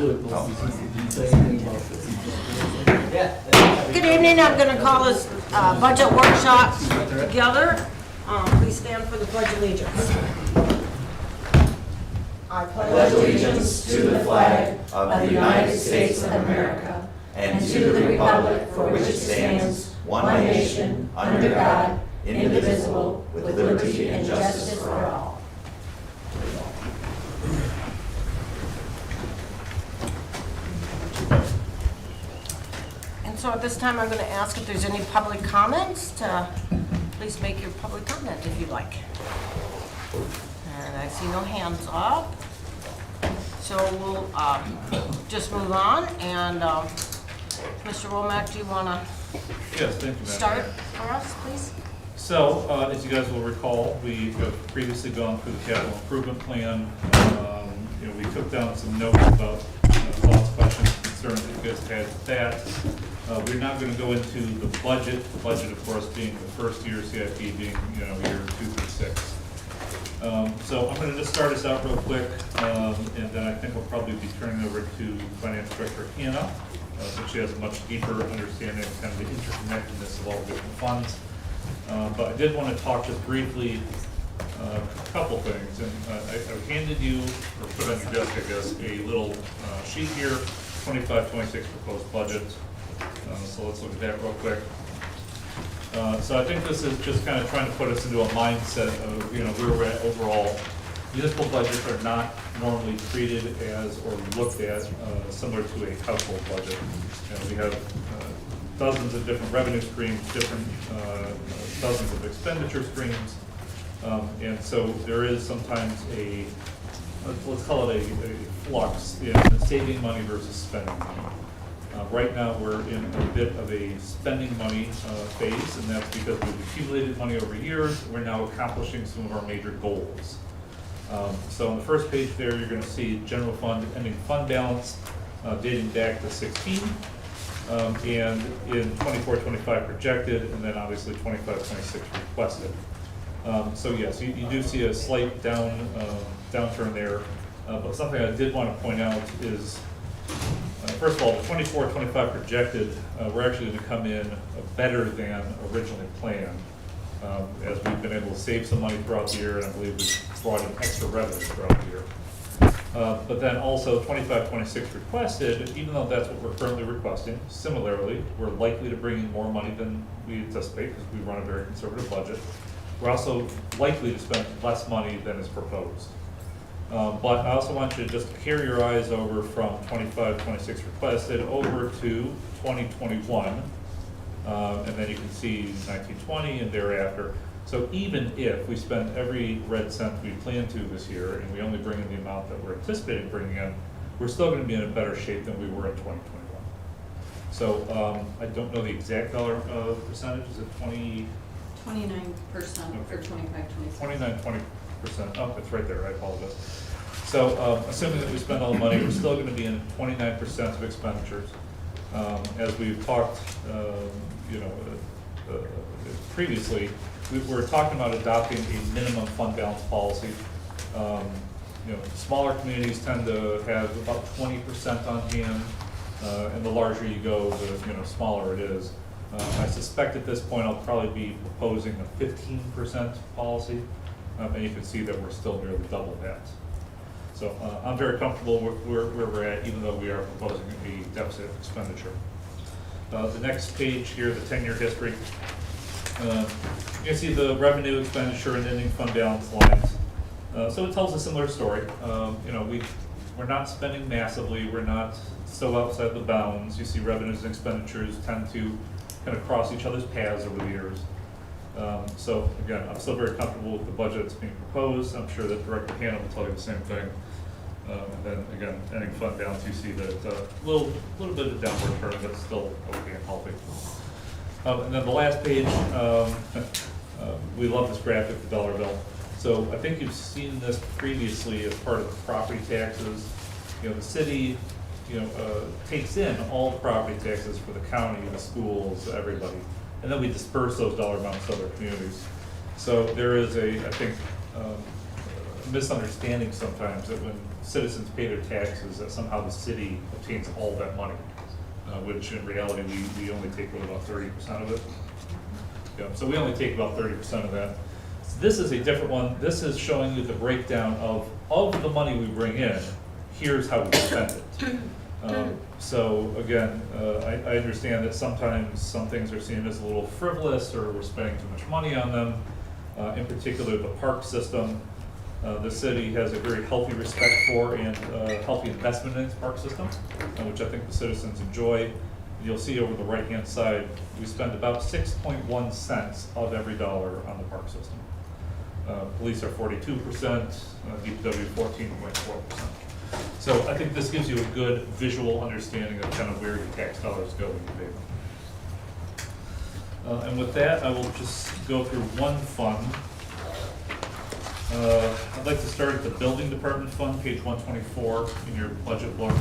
Good evening, I'm going to call this budget workshop together. Please stand for the pledge of allegiance. I pledge allegiance to the flag of the United States of America and to the republic for which it stands, one nation, under God, indivisible, with liberty and justice for all. And so at this time, I'm going to ask if there's any public comments. Please make your public comment if you'd like. And I see no hands up. So we'll just move on. And Mr. Womack, do you want to Yes, thank you, start for us, please? So, as you guys will recall, we have previously gone through the capital improvement plan. We took down some notes about lots of questions, concerns that you guys had with that. We're not going to go into the budget. The budget, of course, being the first year, CIP being year 2 through 6. So I'm going to just start us out real quick, and then I think I'll probably be turning over to Finance Director Hannah, so she has a much deeper understanding of kind of the interconnectedness of all the different funds. But I did want to talk just briefly a couple things, and I handed you, or put on your desk, I guess, a little sheet here, 25-26 proposed budget. So let's look at that real quick. So I think this is just kind of trying to put us into a mindset of where we're at overall. Municipal budgets are not normally treated as or looked at similar to a household budget. We have dozens of different revenue streams, different dozens of expenditure streams, and so there is sometimes a, let's call it a flux in saving money versus spending money. Right now we're in a bit of a spending money phase, and that's because we've accumulated money over years. We're now accomplishing some of our major goals. So on the first page there, you're going to see general fund ending fund balance dating back to 16, and in 24-25 projected, and then obviously 25-26 requested. So yes, you do see a slight downturn there, but something I did want to point out is, first of all, the 24-25 projected, we're actually going to come in better than originally planned, as we've been able to save some money throughout the year, and I believe we've brought in extra revenue throughout the year. But then also 25-26 requested, even though that's what we're currently requesting, similarly, we're likely to bring in more money than we anticipate because we run a very conservative budget. We're also likely to spend less money than is proposed. But I also want you to just carry your eyes over from 25-26 requested over to 2021, and then you can see 19-20 and thereafter. So even if we spend every red cent we plan to this year, and we only bring in the amount that we're anticipating bringing in, we're still going to be in a better shape than we were in 2021. So I don't know the exact dollar percentage. Is it 20? 29% for 25-26. 29-20%. Oh, it's right there. I apologize. So assuming that we spend all the money, we're still going to be in 29% of expenditures. As we've talked, previously, we were talking about adopting a minimum fund balance policy. Smaller communities tend to have about 20% on hand, and the larger you go, the smaller it is. I suspect at this point I'll probably be proposing a 15% policy, and you can see that we're still nearly double that. So I'm very comfortable with where we're at, even though we are proposing a deficit expenditure. The next page here, the 10-year history. You can see the revenue, expenditure, and ending fund balance lines. So it tells a similar story. We're not spending massively. We're not so outside the bounds. You see revenues and expenditures tend to kind of cross each other's paths over the years. So again, I'm still very comfortable with the budget that's being proposed. I'm sure that Director Hannah will tell you the same thing. And then again, ending fund balance, you see that it's a little bit of downward turn, but still okay and healthy. And then the last page, we love this graphic, the dollar bill. So I think you've seen this previously as part of the property taxes. The city, takes in all the property taxes for the county, the schools, everybody, and then we disperse those dollar amounts to other communities. So there is I think, a misunderstanding sometimes that when citizens pay their taxes, that somehow the city obtains all that money, which in reality, we only take about 30% of it. Yeah, so we only take about 30% of that. This is a different one. This is showing you the breakdown of the money we bring in, here's how we spend it. So again, I understand that sometimes some things are seen as a little frivolous or we're spending too much money on them. In particular, the park system. The city has a very healthy respect for and healthy investment in its park system, which I think the citizens enjoy. You'll see over the right-hand side, we spend about 6.1 cents of every dollar on the park system. Police are 42%, DPW 14.4%. So I think this gives you a good visual understanding of kind of where your tax dollars go when you pay them. And with that, I will just go through one fund. I'd like to start at the building department fund, page 124 in your budget book.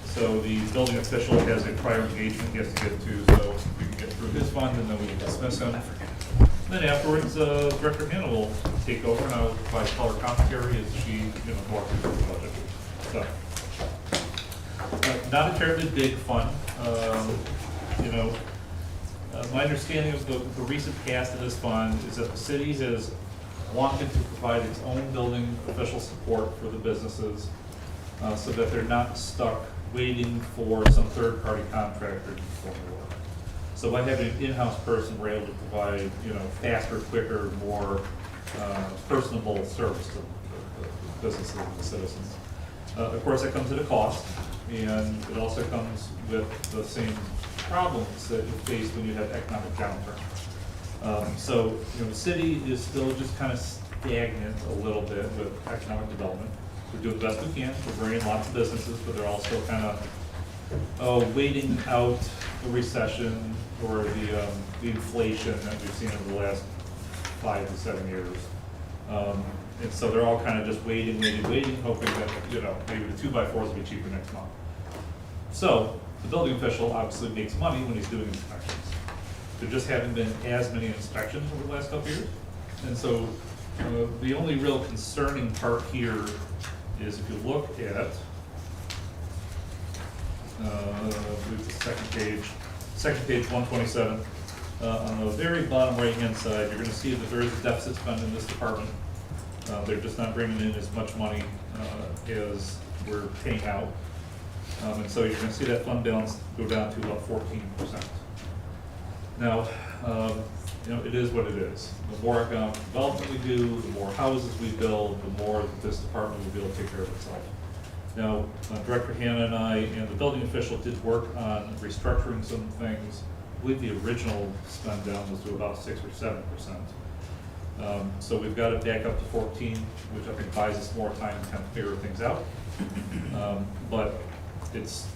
So the building official has a prior engagement he has to get to, so we can get through his fund and then we can dismiss him. Then afterwards, Director Hannah will take over and I will provide color commentary as she walks through the budget. So, not a terribly big fund. My understanding of the recent past of this fund is that the city has wanted to provide its own building official support for the businesses so that they're not stuck waiting for some third-party contractor to perform the work. So by having an in-house person, we're able to provide, faster, quicker, more personable service to the businesses and the citizens. Of course, that comes at a cost, and it also comes with the same problems that you face when you have economic downturn. So, the city is still just kind of stagnant a little bit with economic development. We're doing the best we can. We're bringing lots of businesses, but they're all still kind of waiting out the recession or the inflation that we've seen over the last 5 to 7 years. And so they're all kind of just waiting, hoping that, maybe the 2x4s will be cheaper next month. So the building official obviously makes money when he's doing inspections. There just haven't been as many inspections over the last couple years. And so the only real concerning part here is if you look at, I believe the second page 127, on the very bottom right-hand side, you're going to see that there is a deficit spend in this department. They're just not bringing in as much money as we're paying out. And so you're going to see that fund balance go down to about 14%. Now, it is what it is. The more economic development we do, the more houses we build, the more that this department will be able to take care of itself. Now, Director Hannah and I and the building official did work on restructuring some things. I believe the original spend down was to about 6 or 7%. So we've got it back up to 14, which I think buys us more time to kind of figure things out. But it is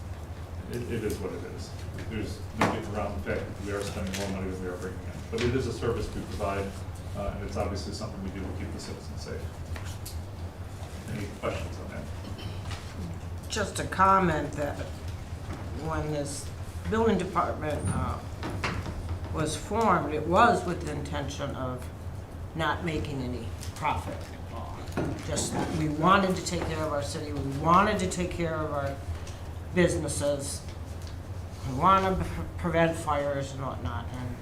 what it is. There's no getting around the fact that we are spending more money than we are bringing in. But it is a service we provide, and it's obviously something we do to keep the citizens safe. Any questions on that? Just a comment that when this building department was formed, it was with the intention of not making any profit at all. Just, we wanted to take care of our city, we wanted to take care of our businesses, we want to prevent fires and whatnot, and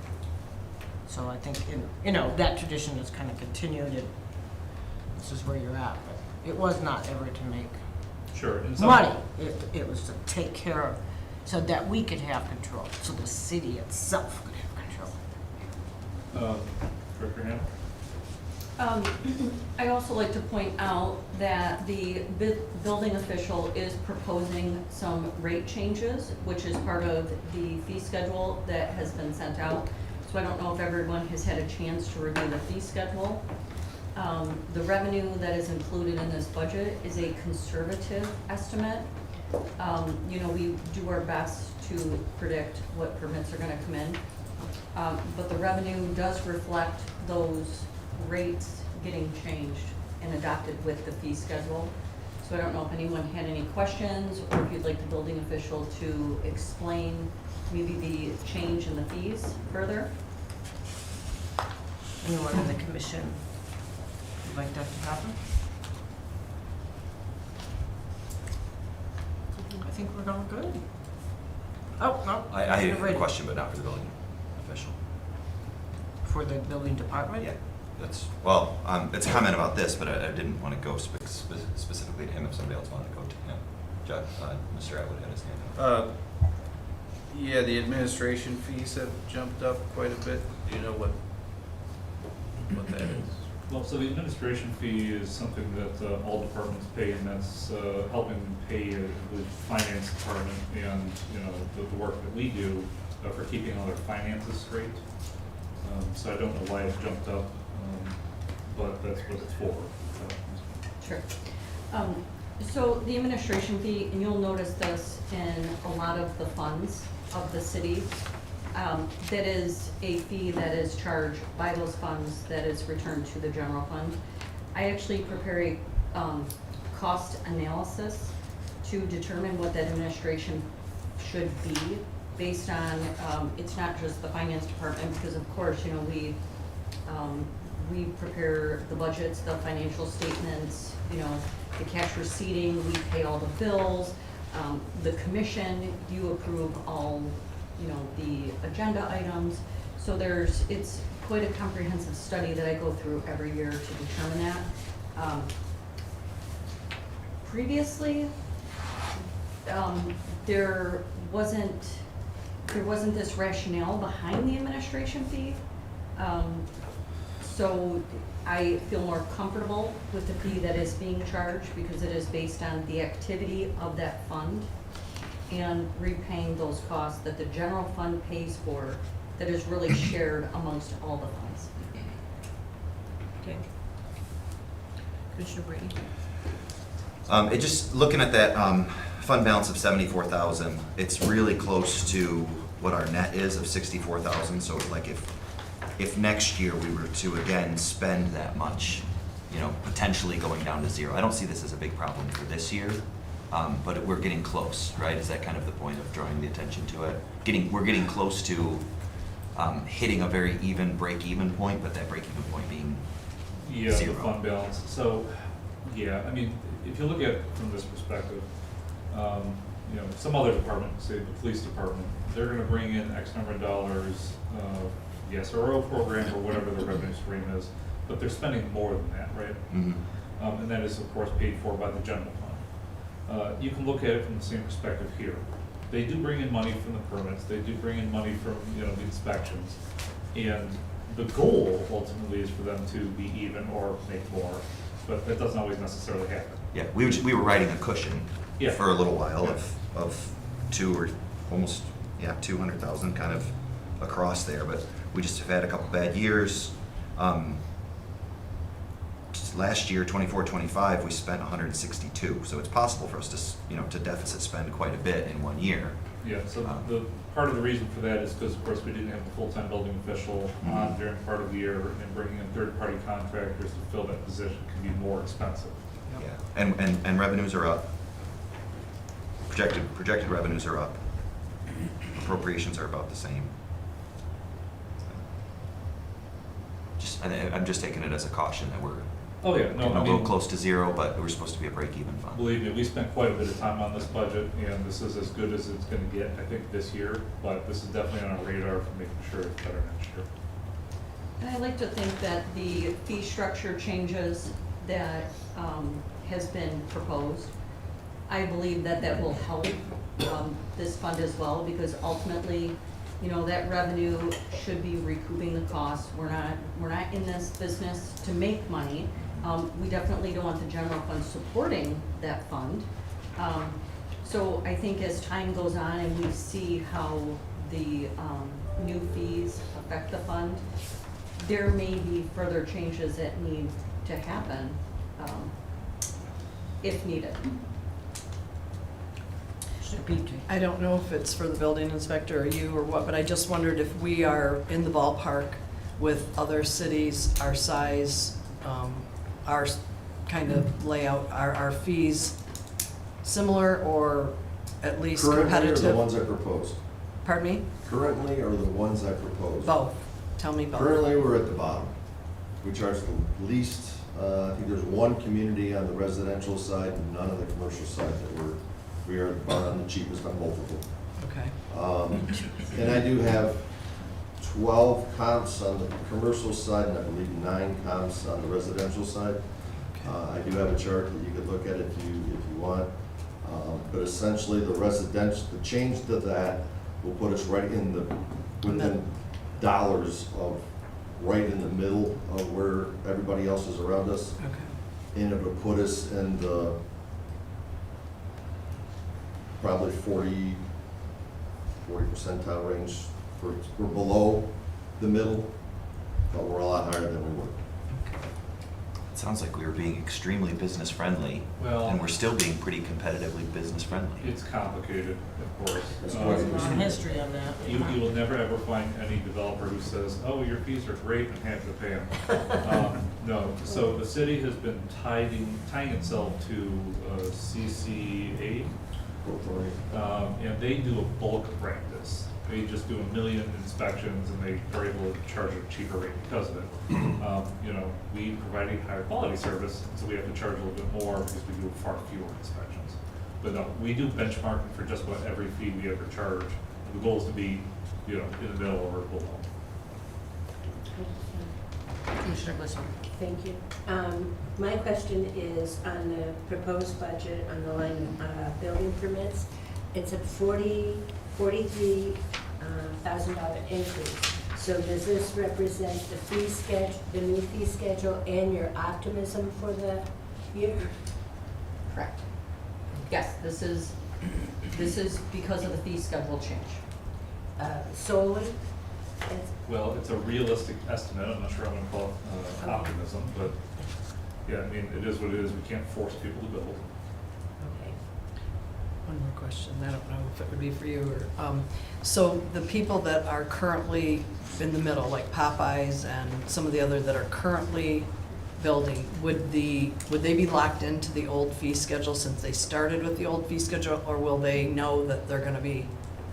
so I think, that tradition has kind of continued, and this is where you're at, but it was not ever to make Sure. money. It was to take care of, so that we could have control, so the city itself could have control. Director Hannah? I'd also like to point out that the building official is proposing some rate changes, which is part of the fee schedule that has been sent out. So I don't know if everyone has had a chance to review the fee schedule. The revenue that is included in this budget is a conservative estimate. We do our best to predict what permits are going to come in. But the revenue does reflect those rates getting changed and adopted with the fee schedule. So I don't know if anyone had any questions or if you'd like the building official to explain maybe the change in the fees further. Anyone in the commission Would you like that to happen? I think we're all good. Oh, no. I have you're a ready. question, but not for the building official. For the building department? Yeah, that's, well, it's a comment about this, but I didn't want to go specifically to him if somebody else wanted to go to him. Mr. Atwood had his hand up. Yeah, the administration fees have jumped up quite a bit. Do you know what that is? Well, so the administration fee is something that all departments pay, and that's helping pay the finance department and, you know, the work that we do for keeping all their finances straight. So I don't know why it's jumped up, but that's what it's for. Sure. So the administration fee, and you'll notice this in a lot of the funds of the city, that is a fee that is charged by those funds that is returned to the general fund. I actually prepare a cost analysis to determine what that administration should be based on, it's not just the finance department, because of course, you know, we prepare the budgets, the financial statements, you know, the cash receipting, we pay all the bills, the commission, you approve all, you know, the agenda items. So it's quite a comprehensive study that I go through every year to determine that. Previously, there wasn't this rationale behind the administration fee. So I feel more comfortable with the fee that is being charged because it is based on the activity of that fund and repaying those costs that the general fund pays for that is really shared amongst all the funds. Okay. Commissioner Brady? It just, looking at that fund balance of 74,000, it's really close to what our net is of 64,000. So like if next year we were to again spend that much, you know, potentially going down to zero. I don't see this as a big problem for this year, but we're getting close, right? Is that kind of the point of drawing the attention to it? We're getting close to hitting a very even break-even point, but that break-even point being Yeah, zero. the fund balance. So, yeah, I mean, if you look at it from this perspective, you know, some other department, say the police department, they're gonna bring in X number of dollars, the SRO program or whatever the revenue stream is, but they're spending more than that, right? Mhm. And that is of course paid for by the general fund. You can look at it from the same perspective here. They do bring in money from the permits, they do bring in money from, you know, the inspections. And the goal ultimately is for them to be even or make more, but that doesn't always necessarily happen. Yeah, we were riding a cushion Yeah. for a little while Yeah. of 200,000 kind of across there, but we just have had a couple bad years. Last year, 24-25, we spent 162, so it's possible for us to, you know, to deficit spend quite a bit in 1 year. Yeah, so the, part of the reason for that is because, of course, we didn't have the full-time building official on during part of the year, and bringing in third-party contractors to fill that position can be more expensive. Yeah, and revenues are up. Projected revenues are up. Appropriations are about the same. I'm just taking it as a caution that we're Oh, yeah, getting no, a I little mean, close to zero, but we're supposed to be a break-even fund. believe me, we spent quite a bit of time on this budget, and this is as good as it's gonna get, I think, this year, but this is definitely on our radar for making sure it's better next year. And I like to think that the fee structure changes that has been proposed, I believe that that will help this fund as well, because ultimately, you know, that revenue should be recouping the costs. We're not in this business to make money. We definitely don't want the general fund supporting that fund. So I think as time goes on and we see how the new fees affect the fund, there may be further changes that need to happen, if needed. Commissioner Petrie? I don't know if it's for the building inspector or you or what, but I just wondered if we are in the ballpark with other cities, our size, our kind of layout, our fees similar or at least Currently are the competitive? ones I proposed. Pardon me? Currently are the ones I proposed. Both. Tell me both. Currently, we're at the bottom. we charge the least. I think there's one community on the residential side and none on the commercial side that we are about on the cheapest on both of them. Okay. And I do have 12 comps on the commercial side and I believe 9 comps on the residential side. Okay. I do have a chart that you could look at if you want. But essentially the residential, the change to that will put us right in the, within dollars of, right in the middle of where everybody else is around us. Okay. And it would put us in the probably 40 percentile range. We're below the middle, but we're a lot higher than we were. It sounds like we were being extremely business friendly, Well- and we're still being pretty competitively business friendly. It's complicated, of course. There's a long history on that. You will never ever find any developer who says, oh, your fees are great, I'm happy to pay them. No, so the city has been tying itself to CCA, and they do a bulk practice. They just do 1 million inspections and they are able to charge a cheaper rate because of it. You know, we provide a higher quality service, so we have to charge a little bit more because we do far fewer inspections. But no, we do benchmarking for just about every fee we ever charge. The goal is to be, you know, in the middle or below. Commissioner Glisson. Thank you. My question is on the proposed budget on the line building permits. It's a $43,000 increase. So does this represent the fee schedule, the new fee schedule, and your optimism for the year? Correct. Yes, this is because of the fee schedule change. Solely? It's- Well, it's a realistic estimate. I'm not sure I'm gonna call it optimism, but yeah, I mean, it is what it is. We can't force people to build. Okay. One more question, I don't know if it would be for you or, so the people that are currently in the middle, like Popeyes and some of the other that are currently building, would they be locked into the old fee schedule since they started with the old fee schedule, or will they know that they're gonna be?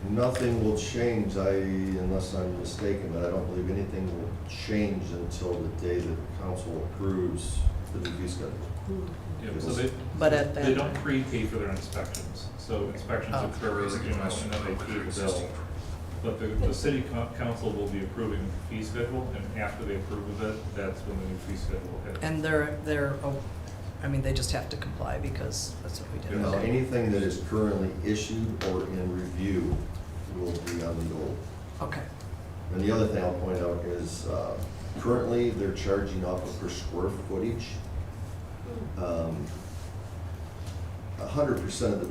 Nothing will change, unless I'm mistaken, but I don't believe anything will change until the day that council approves the new fee schedule. Yeah, so But at that they don't time. prepay for their inspections. So inspections Oh. occur, you know, and then they pay the bill. But the city council will be approving the fee schedule, and after they approve of it, that's when the new fee schedule will hit. And I mean, they just have to comply because that's what we did. Now, anything that is currently issued or in review will be on the old. Okay, And the other thing I'll point out is, currently, they're charging off of per square footage. 100% of the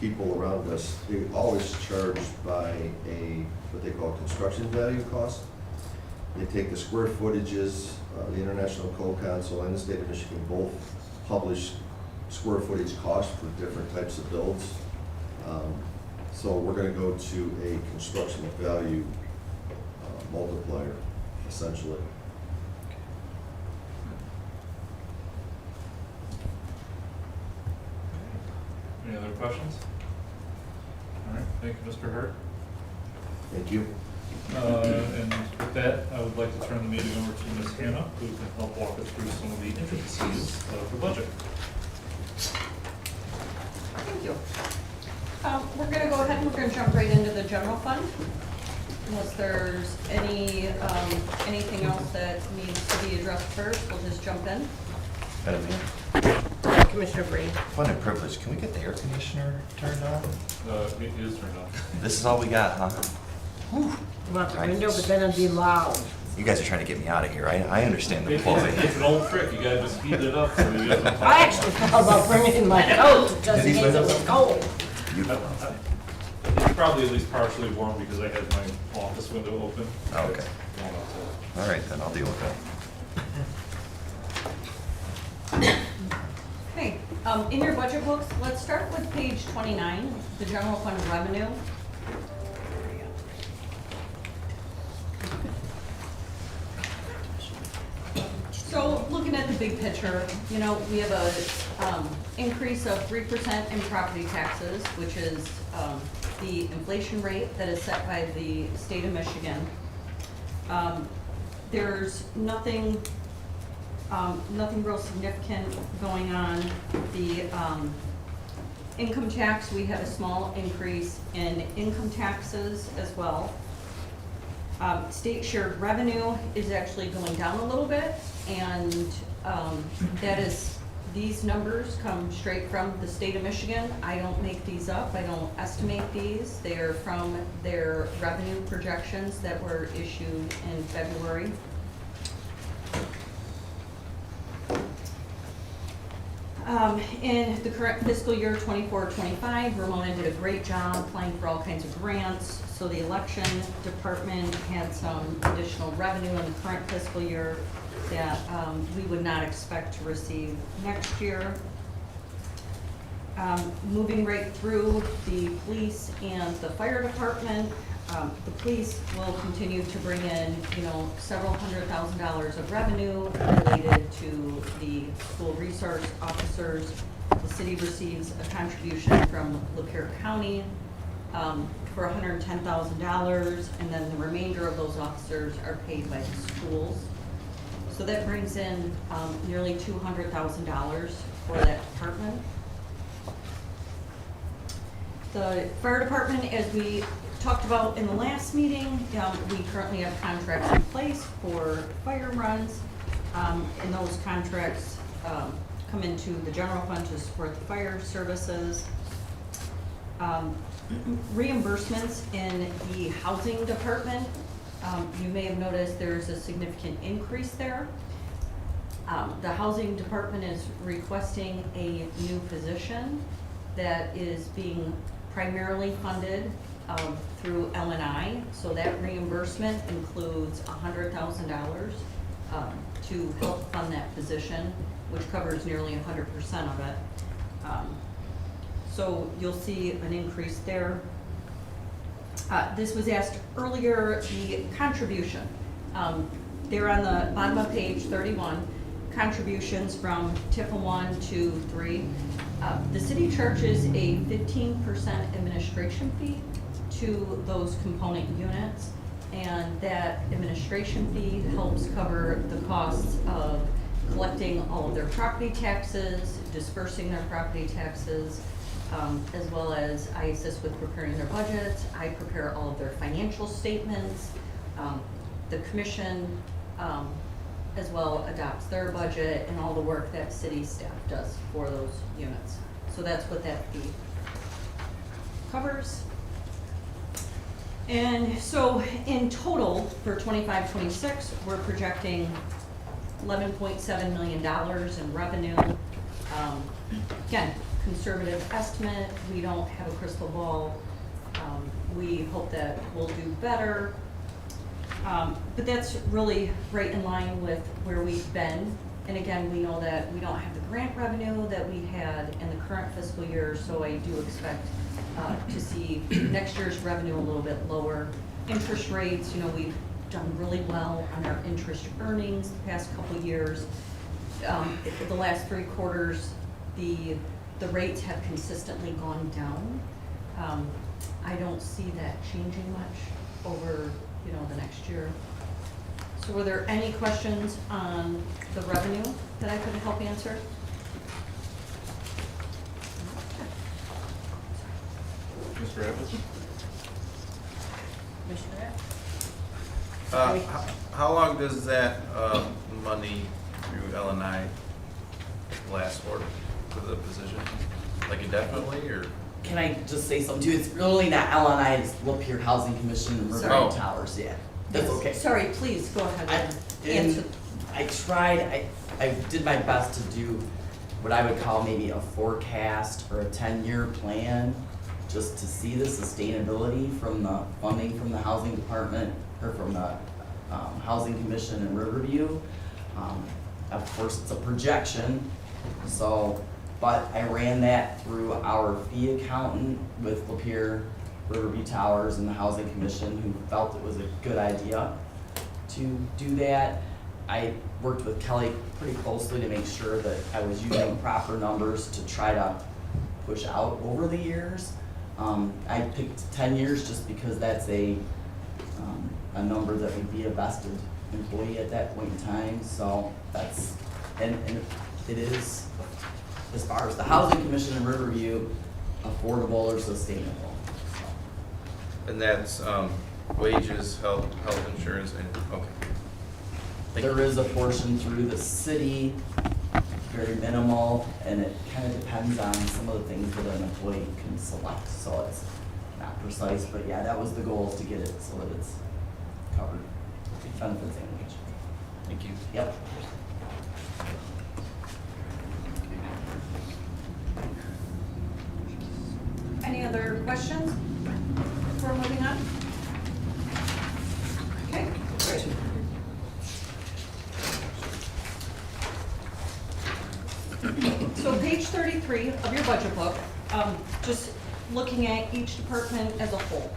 people around us, they always charge by what they call construction value cost. They take the square footages, the International Code Council and the state of Michigan both publish square footage costs for different types of builds. So we're gonna go to a construction value multiplier, essentially. Any other questions? All right, thank you, Mr. Hart. Thank you. And with that, I would like to turn the meeting over to Ms. Hannah, who can help walk us through some of the intricacies of the budget. Thank you. We're gonna go ahead and we're gonna jump right into the general fund. Unless there's anything else that needs to be addressed first, we'll just jump in. Madam Mayor, Commissioner Brady. fun and privilege, can we get the air conditioner turned on? It is turned on. This is all we got, huh? You want the window, but then it'd be loud. You guys are trying to get me out of here. I understand the ploy. It's an old trick. You gotta just heat it up so you guys don't. I actually thought about bringing in my coat, just in case it was cold. You- It's probably at least partially warm because I had my office window open. Oh, okay. It's warm outside. All right, then I'll deal with that. Okay, in your budget books, let's start with page 29, the general fund revenue. So looking at the big picture, you know, we have a increase of 3% in property taxes, which is the inflation rate that is set by the state of Michigan. there's nothing, nothing real significant going on. The income tax, we have a small increase in income taxes as well. State shared revenue is actually going down a little bit, and that is, these numbers come straight from the state of Michigan. I don't make these up, I don't estimate these. They are from their revenue projections that were issued in February. In the current fiscal year 24-25, Ramona did a great job applying for all kinds of grants. So the election department had some additional revenue in the current fiscal year that we would not expect to receive next year. Moving right through the police and the fire department, the police will continue to bring in, several $100,000s of revenue related to the school resource officers. The city receives a contribution from Lapeer County for $110,000, and then the remainder of those officers are paid by the schools. So that brings in nearly $200,000 for that department. The fire department, as we talked about in the last meeting, we currently have contracts in place for fire runs, and those contracts come into the general fund to support the fire services. Reimbursements in the housing department, you may have noticed there's a significant increase there. The housing department is requesting a new position that is being primarily funded through L&I. So that reimbursement includes $100,000 to help fund that position, which covers nearly 100% of it. So you'll see an increase there. This was asked earlier, the contribution. They're on the bottom of page 31, contributions from TIFA 1, 2, 3. The city charges a 15% administration fee to those component units, and that administration fee helps cover the costs of collecting all of their property taxes, dispersing their property taxes, as well as I assist with preparing their budgets. I prepare all of their financial statements. The commission as well adopts their budget and all the work that city staff does for those units. So that's what that fee covers. And so in total for 25-26, we're projecting $11.7 million in revenue. Again, conservative estimate. We don't have a crystal ball. We hope that we'll do better. But that's really right in line with where we've been. And again, we know that we don't have the grant revenue that we had in the current fiscal year, so I do expect to see next year's revenue a little bit lower. Interest rates, we've done really well on our interest earnings the past couple of years. The last 3 quarters, the rates have consistently gone down. I don't see that changing much over the next year. So were there any questions on the revenue that I could help answer? Mr. Evans? Commissioner How long does that money through L&I last for the position? Like indefinitely, or? Can I just say something too? It's really not L&I, it's Lapeer Housing Commission and River Sorry. Towers, yeah. That's okay. Sorry, please, go ahead. Answer. I did my best to do what I would call maybe a forecast or a 10-year plan, just to see the sustainability from the funding from the housing department, or from the Housing Commission in Riverview. Of course, it's a projection, but I ran that through our fee accountant with Lapeer, Riverview Towers, and the Housing Commission, who felt it was a good idea to do that. I worked with Kelly pretty closely to make sure that I was using proper numbers to try to push out over the years. I picked 10 years just because that's a number that would be a vested employee at that point in time, so that's, and it is, as far as the housing commission in Riverview, affordable or sustainable, so. And that's wages, health insurance, and, okay. Thank you. There is a portion through the city, very minimal, and it kind of depends on some of the things that an employee can select, so it's not precise, but yeah, that was the goal, is to get it so that it's covered, benefits and wage. Thank you. Yep. Any other questions before moving on? Okay. So page 33 of your budget book, just looking at each department as a whole.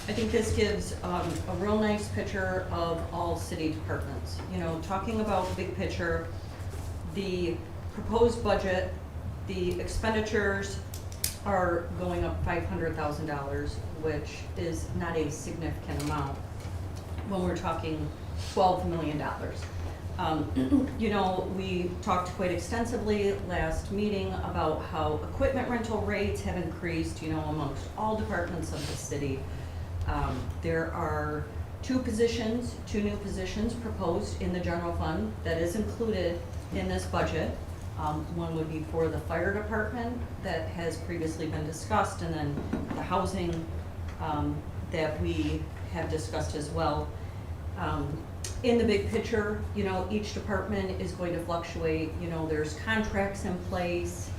I think this gives a real nice picture of all city departments. You know, talking about big picture, the proposed budget, the expenditures are going up $500,000, which is not a significant amount when we're talking $12 million. You know, we talked quite extensively last meeting about how equipment rental rates have increased, you know, amongst all departments of the city. There are two new positions proposed in the general fund that is included in this budget. One would be for the fire department that has previously been discussed, and then the housing that we have discussed as well. In the big picture, you know, each department is going to fluctuate. You know, there's contracts in place,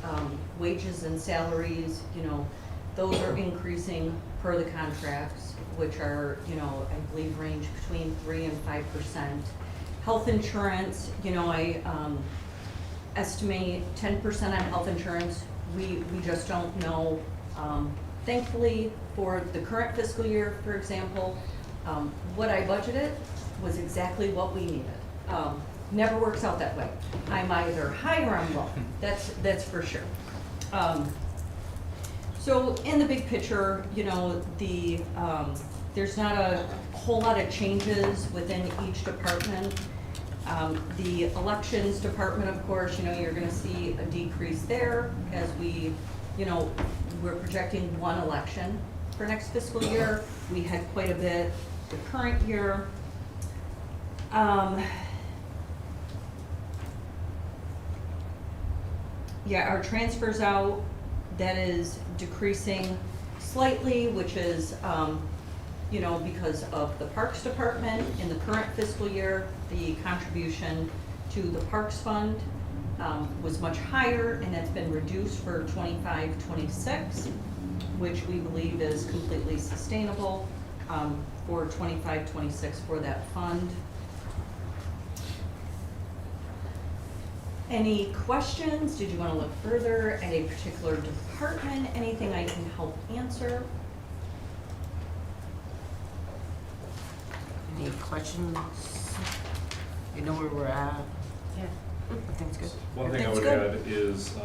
wages and salaries, you know, those are increasing per the contracts, which are, you know, I believe range between 3% and 5%. Health insurance, you know, I estimate 10% on health insurance. We just don't know. Thankfully, for the current fiscal year, for example, what I budgeted was exactly what we needed. Never works out that way. I'm either high or I'm low. That's for sure. So in the big picture, you know, there's not a whole lot of changes within each department. The elections department, of course, you know, you're gonna see a decrease there as we, you know, we're projecting one election for next fiscal year. We had quite a bit the current year. Yeah, our transfers out, that is decreasing slightly, which is, you know, because of the Parks Department. In the current fiscal year, the contribution to the Parks Fund was much higher, and it's been reduced for 25-26, which we believe is completely sustainable for 25-26 for that fund. Any questions? Did you want to look further at a particular department? Anything I can help answer? Any questions? You know where we're at? Yeah. Everything's good? One thing I would add is,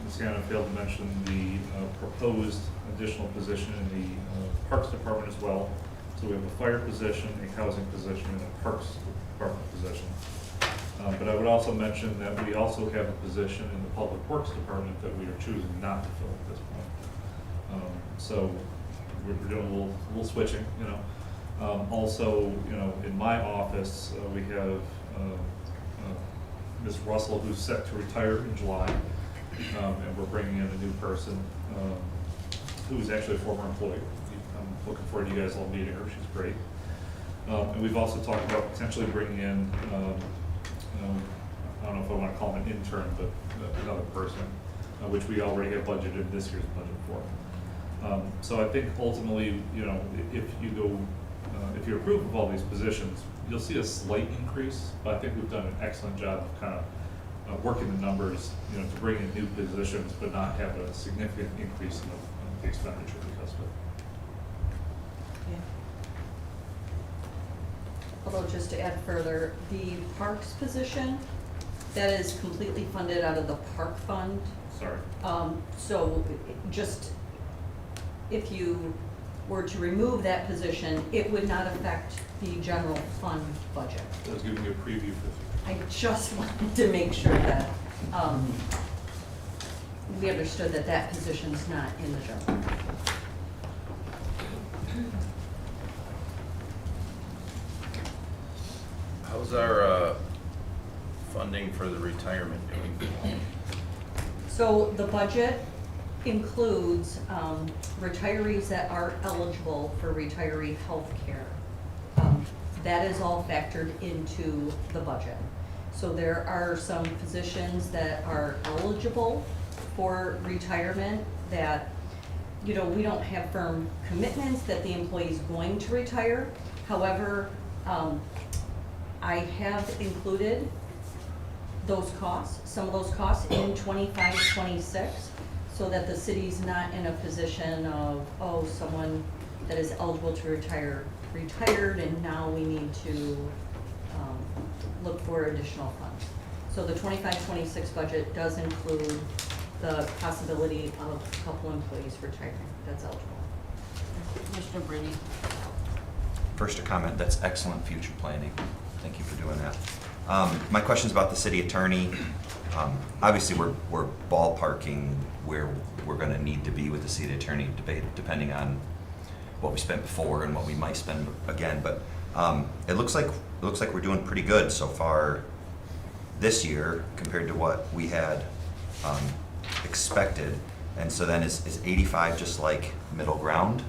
Ms. Gannon failed to mention the proposed additional position in the Parks Department as well. So we have a fire position, a housing position, and a Parks Department position. But I would also mention that we also have a position in the Public Works Department that we are choosing not to fill at this point. So we're doing a little switching, you know. Also, you know, in my office, we have Ms. Russell, who's set to retire in July, and we're bringing in a new person who's actually a former employee. I'm looking forward to you guys all meeting her. She's great. And we've also talked about potentially bringing in I don't know if I want to call him an intern, but another person, which we already have budgeted in this year's budget for. So I think ultimately, you know, if you approve of all these positions, you'll see a slight increase, but I think we've done an excellent job of kind of working the numbers, you know, to bring in new positions, but not have a significant increase in the expenditure because of it. Although, just to add further, the Parks position, that is completely funded out of the Park Fund. Sorry. So just, if you were to remove that position, it would not affect the general fund budget. I was giving you a preview for I just wanted to make sure that we understood that that position's not in the general. How's our funding for the retirement doing? So the budget includes retirees that are eligible for retiree health care. That is all factored into the budget. So there are some positions that are eligible for retirement that, you know, we don't have firm commitments that the employee is going to retire. However, I have included those costs, some of those costs in 25-26, so that the city's not in a position of, oh, someone that is eligible to retire retired and now we need to look for additional funds. So the 25-26 budget does include the possibility of a couple employees retiring that's eligible. Commissioner Brady. First, a comment, that's excellent future planning. Thank you for doing that. My question's about the city attorney. Obviously, we're ballparking where we're gonna need to be with the city attorney debate, depending on what we spent before and what we might spend again, but it looks like we're doing pretty good so far this year compared to what we had expected. And so then is 85 just like middle ground?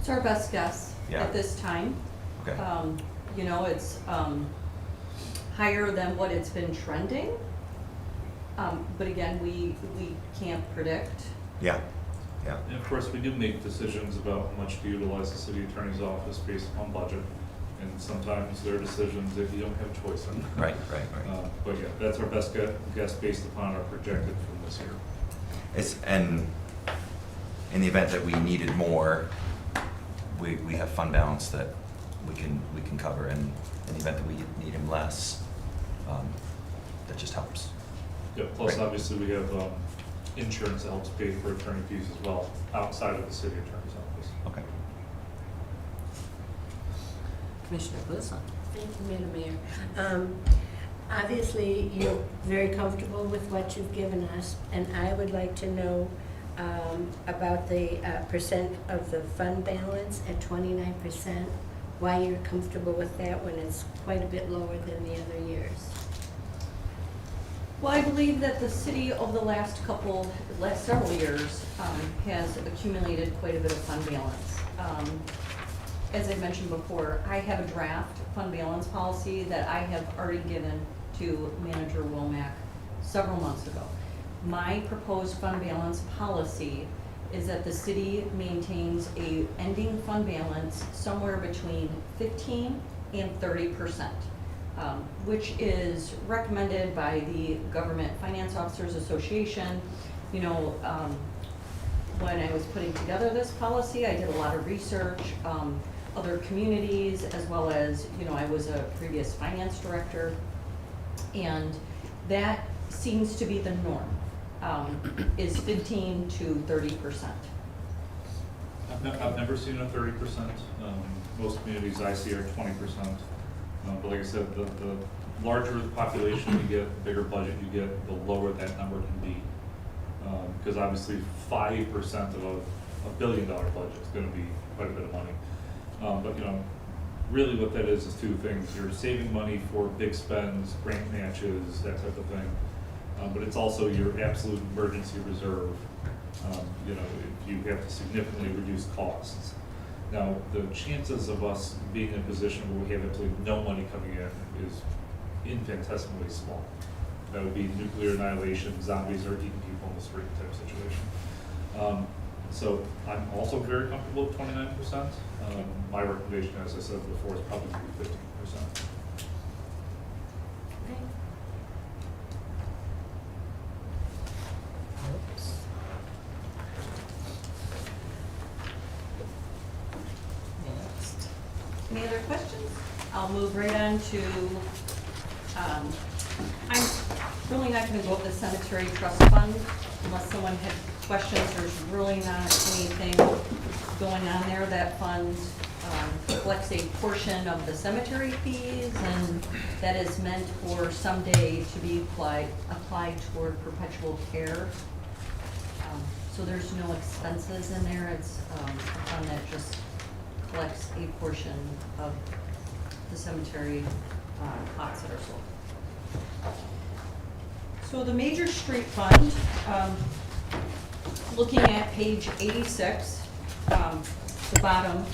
It's our best guess Yeah. at this time. Okay. You know, it's higher than what it's been trending. But again, we can't predict. Yeah, yeah, And of course, we do make decisions about how much to utilize the city attorney's office based upon budget. And sometimes there are decisions that you don't have a choice in. right. But yeah, that's our best guess based upon our projected from this year. And in the event that we needed more, we have fund balance that we can cover, and in the event that we need him less, that just helps. Yeah, plus Right. obviously we have insurance that helps pay for attorney fees as well, outside of the city attorney's office. Okay. Commissioner Glisson. Thank you, Madam Mayor. Obviously, you're very comfortable with what you've given us, and I would like to know about the percent of the fund balance at 29%, why you're comfortable with that when it's quite a bit lower than the other years. Well, I believe that the city over the last several years has accumulated quite a bit of fund balance. As I mentioned before, I have a draft fund balance policy that I have already given to Manager Womack several months ago. My proposed fund balance policy is that the city maintains a ending fund balance somewhere between 15 and 30%. Which is recommended by the Government Finance Officers Association. You know, when I was putting together this policy, I did a lot of research, other communities, as well as, you know, I was a previous finance director, and that seems to be the norm, is 15 to 30%. I've never seen a 30%. Most communities I see are 20%. But like I said, the larger the population you get, the bigger budget you get, the lower that number can be. Because obviously 5% of a $1 billion budget is going to be quite a bit of money. But you know, really what that is two things. You're saving money for big spends, grant matches, that type of thing. But it's also your absolute emergency reserve. You know, if you have to significantly reduce costs. Now, the chances of us being in a position where we have absolutely no money coming in is infinitesimally small. That would be nuclear annihilation, zombies are eating people in the street type situation. So I'm also very comfortable with 29%. My recommendation, as I said before, is probably 15%. Next. Any other questions? I'll move right on to, I'm really not gonna go with the cemetery trust fund unless someone had questions. There's really not anything going on there. That fund collects a portion of the cemetery fees, and that is meant for someday to be applied toward perpetual care. So there's no expenses in there. It's a fund that just collects a portion of the cemetery plots that are sold. So the major street fund, looking at page 86, the bottom,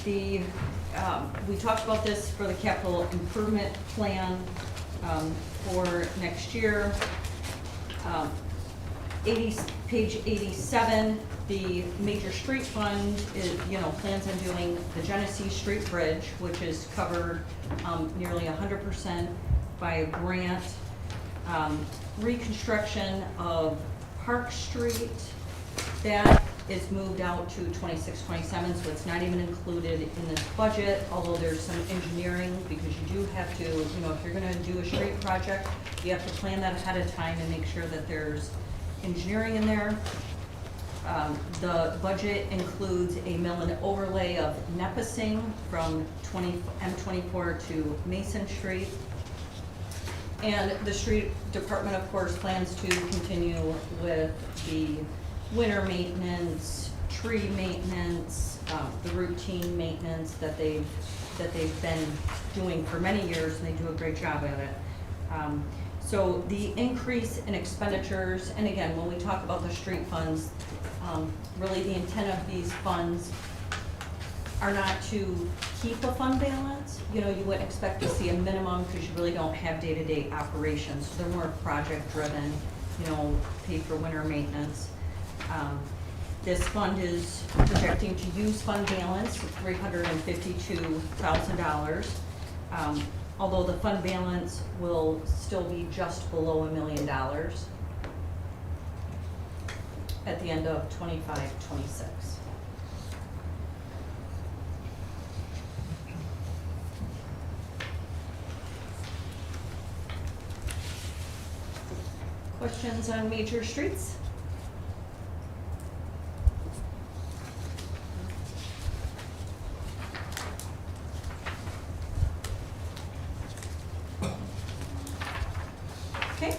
we talked about this for the capital improvement plan for next year. Page 87, the major street fund is, plans on doing the Genesee Street Bridge, which is covered nearly 100% by a grant. Reconstruction of Park Street, that is moved out to 26-27, so it's not even included in this budget, although there's some engineering, because you do have to, if you're gonna do a street project, you have to plan that ahead of time and make sure that there's engineering in there. The budget includes a mill and overlay of Nepasing from M24 to Mason Street. And the street department, of course, plans to continue with the winter maintenance, tree maintenance, the routine maintenance that they've been doing for many years, and they do a great job at it. So the increase in expenditures, and again, when we talk about the street funds, really the intent of these funds are not to keep a fund balance. You wouldn't expect to see a minimum because you really don't have day-to-day operations. So they're more project-driven, pay for winter maintenance. This fund is projecting to use fund balance of $352,000. Although the fund balance will still be just below $1 million at the end of 25-26. Questions on major streets? Okay,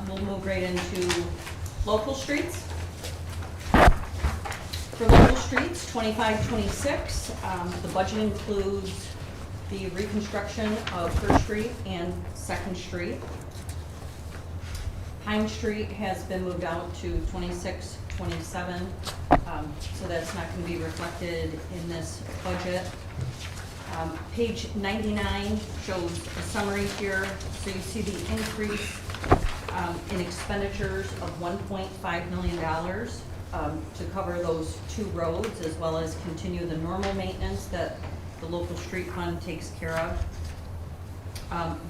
we'll move right into local streets. For local streets, 25-26, the budget includes the reconstruction of First Street and Second Street. Pine Street has been moved out to 26-27, so that's not going to be reflected in this budget. Page 99 shows a summary here. So you see the increase in expenditures of $1.5 million to cover those two roads, as well as continue the normal maintenance that the local street fund takes care of.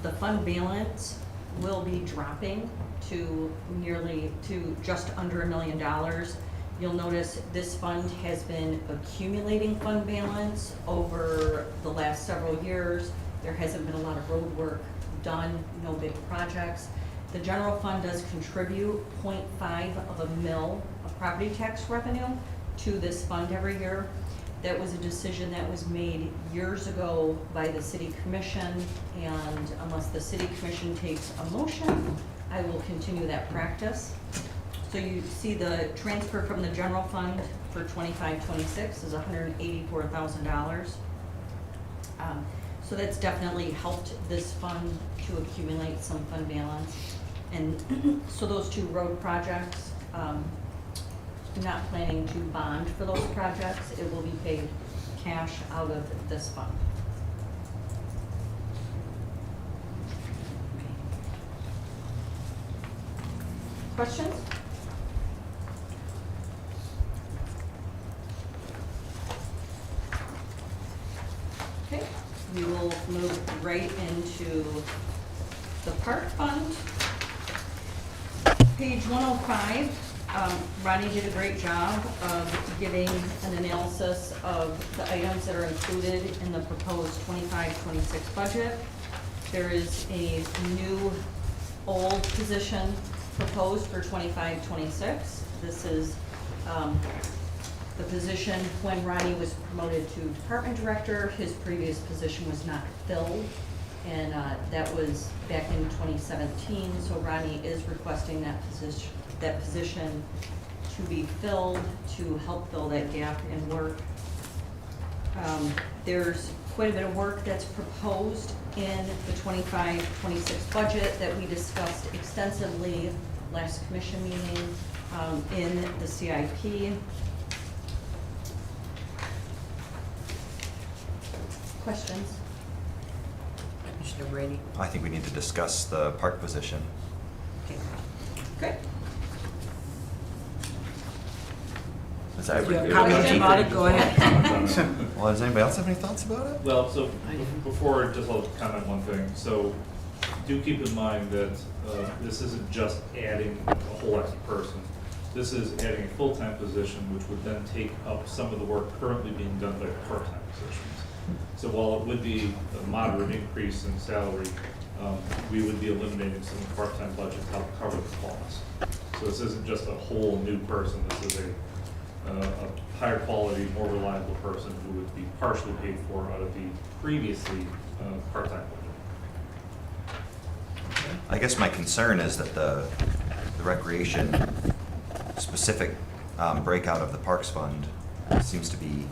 The fund balance will be dropping to just under $1 million. You'll notice this fund has been accumulating fund balance over the last several years. There hasn't been a lot of road work done, no big projects. The general fund does contribute 0.5 of a mil of property tax revenue to this fund every year. That was a decision that was made years ago by the city commission, and unless the city commission takes a motion, I will continue that practice. So you see the transfer from the general fund for 25-26 is $184,000. So that's definitely helped this fund to accumulate some fund balance. And so those two road projects, not planning to bond for those projects. It will be paid cash out of this fund. Questions? Okay, we will move right into the park fund. Page 105. Ronnie did a great job of giving an analysis of the items that are included in the proposed 25-26 budget. There is a new old position proposed for 25-26. This is the position when Ronnie was promoted to department director. His previous position was not filled, and that was back in 2017. So Ronnie is requesting that position to be filled, to help fill that gap in work. There's quite a bit of work that's proposed in the 25-26 budget that we discussed extensively last commission meeting in the CIP. Questions? Commissioner Brady? I think we need to discuss the park position. Okay. Great. Is that If you have everybody- comments about it, go ahead. Well, does anybody else have any thoughts about it? Well, so before, just I'll comment one thing. So do keep in mind that this isn't just adding a whole extra person. This is adding a full-time position, which would then take up some of the work currently being done by part-time positions. So while it would be a moderate increase in salary, we would be eliminating some of the part-time budget to help cover the costs. So this isn't just a whole new person. This is a higher quality, more reliable person who would be partially paid for out of the previously part-time budget. I guess my concern is that the recreation specific breakout of the Parks Fund seems to be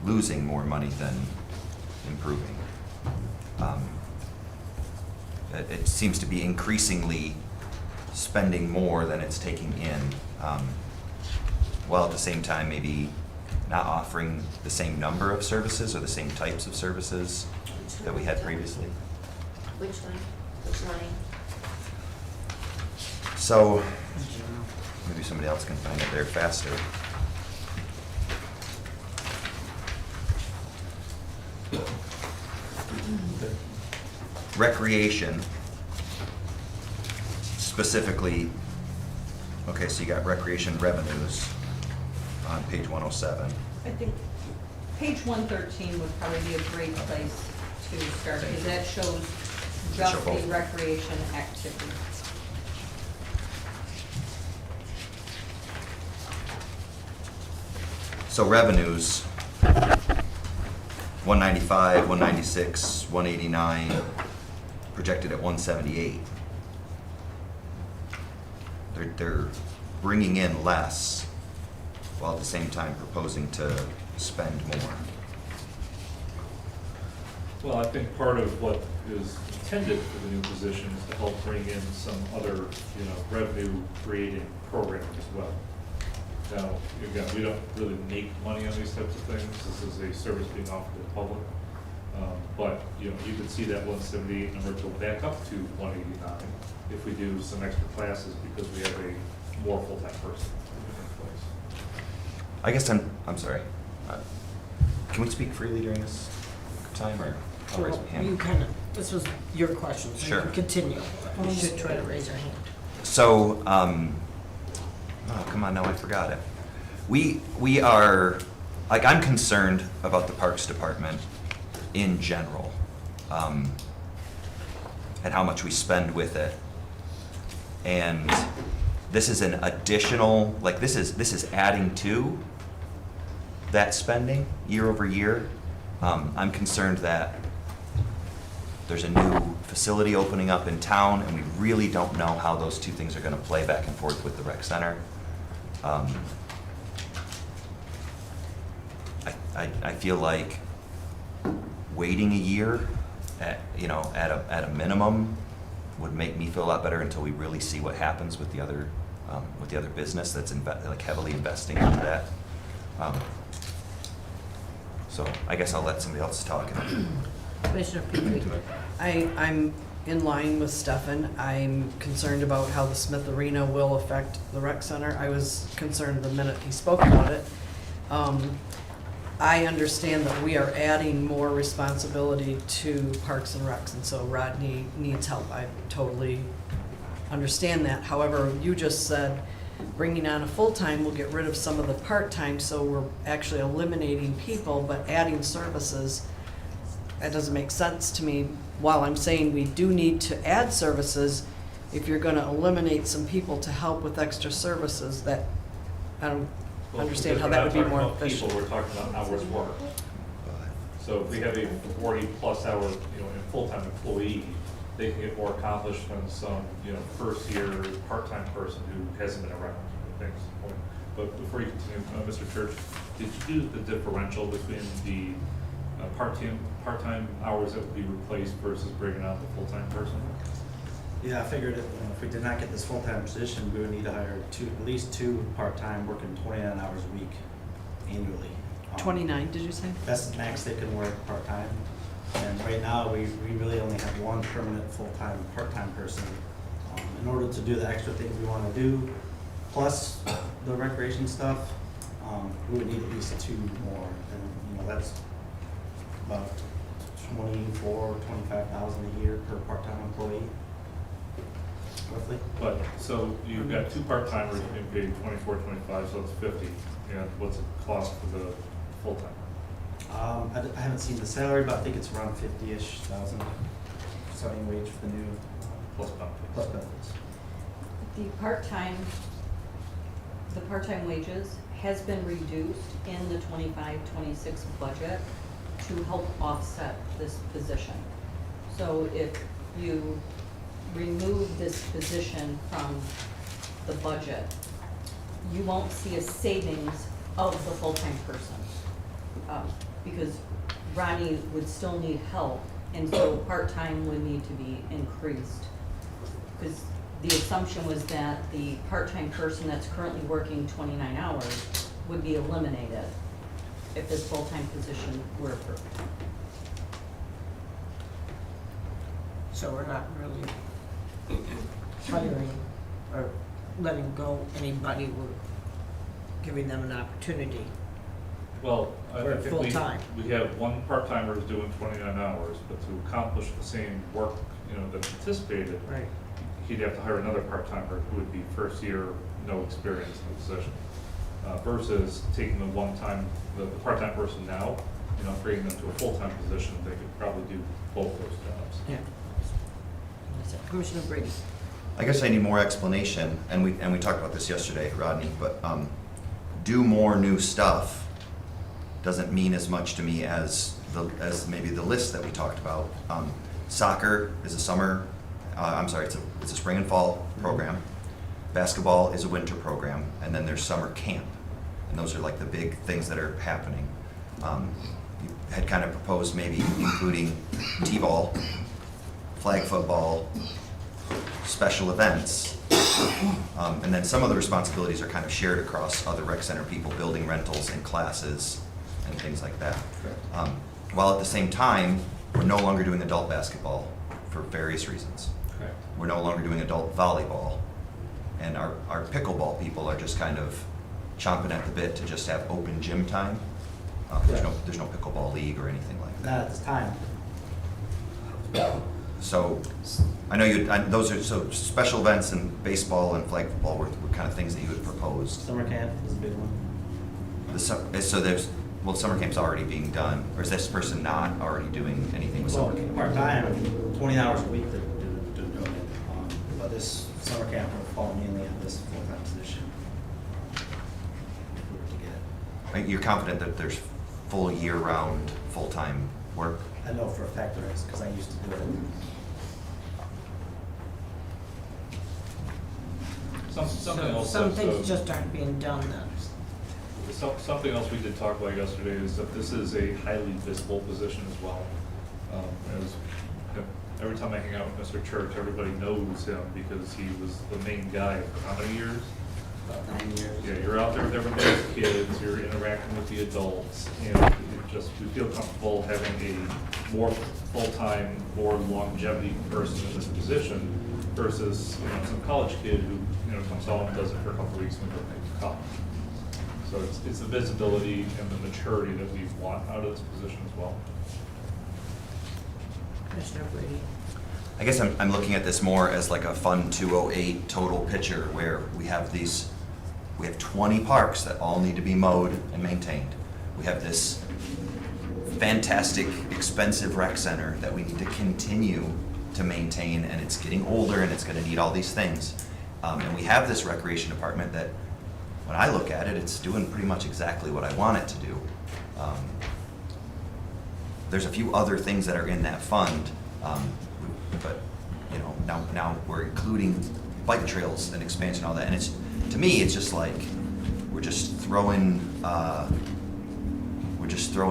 losing more money than improving. It seems to be increasingly spending more than it's taking in, while at the same time maybe not offering the same number of services or the same types of services that we had previously. Which line? Which line? So, maybe somebody else can find it there faster. Recreation, specifically, okay, so you got recreation revenues on page 107. I think page 113 would probably be a great place to start, because that shows just Show both. the recreation activity. So revenues, 195, 196, 189, projected at 178. They're bringing in less, while at the same time proposing to spend more. Well, I think part of what is intended for the new position is to help bring in some other, revenue-creating programming as well. Now, again, we don't really make money on these types of things. This is a service being offered to the public. But, you could see that 178 number go back up to 189 if we do some extra classes because we have a more full-time person in place. I guess I'm sorry. Can we speak freely during this time, or I'll raise my You hand? kind of, this was your question, so you Sure. can continue. You should try to raise your hand. So, oh, come on, now I forgot it. We are, like, I'm concerned about the Parks Department in general, and how much we spend with it. And this is an additional, like, this is adding to that spending year over year. I'm concerned that there's a new facility opening up in town, and we really don't know how those two things are gonna play back and forth with the rec center. I feel like waiting a year at a minimum would make me feel a lot better until we really see what happens with the other business that's heavily investing into that. So I guess I'll let somebody else talk. Commissioner Petrie? I'm in line with Stefan. I'm concerned about how the Smith Arena will affect the rec center. I was concerned the minute he spoke about it. I understand that we are adding more responsibility to Parks and Recs, and so Rodney needs help. I totally understand that. However, you just said bringing on a full-time will get rid of some of the part-time, so we're actually eliminating people, but adding services, that doesn't make sense to me. While I'm saying we do need to add services, if you're gonna eliminate some people to help with extra services, that, I don't Well, understand because how that would be we're more not talking efficient. about people, we're talking about hours worked. So if we have a 40-plus hour, a full-time employee, they can get more accomplished than some, first-year, part-time person who hasn't been around, things. But before you continue, Mr. Church, did you do the differential between the part-time hours that would be replaced versus bringing out the full-time person? Yeah, I figured if we did not get this full-time position, we would need to hire at least two part-time working 29 hours a week annually. 29, did you say? That's the max they can work part-time. And right now, we really only have one permanent full-time, part-time person. In order to do the extra things we want to do, plus the recreation stuff, we would need at least two more. And, that's about 25,000 a year per part-time employee, roughly. But, so you've got two part-timers being paid 24, 25, so it's 50. And what's it cost for the full-timer? I haven't seen the salary, but I think it's around 50-ish thousand starting wage for the new Plus benefits. plus benefits. The part-time wages has been reduced in the 25-26 budget to help offset this position. So if you remove this position from the budget, you won't see a savings of the full-time person. Because Ronnie would still need help, and so part-time would need to be increased. Because the assumption was that the part-time person that's currently working 29 hours would be eliminated if this full-time position were approved. So we're not really firing or letting go anybody, we're giving them an opportunity. Well, For I think full-time. we have one part-timer who's doing 29 hours, but to accomplish the same work, that's anticipated, Right. he'd have to hire another part-timer who would be first year, no experience in the position. Versus taking the part-time person now, bringing them to a full-time position, they could probably do both those jobs. Yeah. Commissioner Brady. I guess I need more explanation, and we talked about this yesterday, Rodney, but do more new stuff doesn't mean as much to me as maybe the list that we talked about. Soccer is a summer, it's a spring and fall program. Basketball is a winter program, and then there's summer camp. And those are like the big things that are happening. You had kind of proposed maybe including t-ball, flag football, special events. And then some of the responsibilities are kind of shared across other rec center people, building rentals and classes and things like that. While at the same time, we're no longer doing adult basketball for various reasons. Correct. We're no longer doing adult volleyball. And our pickleball people are just kind of chomping at the bit to just have open gym time. There's no pickleball league or anything like that. Not at this time. So, I know those are, so special events and baseball and flag football were kind of things that you had proposed. Summer camp is a big one. Summer camp's already being done, or is this person not already doing anything with Well, summer camp? part-time, 20 hours a week to do it. But this summer camp will fall mainly on this full-time position. If we were to get it. You're confident that there's full year-round, full-time work? I know for a fact there is, because I used to do it. Something else. Some that's, things just aren't being done then. Something else we did talk about yesterday is that this is a highly visible position as well. Every time I hang out with Mr. Church, everybody knows him because he was the main guy for how many years? About 9 years. Yeah, you're out there with everybody's kids, you're interacting with the adults, and we feel comfortable having a more full-time, more longevity person in this position versus, some college kid who, comes home, does it for a couple of weeks, and goes to college. So it's the visibility and the maturity that we want out of this position as well. Commissioner Brady. I guess I'm looking at this more as like a Fund 208 total picture where we have 20 parks that all need to be mowed and maintained. We have this fantastic, expensive rec center that we need to continue to maintain, and it's getting older, and it's gonna need all these things. And we have this recreation department that, when I look at it, it's doing pretty much exactly what I want it to do. There's a few other things that are in that fund, but, you know, now we're including bike trails and expansion, all that, and it's, to me, it's just like, we're just throwing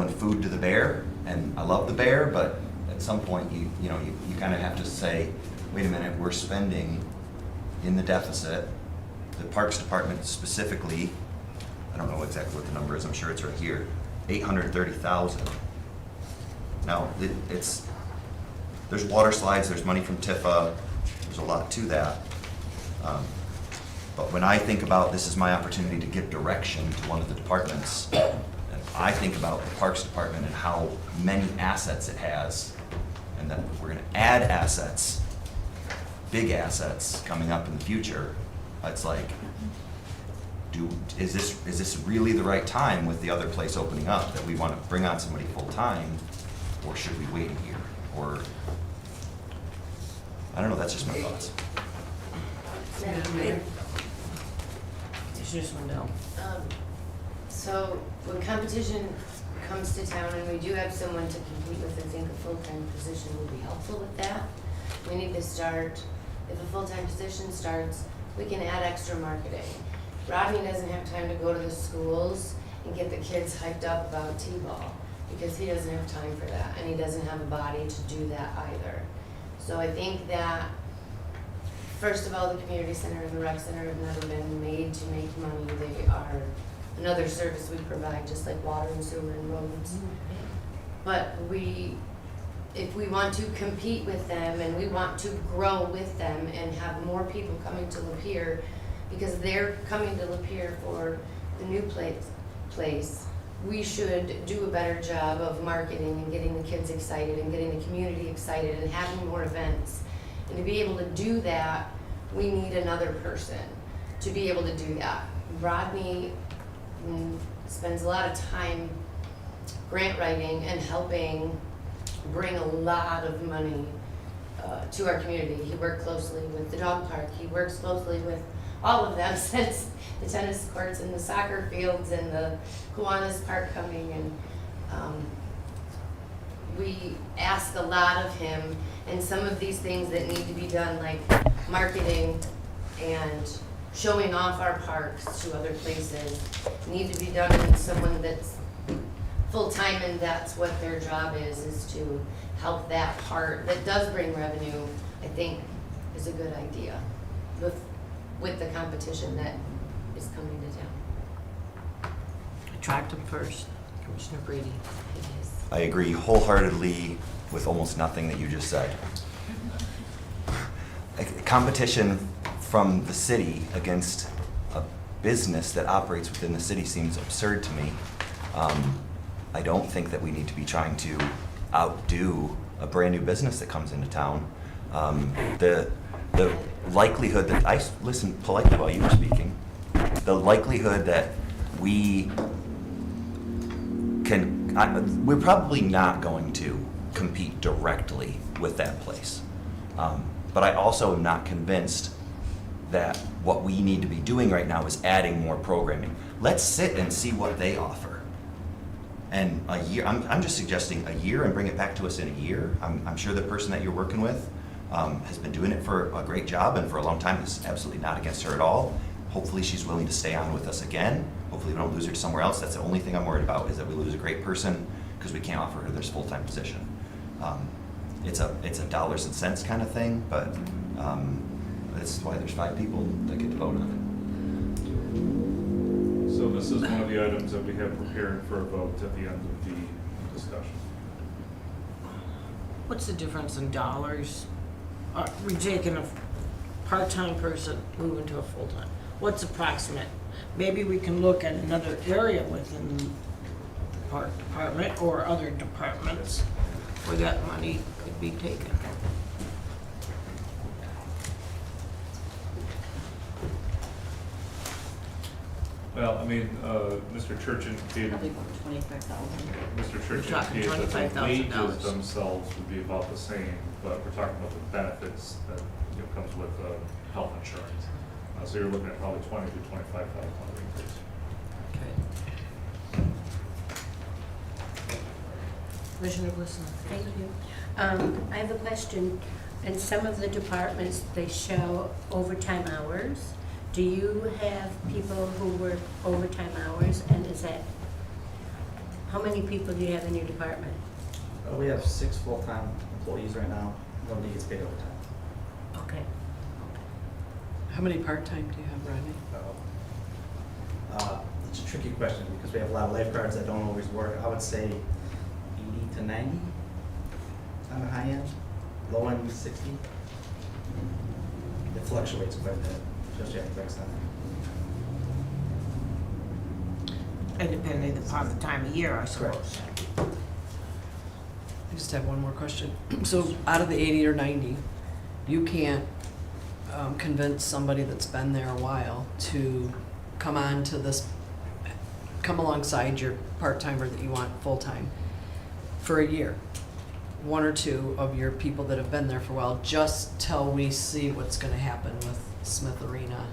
food to the bear, and I love the bear, but at some point, you kind of have to say, wait a minute, we're spending in the deficit, the Parks Department specifically, I don't know exactly what the number is, I'm sure it's right here, $830,000. Now, there's water slides, there's money from Tifa, there's a lot to that. But when I think about this is my opportunity to give direction to one of the departments, and I think about the Parks Department and how many assets it has, and that we're gonna add assets, big assets coming up in the future, it's like, is this really the right time with the other place opening up, that we wanna bring on somebody full-time, or should we wait a year? Or, I don't know, that's just my thoughts. Commissioner Swindell. So when competition comes to town and we do have someone to compete with, I think a full-time position would be helpful with that. We need to start, if a full-time position starts, we can add extra marketing. Rodney doesn't have time to go to the schools and get the kids hyped up about T-ball because he doesn't have time for that, and he doesn't have a body to do that either. So I think that, first of all, the community center and the rec center have never been made to make money. They are another service we provide, just like water and sewer and roads. But if we want to compete with them and we want to grow with them and have more people coming to Lapeer, because they're coming to Lapeer for the new place, we should do a better job of marketing and getting the kids excited and getting the community excited and having more events. And to be able to do that, we need another person to be able to do that. Rodney spends a lot of time grant writing and helping bring a lot of money to our community. He worked closely with the dog park. He works closely with all of them since the tennis courts and the soccer fields and the Kiwanis Park coming. And we ask a lot of him, and some of these things that need to be done, like marketing and showing off our parks to other places, need to be done in someone that's full-time, and that's what their job is to help that part that does bring revenue. I think is a good idea with the competition that is coming to town. Attract them first, Commissioner Brady. I agree wholeheartedly with almost nothing that you just said. Competition from the city against a business that operates within the city seems absurd to me. I don't think that we need to be trying to outdo a brand new business that comes into town. The likelihood that, I listened politely while you were speaking, the likelihood that we can, we're probably not going to compete directly with that place. But I also am not convinced that what we need to be doing right now is adding more programming. Let's sit and see what they offer. And a year, I'm just suggesting a year and bring it back to us in a year. I'm sure the person that you're working with has been doing it for a great job and for a long time. This is absolutely not against her at all. Hopefully she's willing to stay on with us again. Hopefully we don't lose her to somewhere else. That's the only thing I'm worried about, is that we lose a great person because we can't offer her this full-time position. It's a dollars and cents kind of thing, but that's why there's 5 people that get to vote on it. So this is one of the items that we have prepared for a vote at the end of the discussion. What's the difference in dollars? We're taking a part-time person, moving to a full-time. What's approximate? Maybe we can look at another area within the park department or other departments where that money could be taken. Well, I mean, Mr. Church indicated, Probably about 25,000. Mr. Church We're talking indicated that the $25,000. wages themselves would be about the same, but we're talking about the benefits that, comes with health insurance. So you're looking at probably $20,000 to $25,000 increase. Okay. Commissioner Wilson. Thank you. I have a question. In some of the departments, they show overtime hours. Do you have people who work overtime hours, and is that, how many people do you have in your department? We have 6 full-time employees right now. Nobody gets paid overtime. Okay. How many part-time do you have, Rodney? It's a tricky question because we have a lot of lifeguards that don't always work. I would say 80 to 90 on the high end, low end 60. It fluctuates quite a bit, especially at the rec center. And depending upon the time of year, I Correct. suppose. I just have one more question. So out of the 80 or 90, you can't convince somebody that's been there a while to come on to this, come alongside your part-timer that you want full-time for a year. 1 or 2 of your people that have been there for a while, just till we see what's gonna happen with Smith Arena,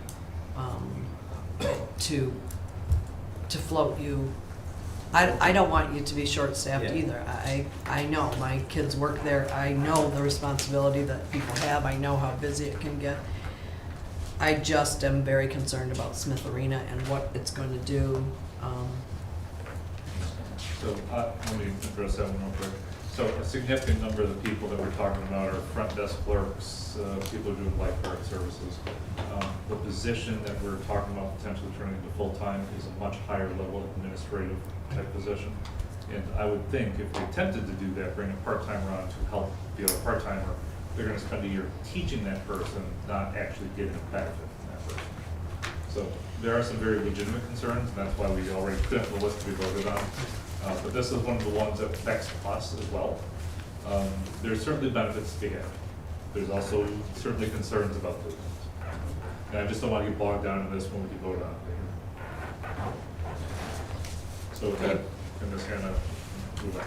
to float you. I don't want you to be short-staffed Yeah. either. I know, my kids work there, I know the responsibility that people have, I know how busy it can get. I just am very concerned about Smith Arena and what it's going to do. So, let me address that one real quick. So a significant number of the people that we're talking about are front desk clerks, people who do lifeguard services. The position that we're talking about potentially turning into full-time is a much higher level administrative type position. And I would think if we attempted to do that, bring a part-timer on to help the other part-timer, they're gonna spend a year teaching that person, not actually getting a benefit from that person. So there are some very legitimate concerns, and that's why we already put it on the list to be voted on. But this is one of the ones that affects us as well. There's certainly benefits to be had. There's also certainly concerns about this. And I just don't want to get bogged down in this when we can vote on it later. So with that, I'm just gonna move on.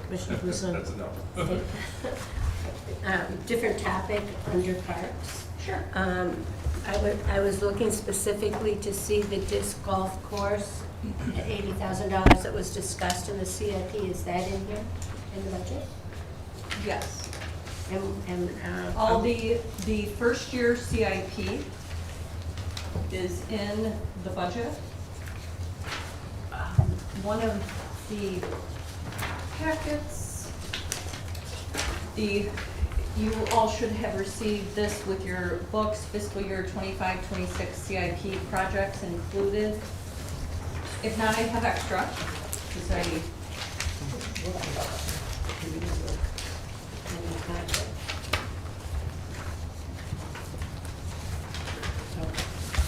Commissioner Wilson. That's enough. Different topic under parks. Sure. I was looking specifically to see the disc golf course at $80,000 that was discussed in the CIP. Is that in here, in the budget? Yes. And All the first year CIP is in the budget. One of the packets, you all should have received this with your books, fiscal year 25-26 CIP projects included. If not, I have extra, because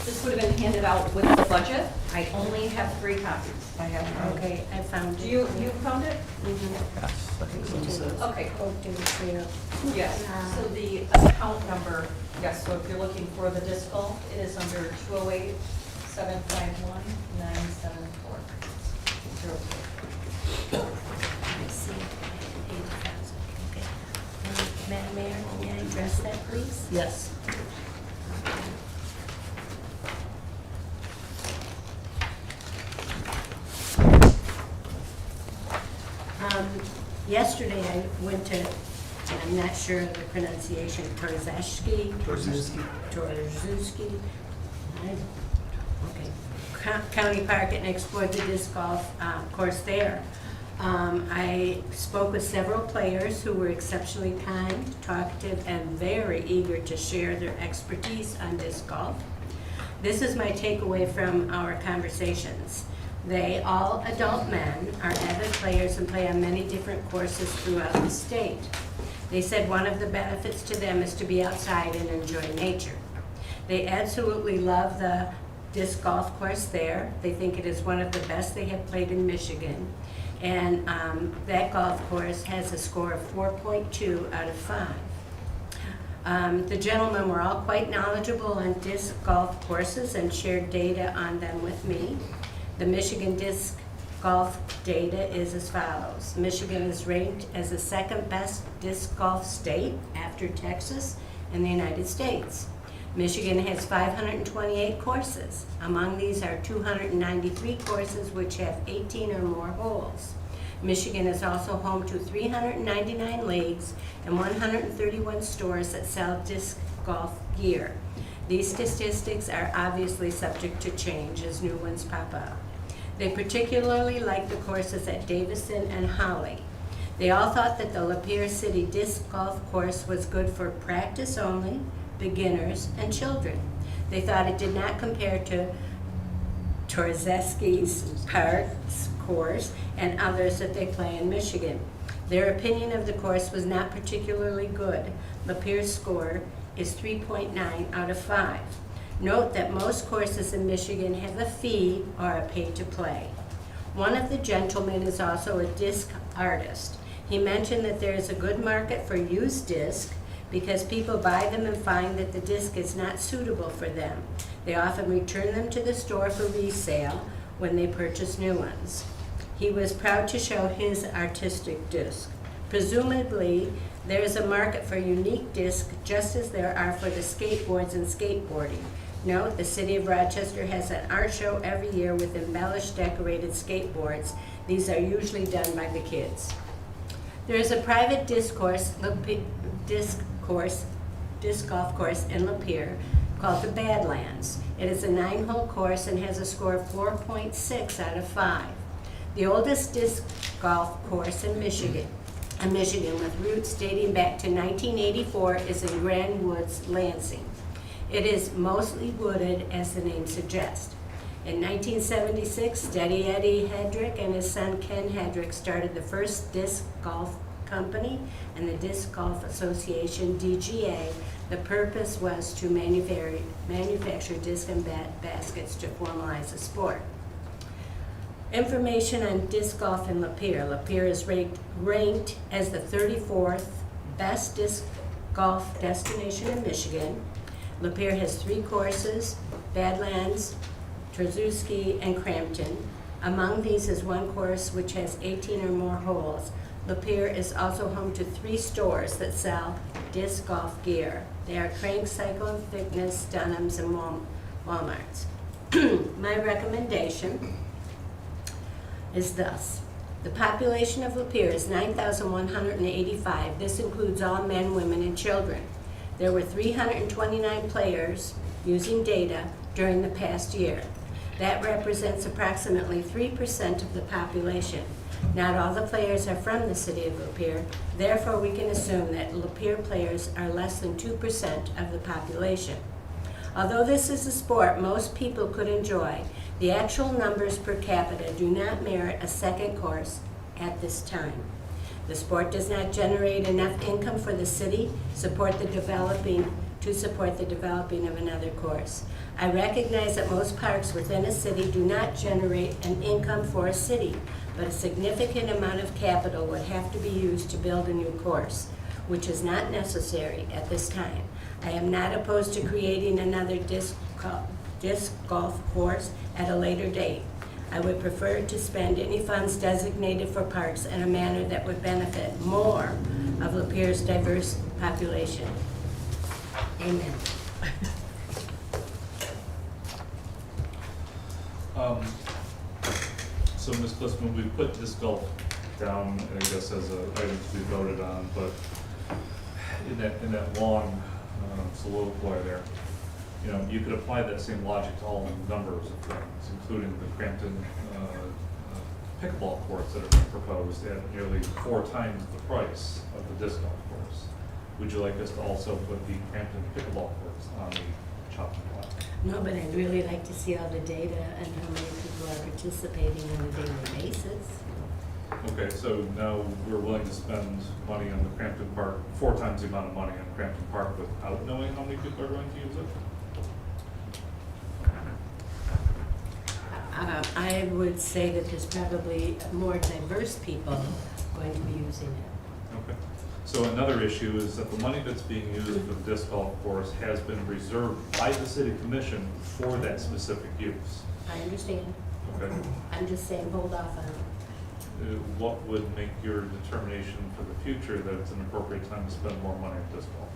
this would have been handed out with the budget. I only have 3 copies. I have. okay, I found it. You found it? Mhm. Okay. Oh, do the trail. Yes, so the account number, yes, so if you're looking for the disc golf, it is under 208-751-974. I see, 80,000, okay. Madam Mayor, may I address that, please? Yes. Yesterday, I went to, and I'm not sure of the pronunciation, Torzewski? Torzewski. Okay. County Park and explored the disc golf course there. I spoke with several players who were exceptionally kind, talkative, and very eager to share their expertise on disc golf. This is my takeaway from our conversations. They, all adult men, are avid players and play on many different courses throughout the state. They said one of the benefits to them is to be outside and enjoy nature. They absolutely love the disc golf course there. They think it is one of the best they have played in Michigan. And that golf course has a score of 4.2 out of 5. The gentlemen were all quite knowledgeable on disc golf courses and shared data on them with me. The Michigan disc golf data is as follows. Michigan is ranked as the second best disc golf state after Texas in the United States. Michigan has 528 courses. Among these are 293 courses which have 18 or more holes. Michigan is also home to 399 leagues and 131 stores that sell disc golf gear. These statistics are obviously subject to change as new ones pop up. They particularly like the courses at Davison and Holly. They all thought that the Lapeer City disc golf course was good for practice only, beginners, and children. They thought it did not compare to Torzeski's Park's course and others that they play in Michigan. Their opinion of the course was not particularly good. Lapeer's score is 3.9 out of 5. Note that most courses in Michigan have a fee or a pay-to-play. One of the gentlemen is also a disc artist. He mentioned that there is a good market for used disc because people buy them and find that the disc is not suitable for them. They often return them to the store for resale when they purchase new ones. He was proud to show his artistic disc. Presumably, there is a market for unique discs just as there are for the skateboards and skateboarding. Note, the City of Rochester has an art show every year with embellished decorated skateboards. These are usually done by the kids. There is a private disc golf course in Lapeer called the Badlands. It is a 9-hole course and has a score of 4.6 out of 5. The oldest disc golf course in Michigan with roots dating back to 1984 is in Grand Woods, Lansing. It is mostly wooded, as the name suggests. In 1976, Steady Eddie Hedrick and his son Ken Hedrick started the first disc golf company and the Disc Golf Association, DGA. The purpose was to manufacture disc and baskets to formalize the sport. Information on disc golf in Lapeer. Lapeer is ranked as the 34th best disc golf destination in Michigan. Lapeer has 3 courses, Badlands, Trzuski, and Crampton. Among these is one course which has 18 or more holes. Lapeer is also home to 3 stores that sell disc golf gear. They are Crank, Cycle and Fitness, Dunham's, and Walmart's. My recommendation is thus. The population of Lapeer is 9,185. This includes all men, women, and children. There were 329 players using data during the past year. That represents approximately 3% of the population. Not all the players are from the city of Lapeer, therefore we can assume that Lapeer players are less than 2% of the population. Although this is a sport most people could enjoy, the actual numbers per capita do not merit a second course at this time. The sport does not generate enough income for the city to support the developing of another course. I recognize that most parks within a city do not generate an income for a city, but a significant amount of capital would have to be used to build a new course, which is not necessary at this time. I am not opposed to creating another disc golf course at a later date. I would prefer to spend any funds designated for parks in a manner that would benefit more of Lapeer's diverse population. Amen. So Ms. Clissman, we put disc golf down, I guess, as an item to be voted on, but in that long soliloquy there, you know, you could apply that same logic to all numbers of things, including the Crampton pickleball courts that are being proposed at nearly 4 times the price of the disc golf course. Would you like us to also put the Crampton pickleball courts on the chopping block? No, but I'd really like to see all the data and how many people are participating on a daily basis. Okay, so now we're willing to spend money on the Crampton Park, 4 times the amount of money on Crampton Park without knowing how many people are going to use it? I would say that there's probably more diverse people going to be using it. Okay, So another issue is that the money that's being used for the disc golf course has been reserved by the city commission for that specific use. I understand. Okay? I'm just saying, hold off on it. What would make your determination for the future that it's an appropriate time to spend more money on disc golf?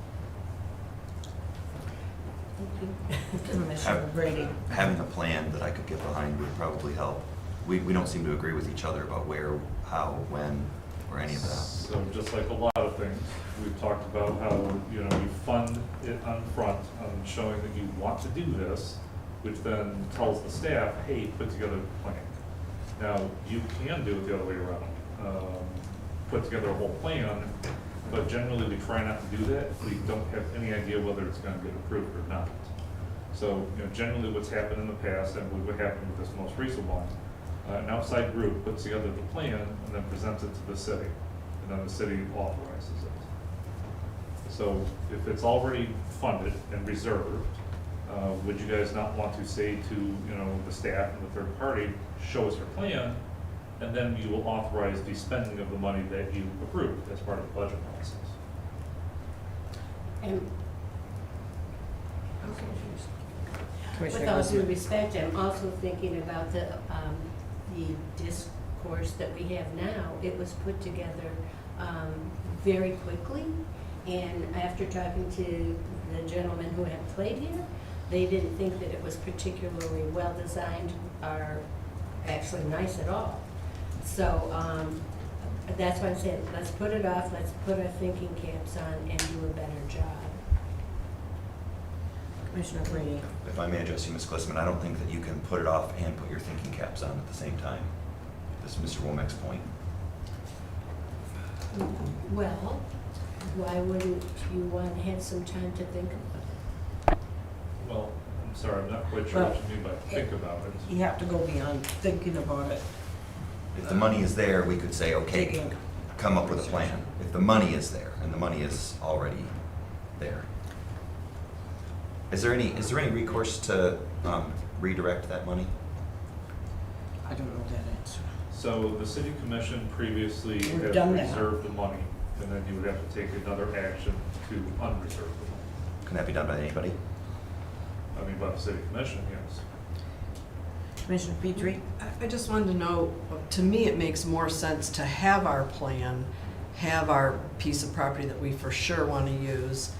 Commissioner Brady. Having a plan that I could get behind would probably help. We don't seem to agree with each other about where, how, when, or any of that. So just like a lot of things, we've talked about how, you know, you fund it on front on showing that you want to do this, which then tells the staff, hey, put together a plan. Now, you can do it the other way around. Put together a whole plan, but generally we try not to do that if we don't have any idea whether it's gonna get approved or not. So, you know, generally what's happened in the past, and what happened with this most recent one, an outside group puts together the plan and then presents it to the city, and then the city authorizes it. So if it's already funded and reserved, would you guys not want to say to, you know, the staff and the third party, show us your plan, and then you will authorize the spending of the money that you approved as part of the budget process? And with Commissioner all due Glassman. respect, I'm also thinking about the disc course that we have now. It was put together very quickly, and after talking to the gentlemen who have played here, they didn't think that it was particularly well-designed or actually nice at all. So that's why I said, let's put it off, let's put our thinking caps on and do a better job. Commissioner Brady. If I may address you, Ms. Glissman, I don't think that you can put it off and put your thinking caps on at the same time. This is Mr. Womack's point. Well, why wouldn't you want to have some time to think about it? Well, I'm sorry, I'm not quite sure what you mean by think about it. You have to go beyond thinking about it. If the money is there, we could say, okay, Digging. come up with a plan. If the money is there, and the money is already there. Is there any recourse to redirect that money? I don't know that answer. So the city commission previously We've had done that. reserved the money, and then you would have to take another action to unreserve the money. Can that be done by anybody? I mean, by the city commission, yes. Commissioner Petrie. I just wanted to know, to me, it makes more sense to have our plan, have our piece of property that we for sure want to use,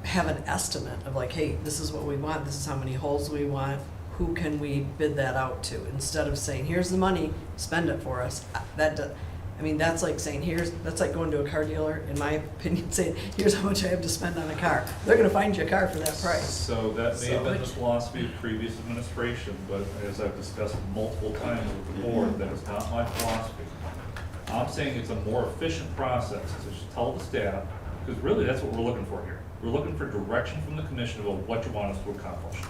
have an estimate of like, hey, this is what we want, this is how many holes we want, who can we bid that out to, instead of saying, here's the money, spend it for us. I mean, that's like saying, that's like going to a car dealer, in my opinion, saying, here's how much I have to spend on a car. They're gonna find you a car for that price. So that may have been the So- philosophy of previous administration, but as I've discussed multiple times with the board, that is not my philosophy. I'm saying it's a more efficient process to tell the staff, because really that's what we're looking for here. We're looking for direction from the commission about what you want us to accomplish.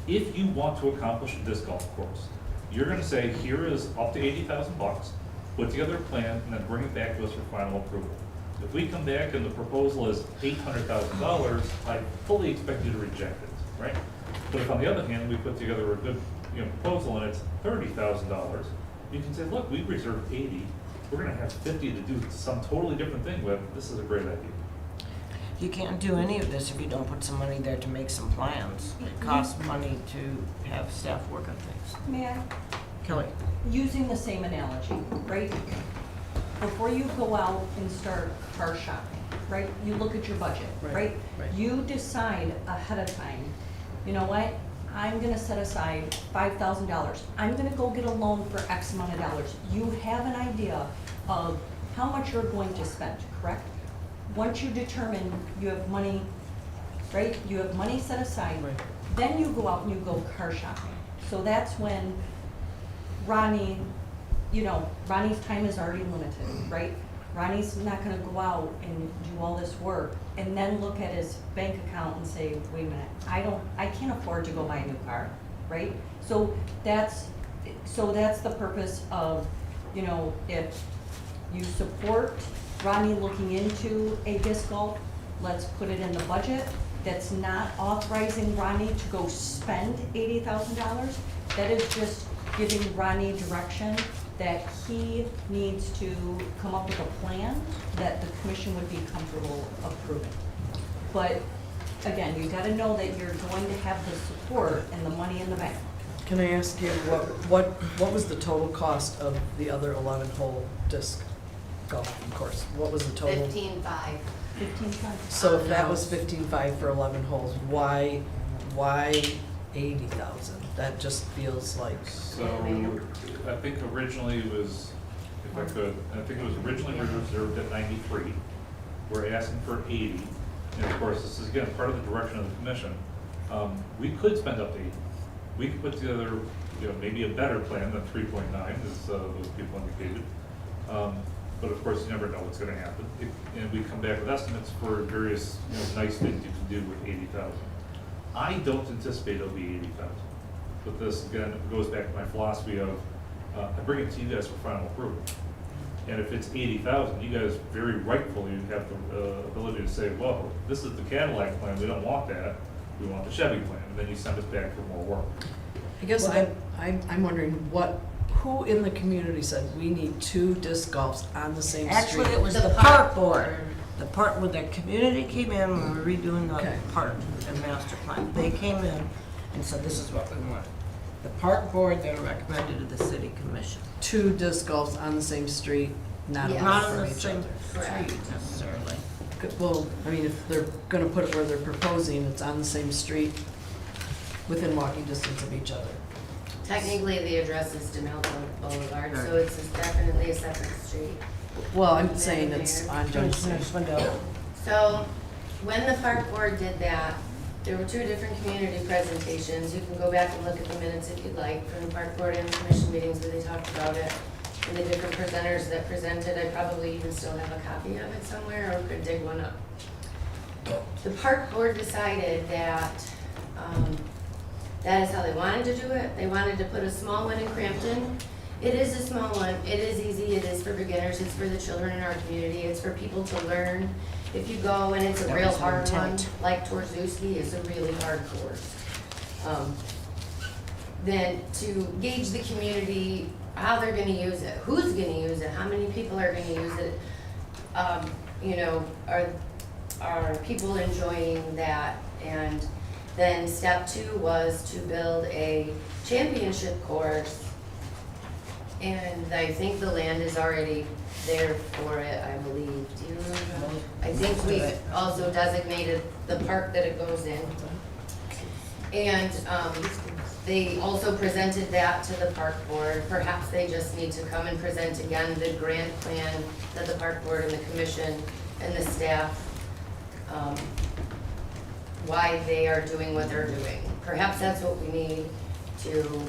If you want to accomplish a disc golf course, you're gonna say, here is up to $80,000, put together a plan, and then bring it back to us for final approval. If we come back and the proposal is $800,000, I fully expect you to reject it, right? But if on the other hand, we put together a good, proposal and it's $30,000, you can say, look, we reserved 80, we're gonna have 50 to do some totally different thing with, this is a great idea. You can't do any of this if you don't put some money there to make some plans. It costs money to have staff work on things. May I? Kelly. Using the same analogy, right? Before you go out and start car shopping, right? You look at your budget, Right, right? right. You decide ahead of time, you know what? I'm gonna set aside $5,000. I'm gonna go get a loan for X amount of dollars. You have an idea of how much you're going to spend, correct? Once you determine you have money, right? You have money set aside, Right. then you go out and you go car shopping. So that's when Ronnie, Ronnie's time is already limited, right? Ronnie's not gonna go out and do all this work and then look at his bank account and say, wait a minute, I can't afford to go buy a new car, right? So that's the purpose of, if you support Ronnie looking into a disc golf, let's put it in the budget. That's not authorizing Ronnie to go spend $80,000. That is just giving Ronnie direction that he needs to come up with a plan that the commission would be comfortable approving. But again, you gotta know that you're going to have the support and the money in the bank. Can I ask you, what was the total cost of the other 11-hole disc golf course? What was the total? 15.5. 15,000. So if that was 15.5 for 11 holes, why 80,000? That just feels like, So, I think originally it was, if I could, I think it was originally reserved at 93. We're asking for 80, and of course, this is again, part of the direction of the commission. We could spend up to 80. We could put together, maybe a better plan than 3.9, as those people indicated. But of course, you never know what's gonna happen. And we come back with estimates for various, nice things you can do with 80,000. I don't anticipate it'll be 80,000. But this, again, goes back to my philosophy of, I bring it to you guys for final approval. And if it's 80,000, you guys very rightfully have the ability to say, well, this is the Cadillac plan, we don't want that, we want the Chevy plan, and then you send us back for more work. I guess I'm wondering who in the community said we need 2 disc golfs on the same street? Actually, it was The the park park board. The part where the community came in, when we were redoing the Okay. park and master plan, they came in and said, this is what we want. The park board then recommended to the city commission. 2 disc golfs on the same street, not Yes. away Not on from the each same other. Correct. street necessarily. Well, I mean, if they're gonna put it where they're proposing, it's on the same street, within walking distance of each other. Technically, the address is Demelto Boulevard, so it's definitely a separate street. Well, I'm saying it's on Johnson. Next window. So, when the park board did that, there were 2 different community presentations. You can go back and look at the minutes if you'd like, from the park board and the commission meetings where they talked about it. And the different presenters that presented, I probably even still have a copy of it somewhere, or could dig one up. The park board decided that, that is how they wanted to do it. They wanted to put a small one in Crampton. It is a small one, it is easy, it is for beginners, it's for the children in our community, it's for people to learn. If you go and it's a That real was the hard one, intent. like Torzewski is a really hard course. Then to gauge the community, how they're gonna use it, who's gonna use it, how many people are gonna use it, are people enjoying that? And then step 2 was to build a championship course. And I think the land is already there for it, I believe. Do you remember? I think we also designated the park that it goes in. And they also presented that to the park board. Perhaps they just need to come and present again the grant plan that the park board and the commission and the staff, why they are doing what they're doing. Perhaps that's what we need to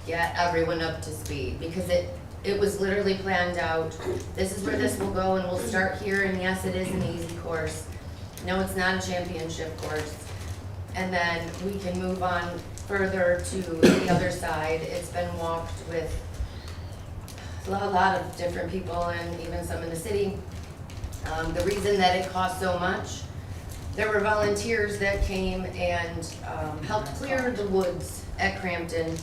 get everyone up to speed, because it was literally planned out. This is where this will go, and we'll start here, and yes, it is an easy course. No, it's not a championship course. And then we can move on further to the other side. It's been walked with a lot of different people, and even some in the city. The reason that it costs so much, there were volunteers that came and helped clear the woods at Crampton.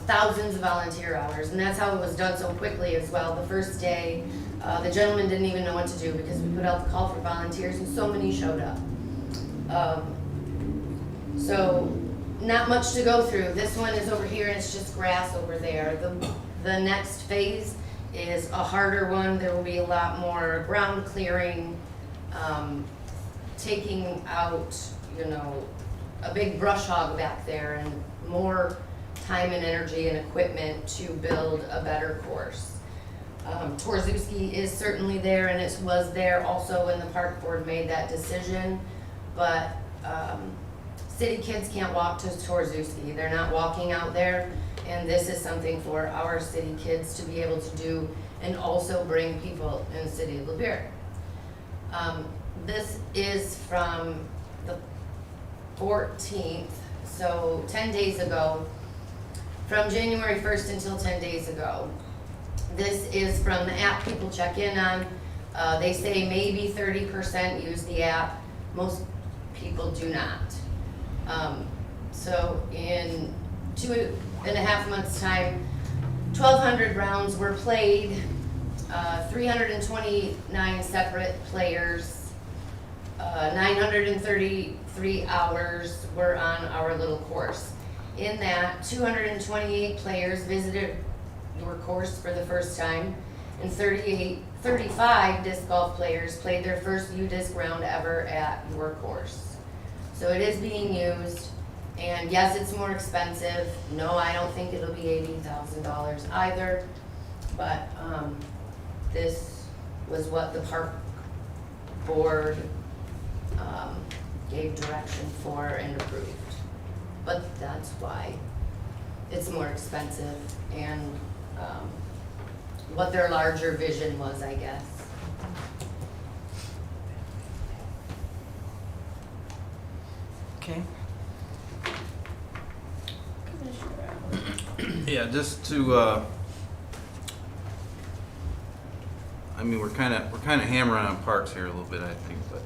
Thousands of volunteer hours, and that's how it was done so quickly as well. The first day, the gentleman didn't even know what to do because we put out the call for volunteers and so many showed up. So, not much to go through. This one is over here and it's just grass over there. The next phase is a harder one. There will be a lot more ground clearing, taking out, a big brush hog back there, and more time and energy and equipment to build a better course. Torzewski is certainly there, and it was there also when the park board made that decision, but city kids can't walk to Torzewski. They're not walking out there, and this is something for our city kids to be able to do and also bring people in the city of Lapeer. This is from the 14th, so 10 days ago. From January 1st until 10 days ago. This is from the app people check in on. They say maybe 30% use the app. Most people do not. So in 2.5 months' time, 1,200 rounds were played, 329 separate players, 933 hours were on our little course. In that, 228 players visited your course for the first time, and 35 disc golf players played their first U-disc round ever at your course. So it is being used, and yes, it's more expensive. No, I don't think it'll be $80,000 either, but this was what the park board gave direction for and approved. But that's why it's more expensive, and what their larger vision was, I guess. Okay. Yeah, just to, I mean, we're kind of hammering on parks here a little bit, I think, but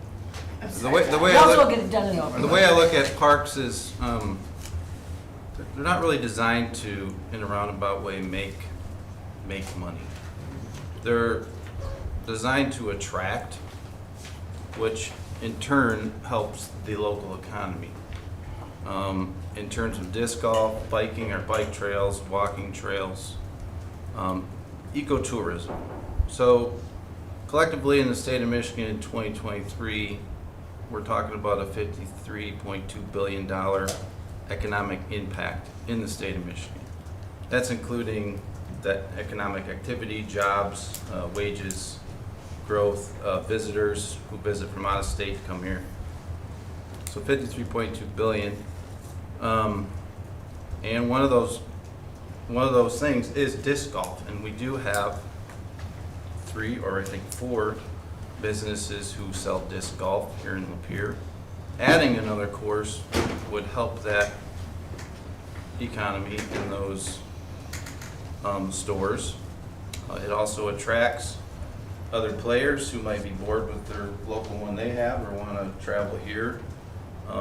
the way We I also look, get it done and over. the way I look at parks is, they're not really designed to, in a roundabout way, make money. They're designed to attract, which in turn helps the local economy. In terms of disc golf, biking or bike trails, walking trails, ecotourism. So collectively in the state of Michigan in 2023, we're talking about a $53.2 billion economic impact in the state of Michigan. That's including that economic activity, jobs, wages, growth, visitors who visit from out of state to come here. So 53.2 billion. And one of those things is disc golf, and we do have 3 or I think 4 businesses who sell disc golf here in Lapeer. Adding another course would help that economy in those stores. It also attracts other players who might be bored with their local one they have or want to travel here.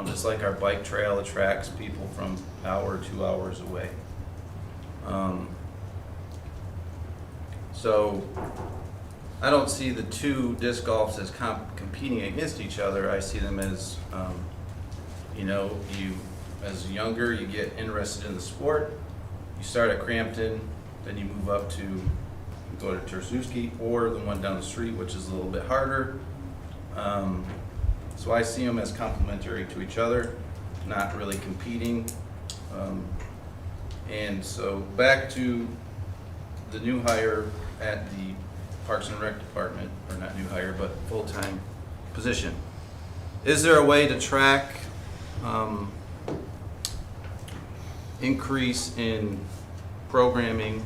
Just like our bike trail attracts people from an hour or 2 hours away. So I don't see the two disc golfs as competing against each other. I see them as, you as younger, you get interested in the sport. You start at Crampton, then you move up to go to Tersuski or the one down the street, which is a little bit harder. So I see them as complementary to each other, not really competing. And so back to the new hire at the Parks and Rec Department, or not new hire, but full-time position. Is there a way to track increase in programming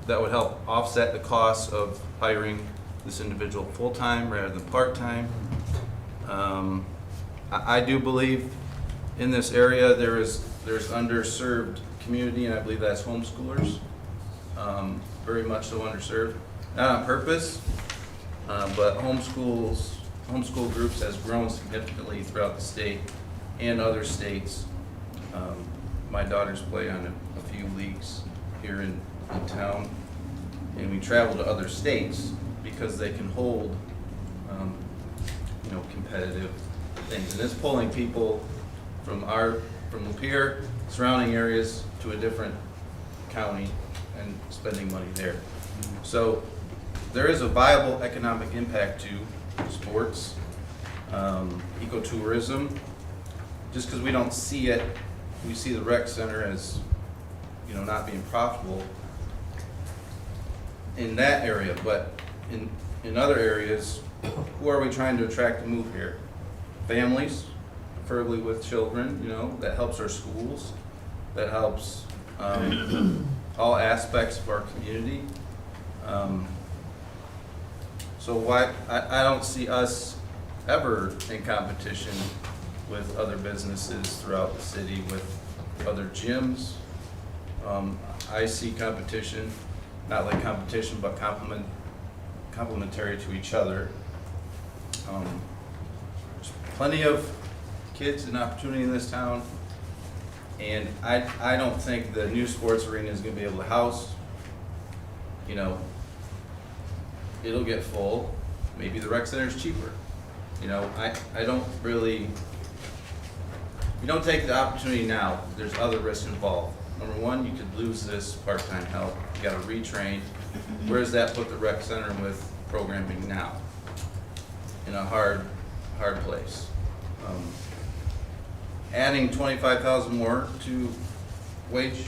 that would help offset the costs of hiring this individual full-time rather than part-time? I do believe in this area there's underserved community, and I believe that's homeschoolers, very much so underserved. Not on purpose, but homeschool groups has grown significantly throughout the state and other states. My daughters play on a few leagues here in town, and we travel to other states because they can hold competitive things. And it's pulling people from Lapeer, surrounding areas, to a different county and spending money there. So there is a viable economic impact to sports, ecotourism. Just because we don't see it, we see the rec center as not being profitable in that area, but in other areas, who are we trying to attract to move here? Families, preferably with children, that helps our schools, that helps all aspects of our community. So I don't see us ever in competition with other businesses throughout the city, with other gyms. I see competition, not like competition, but complementary to each other. There's plenty of kids and opportunity in this town And I don't think the new sports arena is gonna be able to house, you know, it'll get full. Maybe the rec center's cheaper. You know, I don't really, you don't take the opportunity now, there's other risks involved. Number one, you could lose this part-time help, you gotta retrain. Where does that put the rec center with programming now? In a hard place. Adding 25,000 more to wage,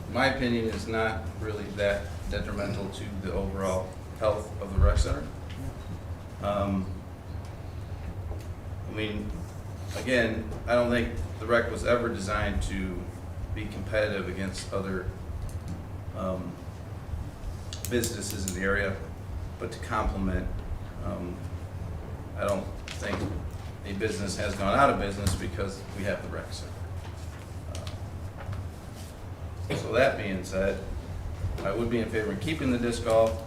in my opinion, is not really that detrimental to the overall health of the rec center. I mean, again, I don't think the rec was ever designed to be competitive against other businesses in the area, but to complement. I don't think a business has gone out of business because we have the rec center. So that being said, I would be in favor of keeping the disc golf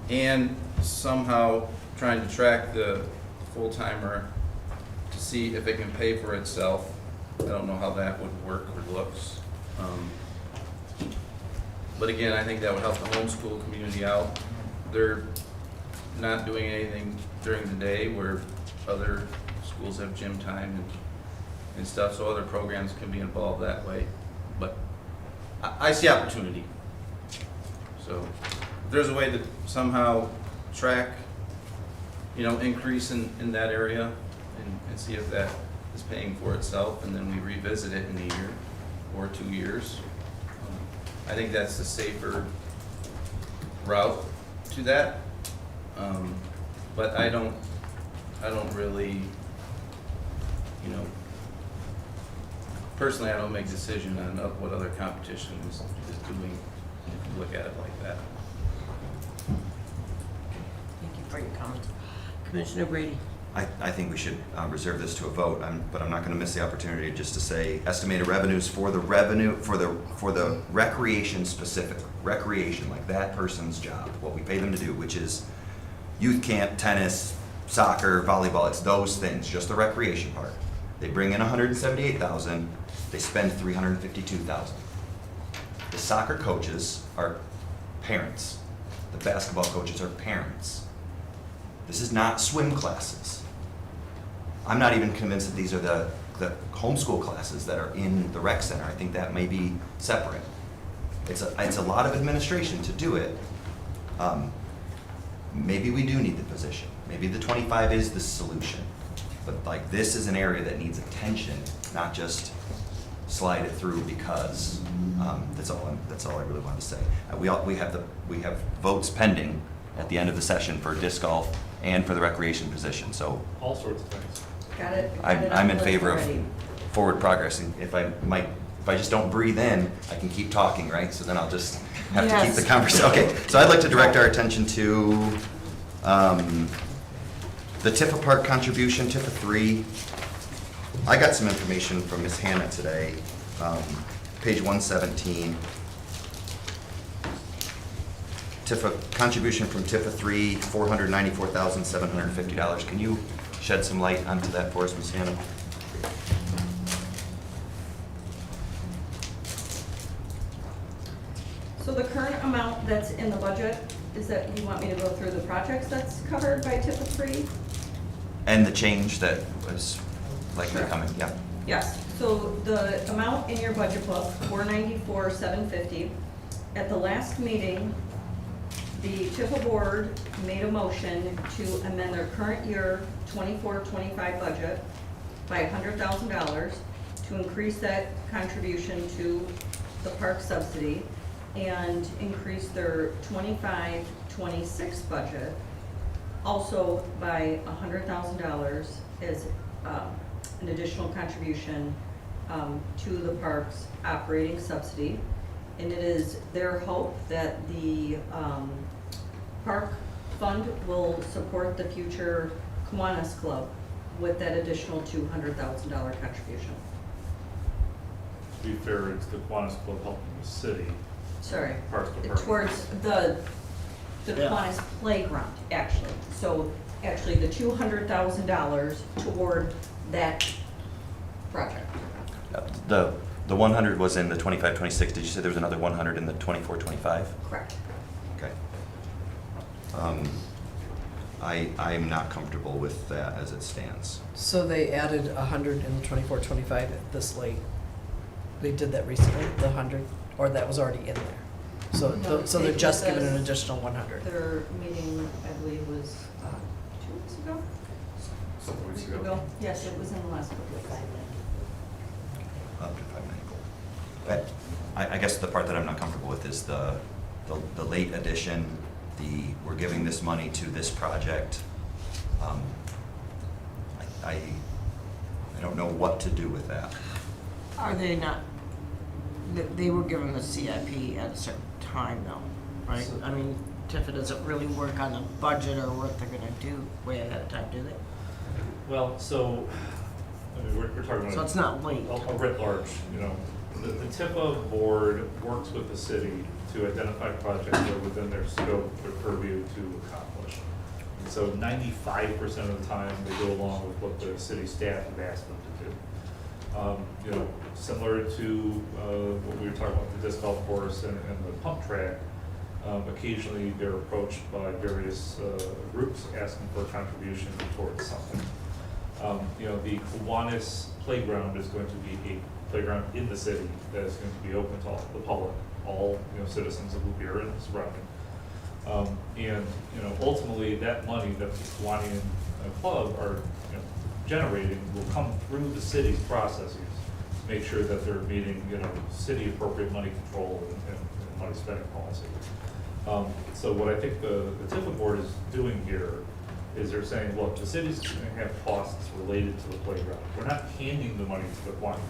and somehow trying to track the full-timer to see if it can pay for itself. I don't know how that would work or looks. But again, I think that would help the homeschool community out. They're not doing anything during the day where other schools have gym time and stuff, so other programs can be involved that way. But I see opportunity. So if there's a way to somehow track, you know, increase in that area and see if that is paying for itself, and then we revisit it in a year or 2 years. I think that's the safer route to that. But I don't really, you know, personally, I don't make decision on what other competition is doing, if you look at it like that. Thank you for your comments. Commissioner Brady. I think we should reserve this to a vote, but I'm not going to miss the opportunity just to say estimated revenues for the recreation specific, recreation, like that person's job, what we pay them to do, which is youth camp, tennis, soccer, volleyball, it's those things, just the recreation part. They bring in 178,000, they spend 352,000. The soccer coaches are parents. The basketball coaches are parents. This is not swim classes. I'm not even convinced that these are the homeschool classes that are in the rec center. I think that may be separate. It's a lot of administration to do it. Maybe we do need the position. Maybe the 25 is the solution. But like, this is an area that needs attention, not just slide it through because that's all I really wanted to say. We have votes pending at the end of the session for disc golf and for the recreation position. So All sorts of things. Got it. I'm in favor of forward progress. And if I just don't breathe in, I can keep talking, right? So then I'll just have to keep the conversation. Okay, so I'd like to direct our attention to the Tifa Park contribution, Tifa 3. I got some information from Ms. Hannah today, page 117. Contribution from Tifa 3, $494,750. Can you shed some light onto that for us, Ms. Hannah? So the current amount that's in the budget, is that, you want me to go through the projects that's covered by TIFA 3? And the change that was likely Sure. coming, yeah. Yes, so the amount in your budget book, $494,750. At the last meeting, the TIFA board made a motion to amend their current year 24-25 budget by $100,000 to increase that contribution to the park subsidy and increase their 25-26 budget also by $100,000 as an additional contribution to the park's operating subsidy. And it is their hope that the park fund will support the future Kiwanis Club with that additional $200,000 contribution. To be fair, it's the Kiwanis Club helping the city. Sorry, Parks Department. towards the Yeah. Kiwanis playground, actually. So actually the $200,000 toward that project. The 100 was in the 25-26. Did you say there was another 100 in the 24-25? Correct. Okay. I'm not comfortable with that as it stands. So they added 100 in the 24-25 this late. They did that recently, the 100, or that was already in there? So, No, so they're they just did giving an this- additional 100? Their meeting, I believe, was 2 weeks ago? Couple weeks ago. Yes, it was in the last couple of weeks. Up to 590. But I guess the part that I'm not comfortable with is the late addition, we're giving this money to this project. I don't know what to do with that. Are they not, they were given the CIP at a certain time though, right? I mean, Tifa doesn't really work on a budget or what they're gonna do way ahead of time, do they? Well, so, I mean, we're talking about. So it's not late. A writ large, you know. The TIFA board works with the city to identify projects that are within their scope, their purview to accomplish. And so 95% of the time, they go along with what the city staff have asked them to do. You know, similar to what we were talking about, the disc golf course and the pump track, occasionally they're approached by various groups asking for a contribution towards something. You know, the Kiwanis playground is going to be a playground in the city that is going to be open to all the public, all, you know, citizens of Lapeer and surrounding. And, you know, ultimately that money that the Kiwanian club are, you know, generating will come through the city's processes to make sure that they're meeting, you know, city appropriate money control and money spending policy. So what I think the TIFA board is doing here is they're saying, look, the city's going to have costs related to the playground. We're not handing the money to the Kiwanians.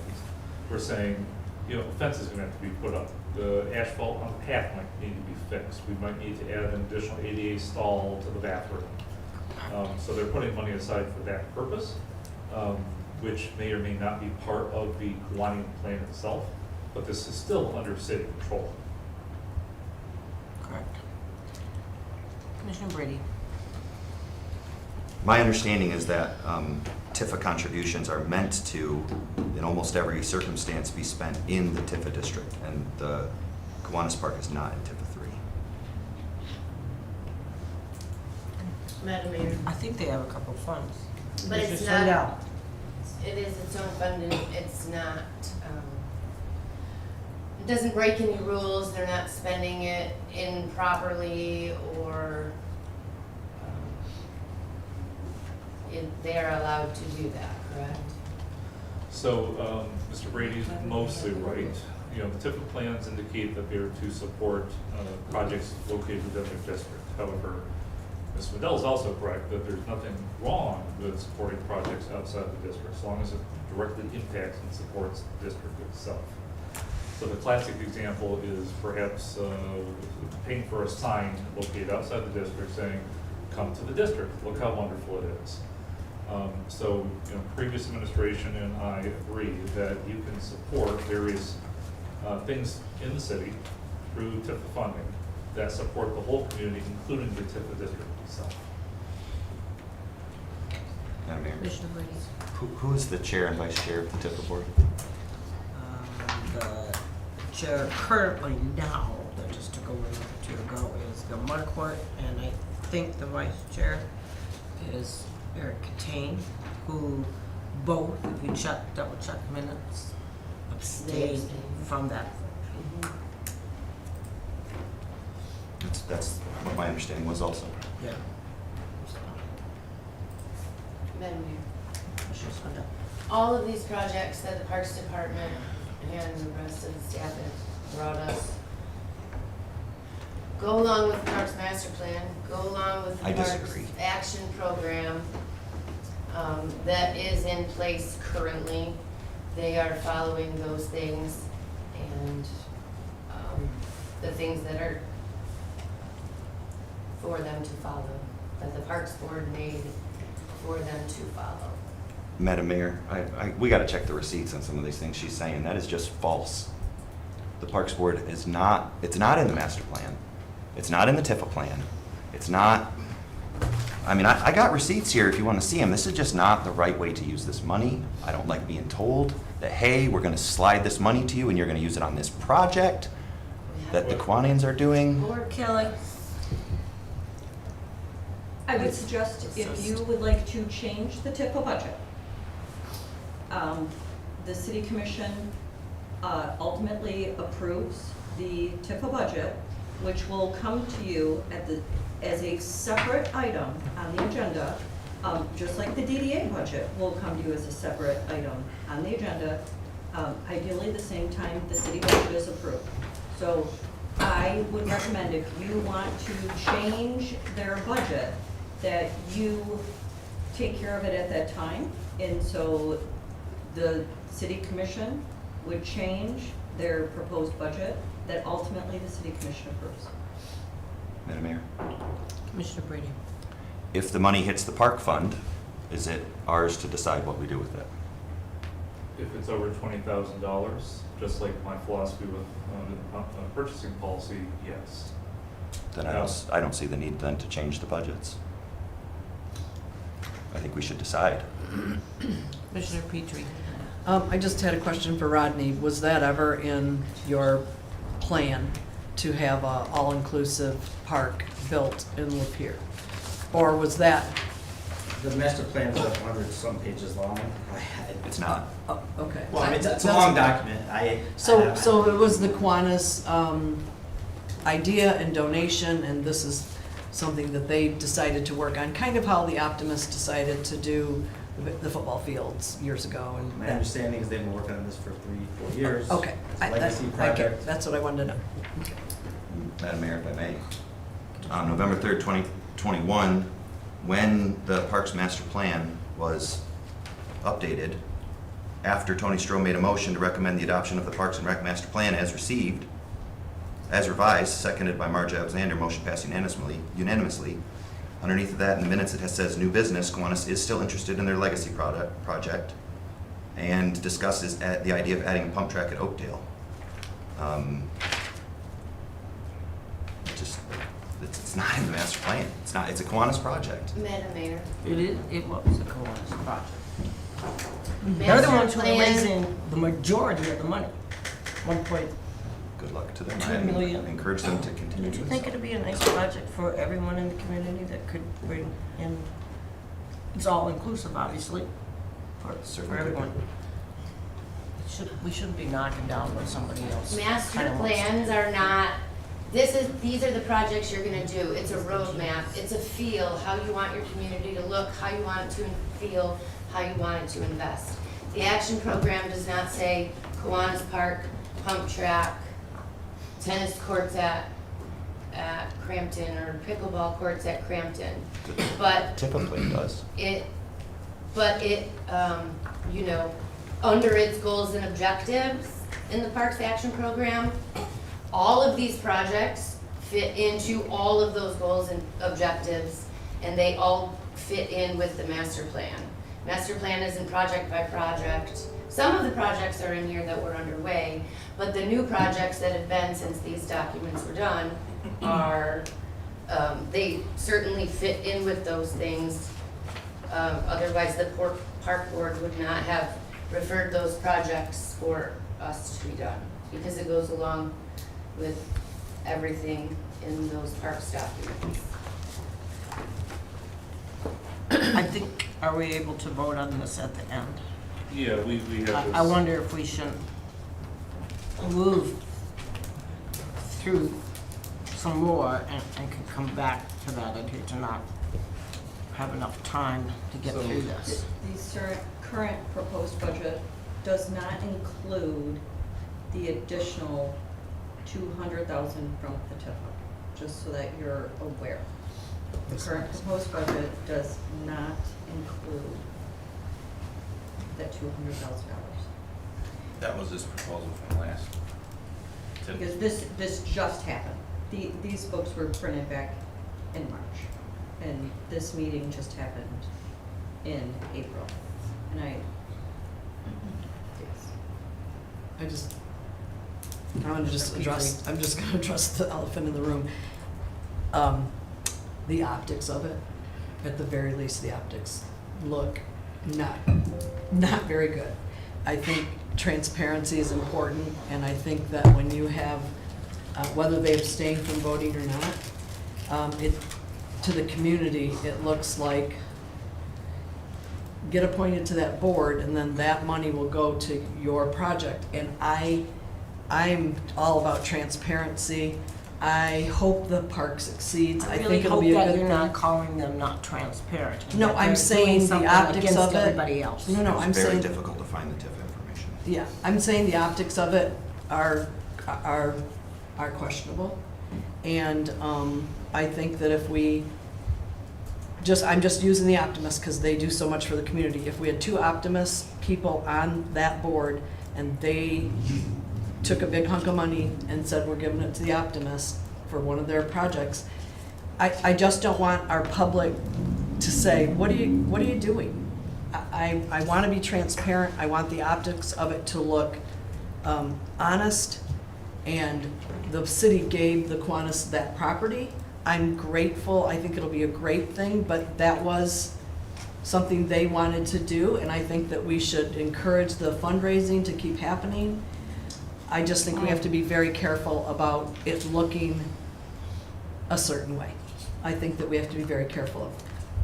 We're saying, you know, a fence is going to have to be put up. The asphalt on the path might need to be fixed. We might need to add an additional ADA stall to the bathroom. So they're putting money aside for that purpose, which may or may not be part of the Kiwanian plan itself, but this is still under city control. Correct. Commissioner Brady? My understanding is that TIFA contributions are meant to, in almost every circumstance, be spent in the TIFA district, and the Kiwanis Park is not in TIFA 3. Madam Mayor, I think they have a couple funds. but Mr. it's not, Swindell. it is its own fund and it's not, it doesn't break any rules, they're not spending it improperly or, they are allowed to do that, correct? So, Mr. Brady's mostly right. You know, the TIFA plans indicate that they're to support projects located within their district. However, Ms. Waddell is also correct that there's nothing wrong with supporting projects outside the district, as long as it directly impacts and supports the district itself. So the classic example is perhaps paying for a sign located outside the district saying, "Come to the district, look how wonderful it is." So, you know, previous administration and I agree that you can support various things in the city through TIFA funding that support the whole community, including the TIFA district itself. Madam Mayor, Commissioner Brady? who is the chair and vice chair of the TIFA board? The chair currently now, that just took over a month or two ago, is the Marquardt, and I think the vice chair is Eric Catane, who both, if you check, double check minutes, abstained from that. That's what my understanding was also. Yeah. Madam Mayor, Commissioner Swindell? all of these projects that the Parks Department and the rest of the staff have brought us go along with the Parks Master Plan, go along with the I Parks disagree. Action Program that is in place currently. They are following those things and the things that are for them to follow, that the Parks Board made for them to follow. Madam Mayor, we got to check the receipts on some of these things she's saying. That is just false. The Parks Board is not, it's not in the master plan. It's not in the TIFA plan. It's not, I mean, I got receipts here if you want to see them. This is just not the right way to use this money. I don't like being told that, hey, we're gonna slide this money to you and you're gonna use it on this project that the Kiwanians are doing? Or Kelly? I would suggest if you would like to change the TIPA budget, the city commission ultimately approves the TIPA budget, which will come to you as a separate item on the agenda, just like the DDA budget will come to you as a separate item on the agenda, ideally the same time the city budget is approved. So I would recommend if you want to change their budget, that you take care of it at that time. And so the city commission would change their proposed budget that ultimately the city commission approves. Madam Mayor? Commissioner Brady. If the money hits the park fund, is it ours to decide what we do with it? If it's over $20,000, just like my philosophy with purchasing policy, yes. Then I don't see the need then to change the budgets. I think we should decide. Commissioner Petrie. I just had a question for Rodney. Was that ever in your plan to have a all-inclusive park built in Lapeer? Or was that, The master plan is 100-some pages long. It's not. oh, okay. Well, it's a long document. So it was the Kiwanis idea and donation, and this is something that they decided to work on, kind of how the Optimists decided to do the football fields years ago. And My that- understanding is they've been working on this for 3-4 years. Okay, It's a legacy project. that's what I wanted to know. Madam Mayor, if I may. On November 3rd, 2021, when the Parks Master Plan was updated, after Tony Stroh made a motion to recommend the adoption of the Parks and Rec Master Plan as received, as revised, seconded by Marge Alexander, motion passed unanimously. Underneath of that, in the minutes, it says, new business, Kiwanis is still interested in their legacy project and discusses the idea of adding a pump track at Oakdale. It's not in the master plan. It's a Kiwanis project. Madam Mayor. It was a Kiwanis project. They're the Master ones who are plan- raising the majority of the money. 1.2 Good luck to them. million. I encourage them to continue Don't you doing think so. it'd be a nice project for everyone in the community that could bring in, it's all inclusive, obviously, for Certainly could everyone. We shouldn't be knocking down what somebody else. Master kinda wants to plans do. are not, these are the projects you're gonna do. It's a roadmap, it's a feel, how you want your community to look, how you want it to feel, how you want it to invest. The action program does not say Kiwanis Park, pump track, tennis courts at Crampton, or pickleball courts at Crampton. But Typically does. you know, under its goals and objectives in the Parks Action Program, all of these projects fit into all of those goals and objectives, and they all fit in with the master plan. Master plan isn't project by project. Some of the projects are in here that were underway, but the new projects that have been since these documents were done are, they certainly fit in with those things. Otherwise, the park board would not have referred those projects for us to be done, because it goes along with everything in those parks documents. I think, are we able to vote on this at the end? Yeah, we have this. I wonder if we should move through some more and can come back to that. I'd hate to not have enough time to get through this. The current proposed budget does not include the additional 200,000 from the TIFA, just so that you're aware. The current proposed budget does not include that $200,000. That was his proposal from last. Because this just happened. These books were printed back in March, and this meeting just happened in April. And I want to just address, I'm just gonna address the elephant in the room. The optics of it, at the very least, the optics look not very good. I think transparency is important, and I think that when you have, whether they abstain from voting or not, to the community, it looks like get appointed to that board, and then that money will go to your project. And I'm all about transparency. I hope the park succeeds. I I really think it'll hope be a that good you're thing. not calling them not transparent. and No, that I'm they're saying doing the something optics against of it. everybody else. No, no, I'm It's very saying, difficult to find the TIF information. yeah, I'm saying the optics of it are questionable. And I think that if we, I'm just using the optimists because they do so much for the community. If we had two optimist people on that board and they took a big hunk of money and said, we're giving it to the optimist for one of their projects, I just don't want our public to say, what are you doing? I want to be transparent. I want the optics of it to look honest. And the city gave the Kiwanis that property. I'm grateful. I think it'll be a great thing, but that was something they wanted to do, and I think that we should encourage the fundraising to keep happening. I just think we have to be very careful about it looking a certain way. I think that we have to be very careful of.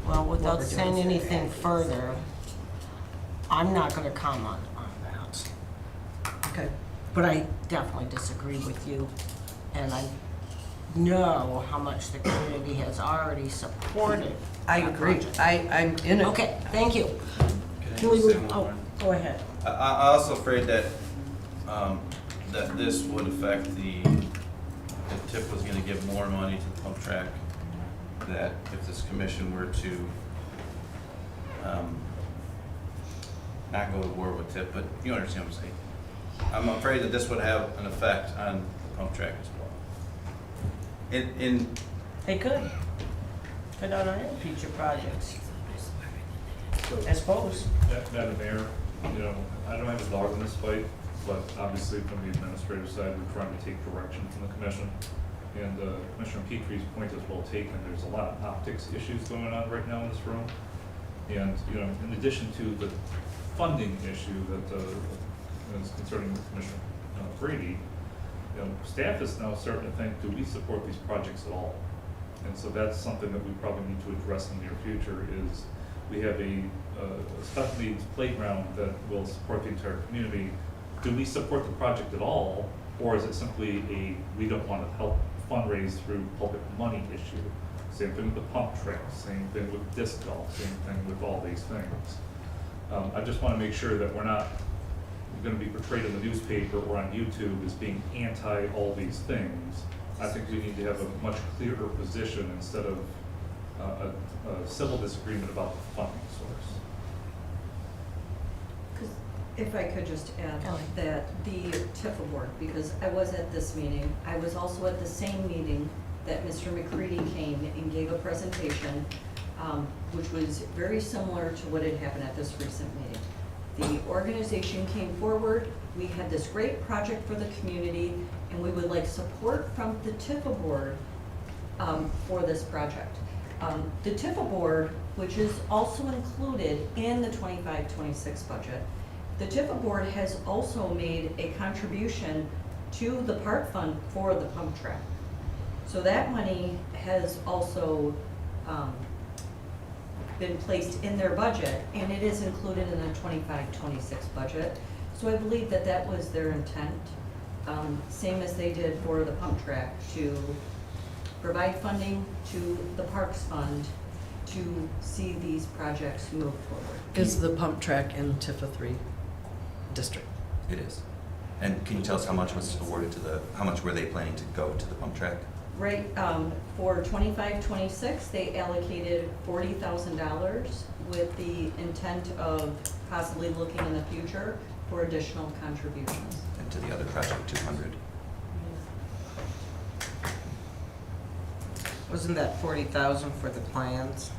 Well, what without we're saying doing. anything further, I'm not gonna comment on that. Okay. But I definitely disagree with you, and I know how much the community has already supported. I that agree. project. I'm in it. Okay, thank you. Can I Can we just say move, one oh, more? go ahead. I'm also afraid that, that this would affect if TIP was gonna give more money to the pump track, that if this commission were to, not go to war with TIP, but you understand what I'm saying. I'm afraid that this would have an effect on the pump track as well. In They could. Could on any future projects. I suppose. Madam Mayor, you know, I don't have a dog in this fight, but obviously from the administrative side, we're trying to take direction from the commission. And Commissioner Petrie's point is well taken. There's a lot of optics issues going on right now in this room. And, you know, in addition to the funding issue that is concerning Commissioner Brady, you know, staff is now starting to think, do we support these projects at all? And so that's something that we probably need to address in the near future is we have a special needs playground that will support the entire community. Do we support the project at all? Or is it simply we don't want to help fundraise through public money issue? Same thing with the pump track, same thing with disc golf, same thing with all these things. I just want to make sure that we're not going to be portrayed in the newspaper or on YouTube as being anti all these things. I think we need to have a much clearer position instead of a civil disagreement about the funding source. 'Cause if I could just add Kelly. that the TIF award, because I was at this meeting, I was also at the same meeting that Mr. McCready came and gave a presentation, which was very similar to what had happened at this recent meeting. The organization came forward, we had this great project for the community, and we would like support from the TIF award for this project. The TIF award, which is also included in the 25-26 budget, the TIF award has also made a contribution to the park fund for the pump track. So that money has also been placed in their budget, and it is included in the 25-26 budget. So I believe that that was their intent, same as they did for the pump track, to provide funding to the Parks Fund to see these projects move forward. Is the pump track in Tifa 3 district? It is. And can you tell us how much was awarded to how much were they planning to go to the pump track? Right, for 25-26, they allocated $40,000 with the intent of possibly looking in the future for additional contributions. And to the other project, 200? Wasn't that 40,000 for the plans?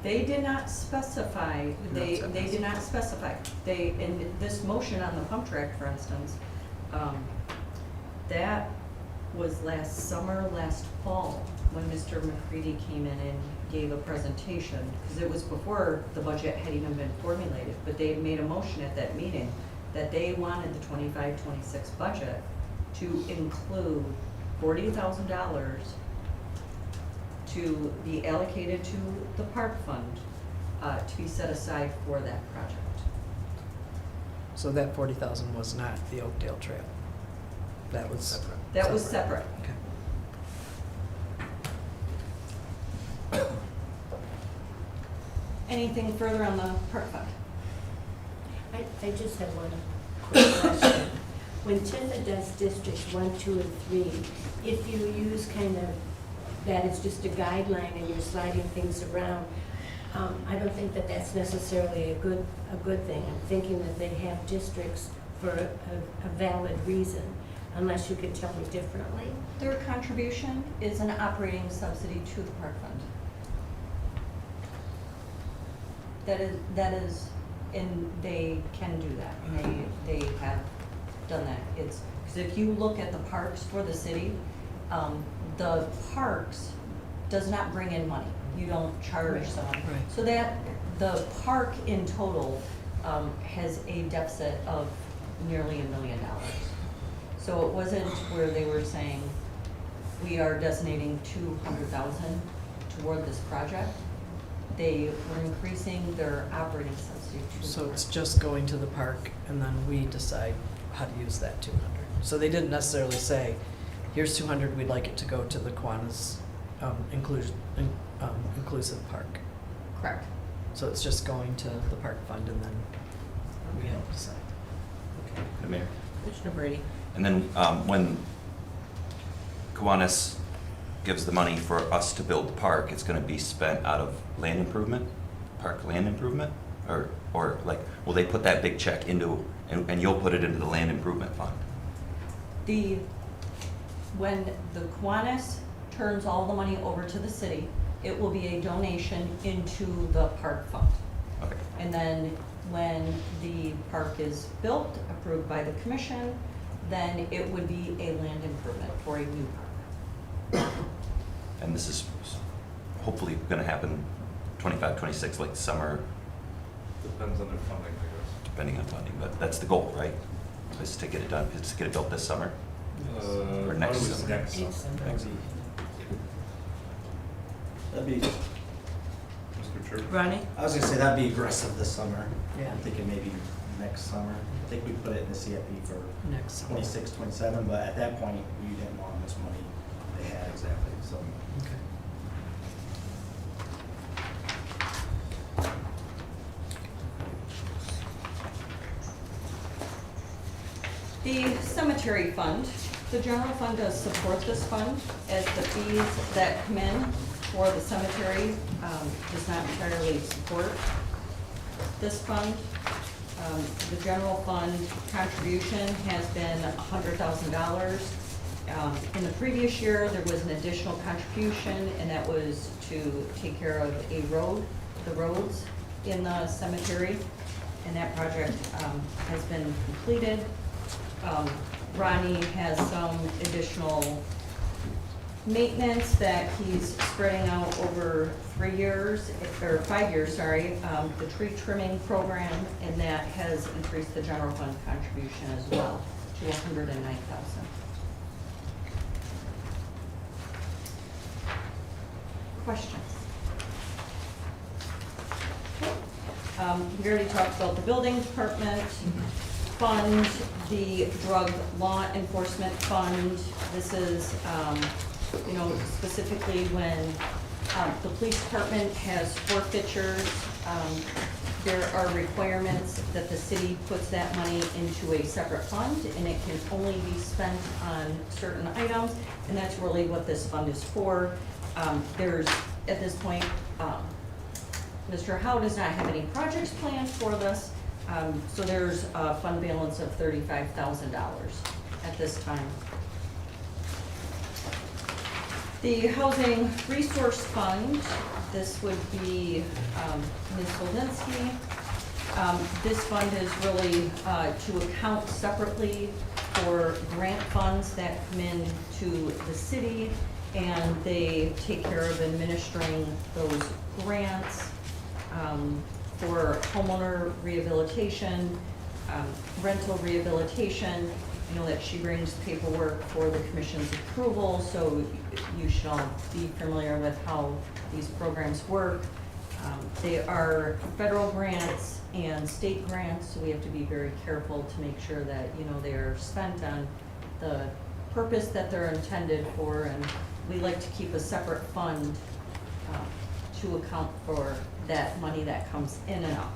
They did not specify, they said did not specify. They, in this motion on the pump track, for instance, that was last summer, last fall, when Mr. McCready came in and gave a presentation, because it was before the budget had even been formulated, but they had made a motion at that meeting that they wanted the 25-26 budget to include $40,000 to be allocated to the park fund, to be set aside for that project. So that 40,000 was not the Oakdale Trail? That was? That was separate. Okay. Anything further on the park fund? I just have one quick question. When Tifa does districts 1, 2, and 3, if you use kind of, that is just a guideline and you're sliding things around, I don't think that that's necessarily a good thing. I'm thinking that they have districts for a valid reason, unless you can tell me differently. Their contribution is an operating subsidy to the park fund. That is, and they can do that, and they have done that. It's, because if you look at the parks for the city, the parks does not bring in money. You don't charge someone. Right. So that, the park in total has a deficit of nearly $1 million. So it wasn't where they were saying, we are designating $200,000 toward this project. They were increasing their operating subsidy to the So park. it's just going to the park, and then we decide how to use that 200. So they didn't necessarily say, here's 200, we'd like it to go to the Kiwanis inclusive park. Correct. So it's just going to the park fund, and then we help decide. The mayor. Commissioner Brady? And then when Kiwanis gives the money for us to build the park, it's gonna be spent out of land improvement, park land improvement? Or like, will they put that big check into, and you'll put it into the land improvement fund? When the Kiwanis turns all the money over to the city, it will be a donation into the park fund. Okay. And then when the park is built, approved by the commission, then it would be a land improvement for a new park. And this is hopefully gonna happen 25, 26, like summer, Depends on their funding, I guess. depending on funding, but that's the goal, right? Is to get it done, is to get it built this summer? Or next Probably summer. Next summer. Next. That'd be, Mr. Church? Ronnie? I was gonna say that'd be aggressive this summer. Yeah. I'm thinking maybe next summer. I think we put it in the CFP for Next summer. 26, 27, but at that point, we didn't want how much money they had exactly, so. Okay. The cemetery fund, the general fund does support this fund, as the fees that come in for the cemetery does not entirely support this fund. The general fund contribution has been $100,000. In the previous year, there was an additional contribution, and that was to take care of the roads in the cemetery, and that project has been completed. Ronnie has some additional maintenance that he's spreading out over 3 years, or 5 years, sorry, the tree trimming program, and that has increased the general fund contribution as well to $109,000. Questions? We already talked about the building department fund, the drug law enforcement fund. This is, specifically when the police department has forfeitures, there are requirements that the city puts that money into a separate fund, and it can only be spent on certain items, and that's really what this fund is for. There's, at this point, Mr. Howe does not have any projects planned for this, so there's a fund balance of $35,000 at this time. The Housing Resource Fund, this would be Ms. Solinsky. This fund is really to account separately for grant funds that come in to the city, and they take care of administering those grants for homeowner rehabilitation, rental rehabilitation. I know that she brings paperwork for the commission's approval, so you should all be familiar with how these programs work. They are federal grants and state grants, so we have to be very careful to make sure that, you know, they're spent on the purpose that they're intended for, and we like to keep a separate fund to account for that money that comes in and out.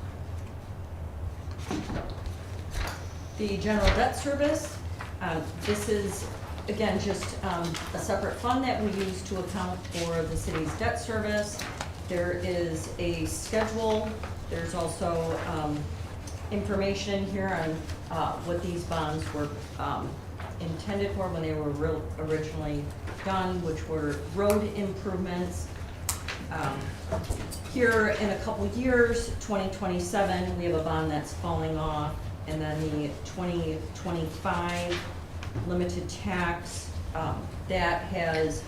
The general debt service, this is, again, just a separate fund that we use to account for the city's debt service. There is a schedule. There's also information here on what these bonds were intended for when they were originally done, which were road improvements. Here in a couple years, 2027, we have a bond that's falling off, and then the 2025 limited tax, that has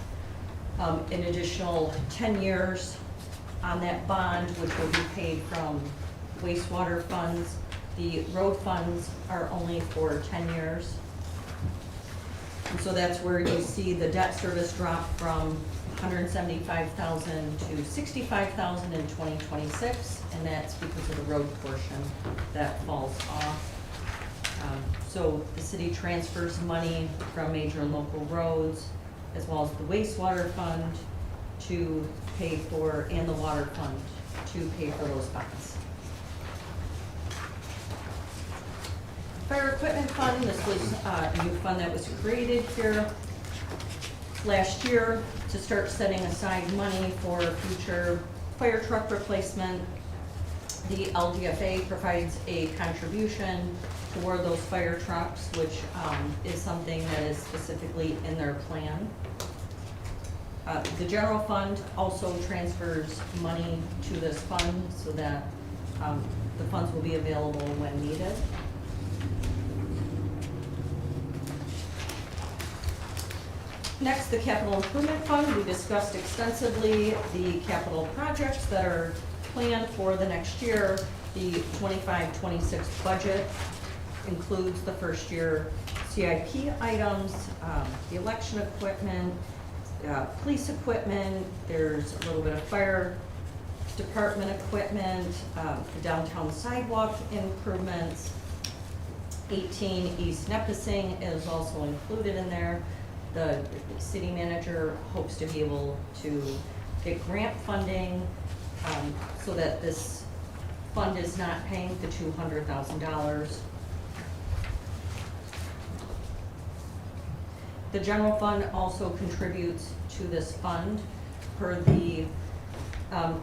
an additional 10 years on that bond, which will be paid from wastewater funds. The road funds are only for 10 years. And so that's where you see the debt service drop from 175,000 to 65,000 in 2026, and that's because of the road portion that falls off. So the city transfers money from major and local roads, as well as the wastewater fund to pay for, and the water fund to pay for those bonds. Fire equipment fund, this was a new fund that was created here last year to start setting aside money for future fire truck replacement. The LGFA provides a contribution toward those fire trucks, which is something that is specifically in their plan. The general fund also transfers money to this fund so that the funds will be available when needed. Next, the capital improvement fund. We discussed extensively the capital projects that are planned for the next year. The 25-26 budget includes the first year CIP items, the election equipment, police equipment. There's a little bit of fire department equipment, the downtown sidewalk improvements. 18 East Nipissing is also included in there. The city manager hopes to be able to get grant funding so that this fund is not paying the $200,000. The general fund also contributes to this fund per the,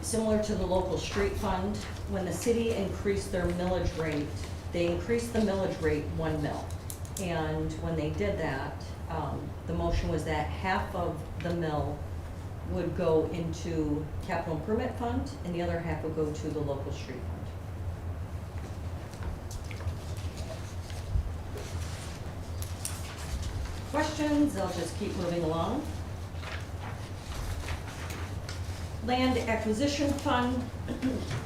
similar to the local street fund. When the city increased their millage rate, they increased the millage rate 1 mil. And when they did that, the motion was that half of the mill would go into capital improvement fund and the other half would go to the local street fund. Questions? I'll just keep moving along. Land acquisition fund.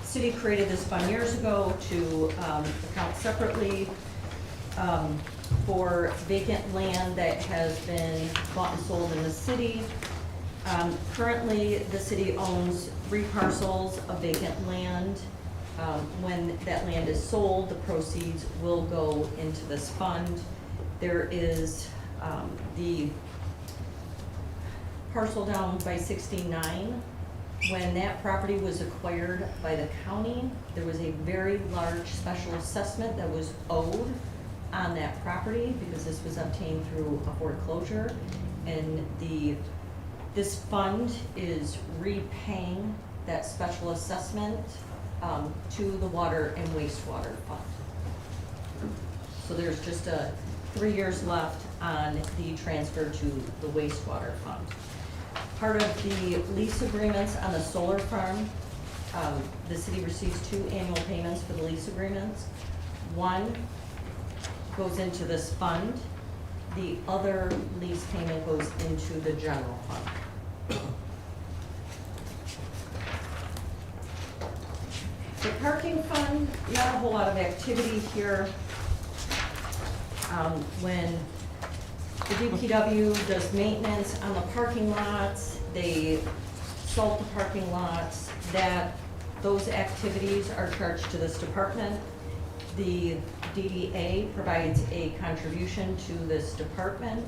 City created this fund years ago to account separately for vacant land that has been bought and sold in the city. Currently, the city owns 3 parcels of vacant land. When that land is sold, the proceeds will go into this fund. There is the parcel down by 69. When that property was acquired by the county, there was a very large special assessment that was owed on that property because this was obtained through a foreclosure. And this fund is repaying that special assessment to the water and wastewater fund. So there's just 3 years left on the transfer to the wastewater fund. Part of the lease agreements on the solar farm, the city receives 2 annual payments for the lease agreements. One goes into this fund, The other lease payment goes into the general fund. The parking fund, not a whole lot of activity here. When the DPW does maintenance on the parking lots, they salt the parking lots, those activities are charged to this department. The DDA provides a contribution to this department.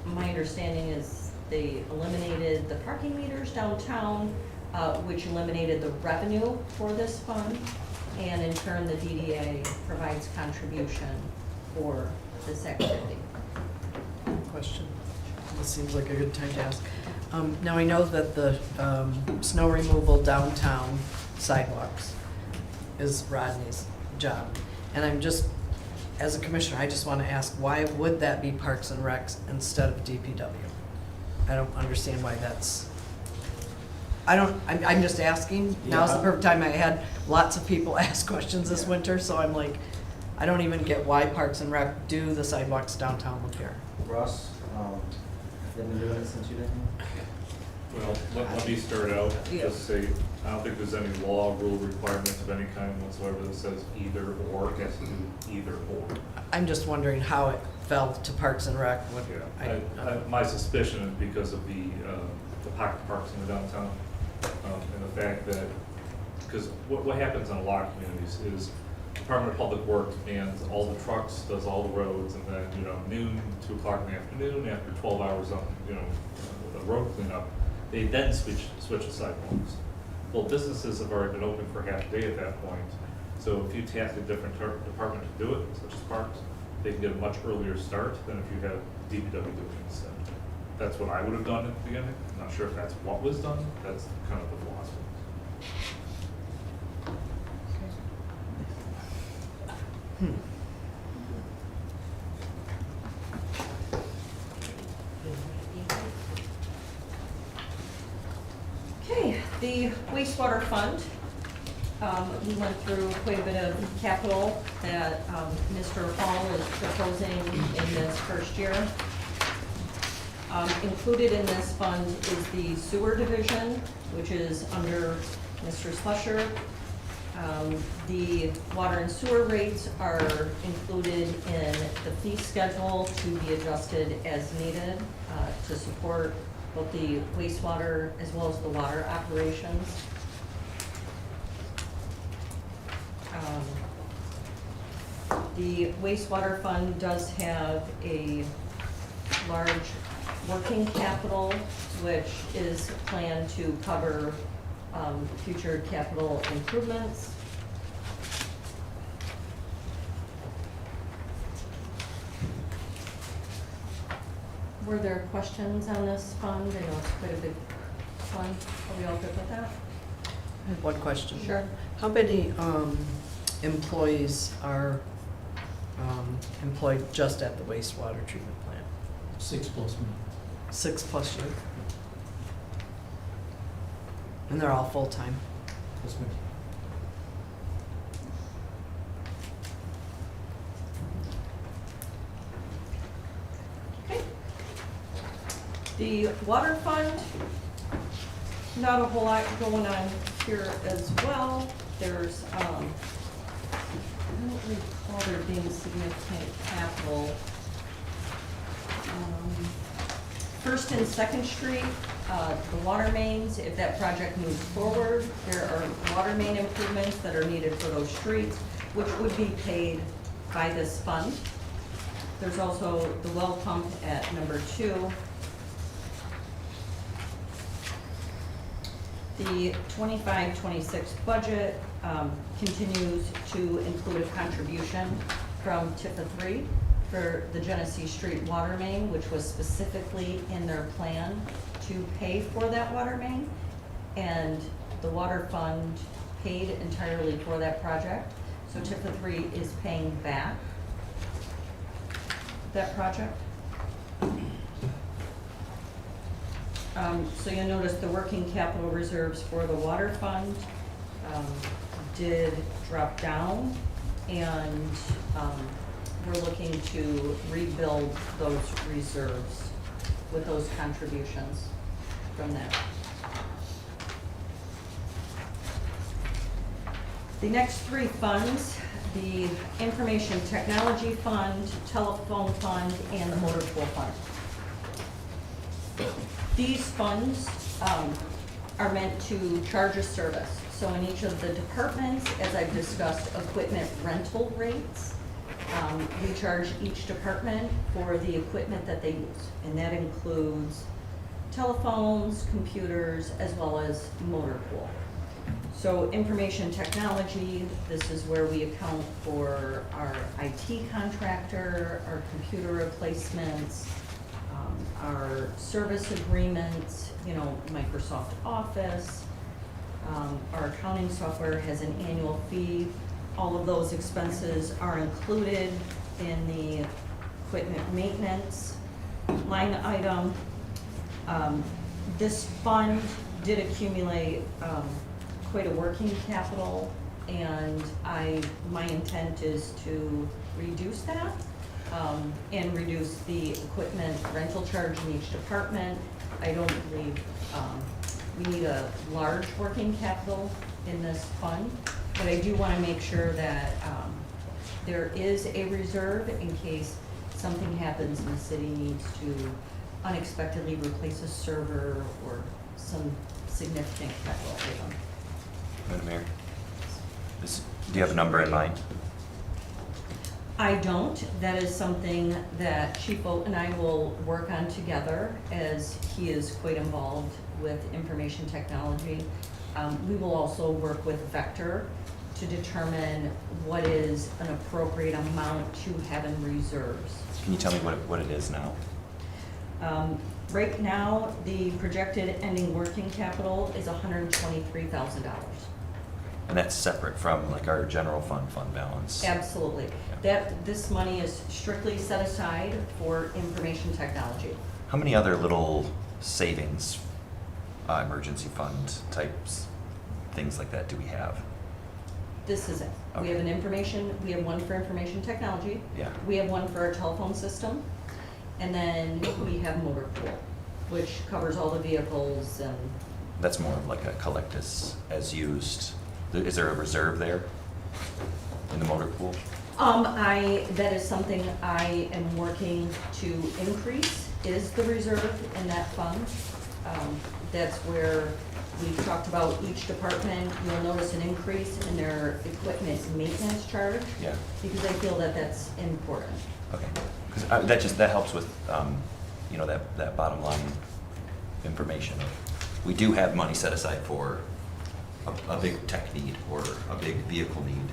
My understanding is they eliminated the parking meters downtown, which eliminated the revenue for this fund. And in turn, the DDA provides contribution for this activity. Question. This seems like a good time to ask. Now, I know that the snow removal downtown sidewalks is Rodney's job. And I'm just, as a commissioner, I just want to ask, why would that be Parks and Recs instead of DPW? I don't understand why that's, I'm just asking. Now's the perfect time. I had lots of people ask questions this winter, so I'm like, I don't even get why Parks and Rec do the sidewalks downtown Lapeer. Russ, they've been doing it since you didn't? Well, let me start out, Yeah. just say, I don't think there's any law, rule, requirements of any kind whatsoever that says either or, it has to do either or. I'm just wondering how it fell to Parks and Rec. What- My suspicion is because of the pocket parks in the downtown, and the fact that, because what happens in a lot of communities is Department of Public Works bans all the trucks, does all the roads, and then, noon, 2 o'clock in the afternoon, after 12 hours on, the road cleanup, they then switch the sidewalks. Well, businesses have already been open for half a day at that point, so if you task a different department to do it, such as parks, they can get a much earlier start than if you have DPW doing it instead. That's what I would have done at the beginning. I'm not sure if that's what was done. That's kind of the philosophy. Okay, the wastewater fund. We went through quite a bit of capital that Mr. Hall is proposing in this first year. Included in this fund is the sewer division, which is under Mr. Slusher. The water and sewer rates are included in the fee schedule to be adjusted as needed to support both the wastewater as well as the water operations. The wastewater fund does have a large working capital, which is planned to cover future capital improvements. Were there questions on this fund? I know it's quite a big fund. Are we all good with that? I have one question. Sure. How many employees are employed just at the wastewater treatment plant? 6+ me. 6+ you? And they're all full-time? Yes, ma'am. Okay. The water fund, not a whole lot going on here as well. There's, I don't recall there being significant capital. First and Second Street, the water mains, if that project moves forward, there are water main improvements that are needed for those streets, which would be paid by this fund. There's also the well pump at number 2. The 25-26 budget continues to include a contribution from TIFA 3 for the Genesee Street water main, which was specifically in their plan to pay for that water main. And the water fund paid entirely for that project. So TIFA 3 is paying back that project. So you'll notice the working capital reserves for the water fund did drop down, and we're looking to rebuild those reserves with those contributions from that. The next three funds, the Information Technology Fund, Telephone Fund, and the Motor Pool Fund. These funds are meant to charge a service. So in each of the departments, as I've discussed, equipment rental rates, we charge each department for the equipment that they use. And that includes telephones, computers, as well as motor pool. So information technology, this is where we account for our IT contractor, our computer replacements, our service agreements, you know, Microsoft Office. Our accounting software has an annual fee. All of those expenses are included in the equipment maintenance line item. This fund did accumulate quite a working capital, and my intent is to reduce that and reduce the equipment rental charge in each department. I don't believe we need a large working capital in this fund, but I do want to make sure that there is a reserve in case something happens and the city needs to unexpectedly replace a server or some significant capital item. Madam Mayor, do you have a number in mind? I don't. That is something that Chief Oat and I will work on together, as he is quite involved with information technology. We will also work with Vector to determine what is an appropriate amount to have in reserves. Can you tell me what it is now? Right now, the projected ending working capital is $123,000. And that's separate from like our general fund balance? Absolutely. This money is strictly set aside for information technology. How many other little savings, emergency fund types, things like that do we have? This is it. We Okay. have we have one for information technology. Yeah. We have one for our telephone system. And then we have motor pool, which covers all the vehicles and. That's more of like a collect as used. Is there a reserve there in the motor pool? That is something I am working to increase, is the reserve in that fund. That's where we talked about each department. You'll notice an increase in their equipment maintenance charge. Yeah. Because I feel that that's important. Okay. Because that helps with, you know, that bottom line information. We do have money set aside for a big tech need or a big vehicle need.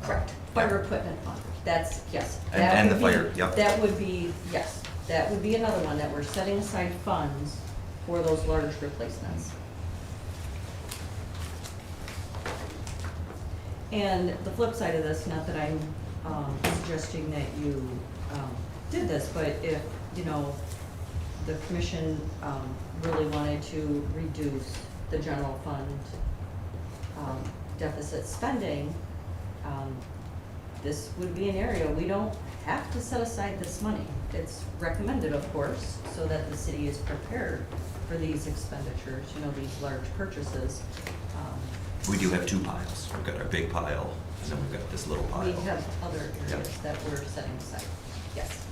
Correct. Fire equipment fund, that's, yes. And That the would fire, be- yep. That would be, yes, that would be another one that we're setting aside funds for those large replacements. And the flip side of this, not that I'm suggesting that you did this, but if, you know, the commission really wanted to reduce the general fund deficit spending, this would be an area. We don't have to set aside this money. It's recommended, of course, so that the city is prepared for these expenditures, you know, these large purchases. We do have two piles. We've got our big pile, and then we've got this little pile. We have other areas Yep. that we're setting aside, yes.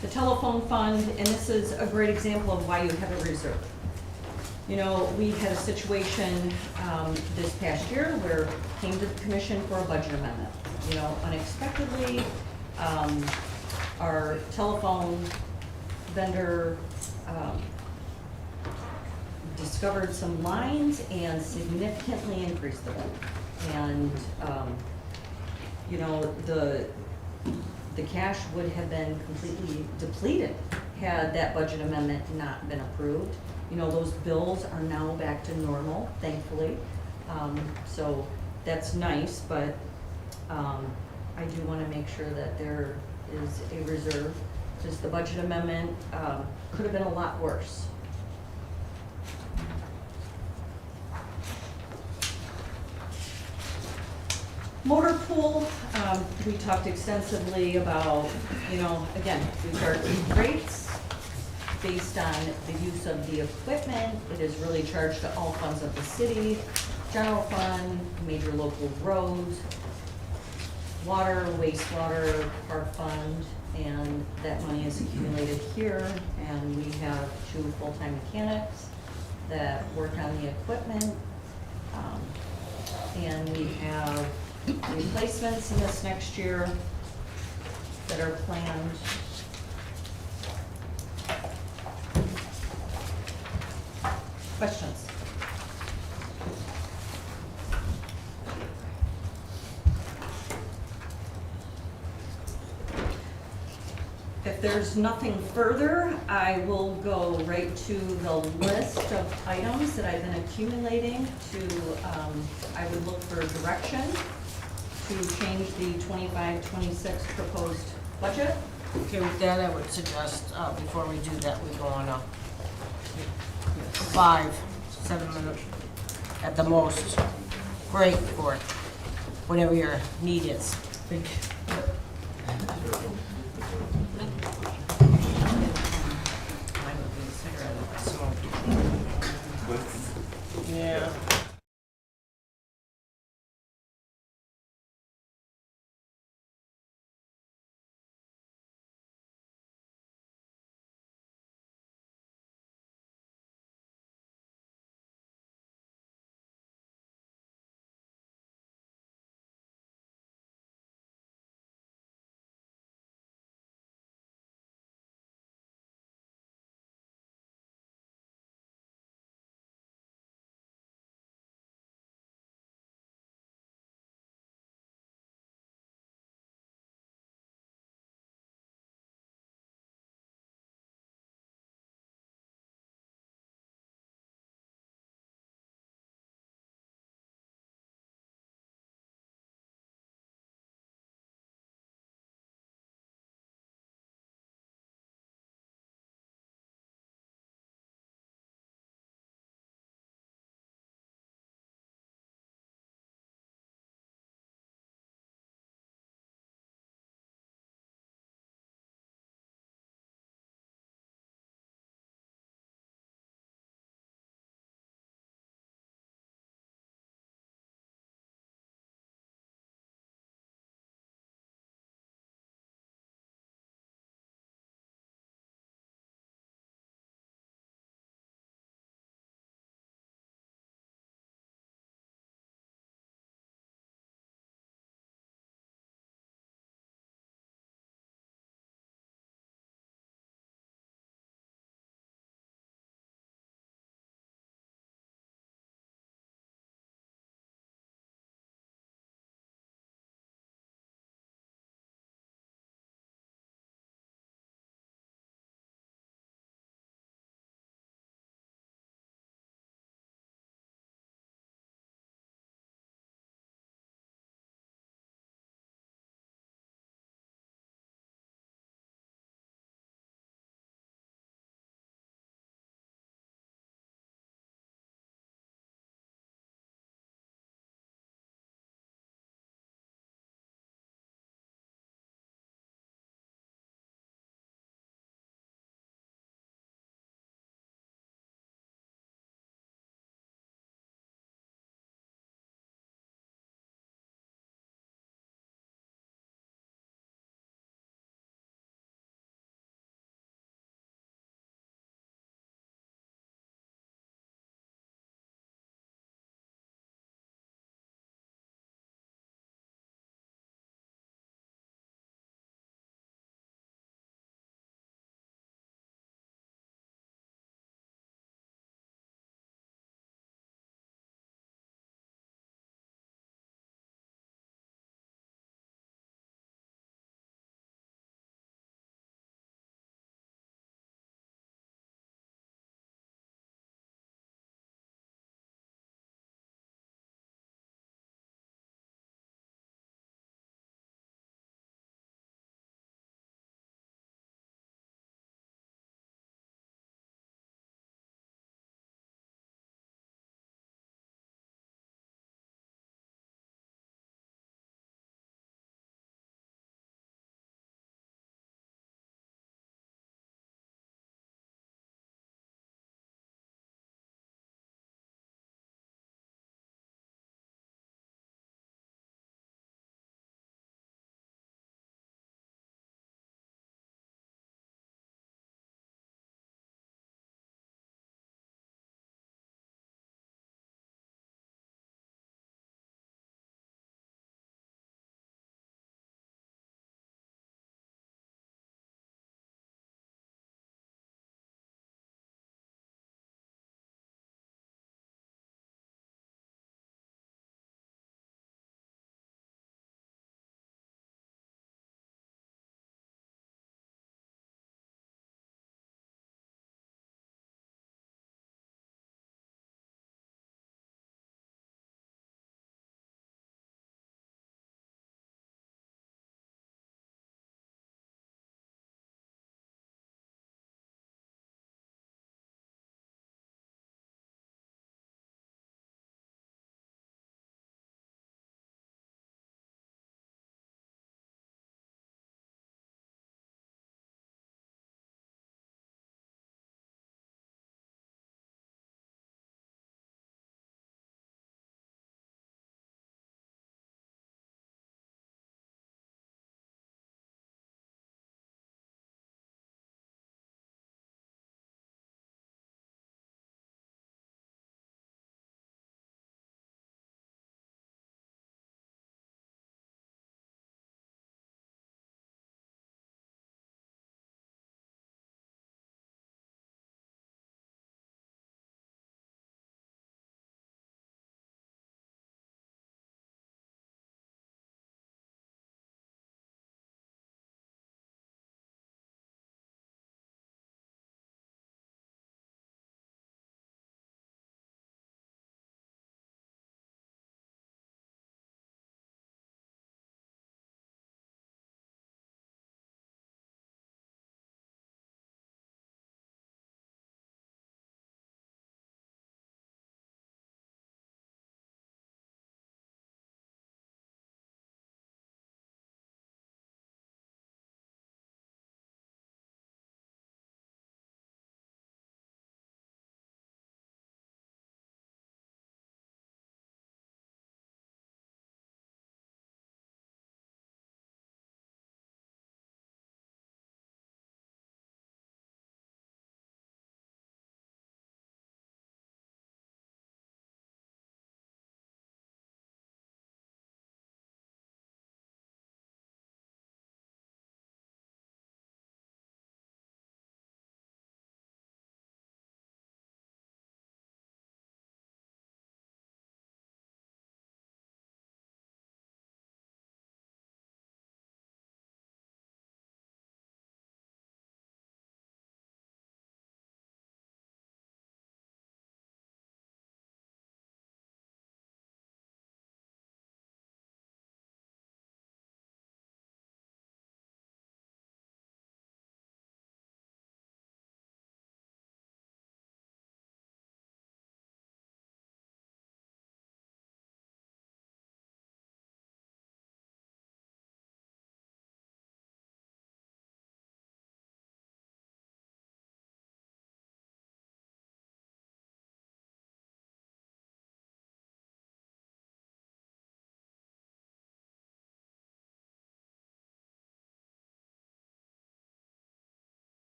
The telephone fund, and this is a great example of why you have a reserve. You know, we had a situation this past year where came to the commission for a budget amendment. You know, unexpectedly, our telephone vendor discovered some lines and significantly increased the bill. And, you know, the cash would have been completely depleted had that budget amendment not been approved. You know, those bills are now back to normal, thankfully. So that's nice, but I do want to make sure that there is a reserve, because the budget amendment could have been a lot worse. Motor pool, we talked extensively about, again, we charge rates based on the use of the equipment. It is really charged to all funds of the city, general fund, major local roads, water, wastewater, park fund, and that money is accumulated here. And we have 2 full-time mechanics that work on the equipment. And we have replacements in this next year that are planned. Questions? If there's nothing further, I will go right to the list of items that I've been accumulating I would look for direction to change the 25-26 proposed budget. Okay, with that, I would suggest, before we do that, we go on a 5-7 minute at the most break for whatever your need is. Thank you. I would be a cigarette if I smoked. Yeah.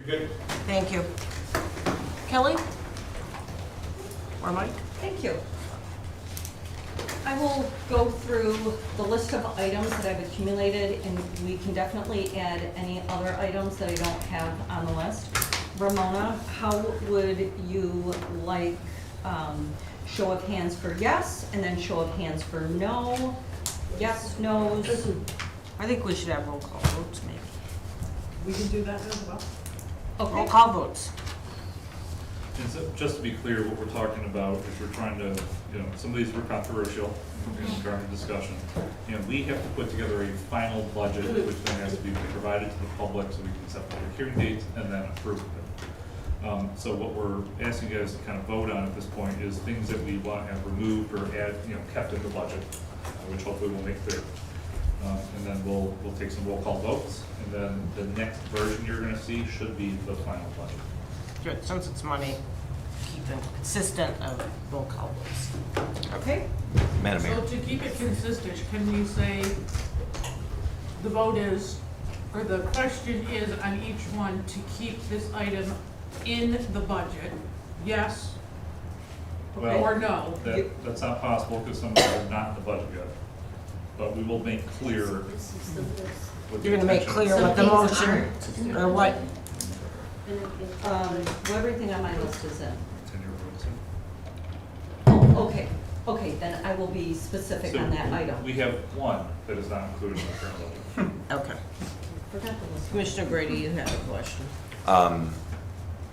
Good. Thank you. Kelly? Or Mike? Thank you. I will go through the list of items that I've accumulated, and we can definitely add any other items that I don't have on the list. Ramona, how would you like show of hands for yes, and then show of hands for no? Yes, no's? I think we should have roll call votes, maybe. We can do that as well. Roll Okay. call votes. And so, just to be clear, what we're talking about is we're trying to, some of these were controversial during the discussion. And we have to put together a final budget, which then has to be provided to the public so we can set public hearing dates and then approve it. So what we're asking you guys to kind of vote on at this point is things that we want to have removed or add, kept in the budget, which hopefully will make clear. And then we'll take some roll call votes, and then the next version you're gonna see should be the final budget. Good, since it's money, keep it consistent of roll call votes. Okay. Madam So Mayor. to keep it consistent, can we say the vote is, or the question is on each one to keep this item in the budget, yes Well, or no? That's not possible because some of them are not in the budget yet. But we will make clear. This is the list. what the You're gonna make intention clear is. what the Some motion, things or what, Well, everything on my list is in. Continue votes. Oh, okay, okay, then I will be specific on that item. We have one that is not included in the current budget. okay. Forgot the list. Commissioner Grady, you had a question.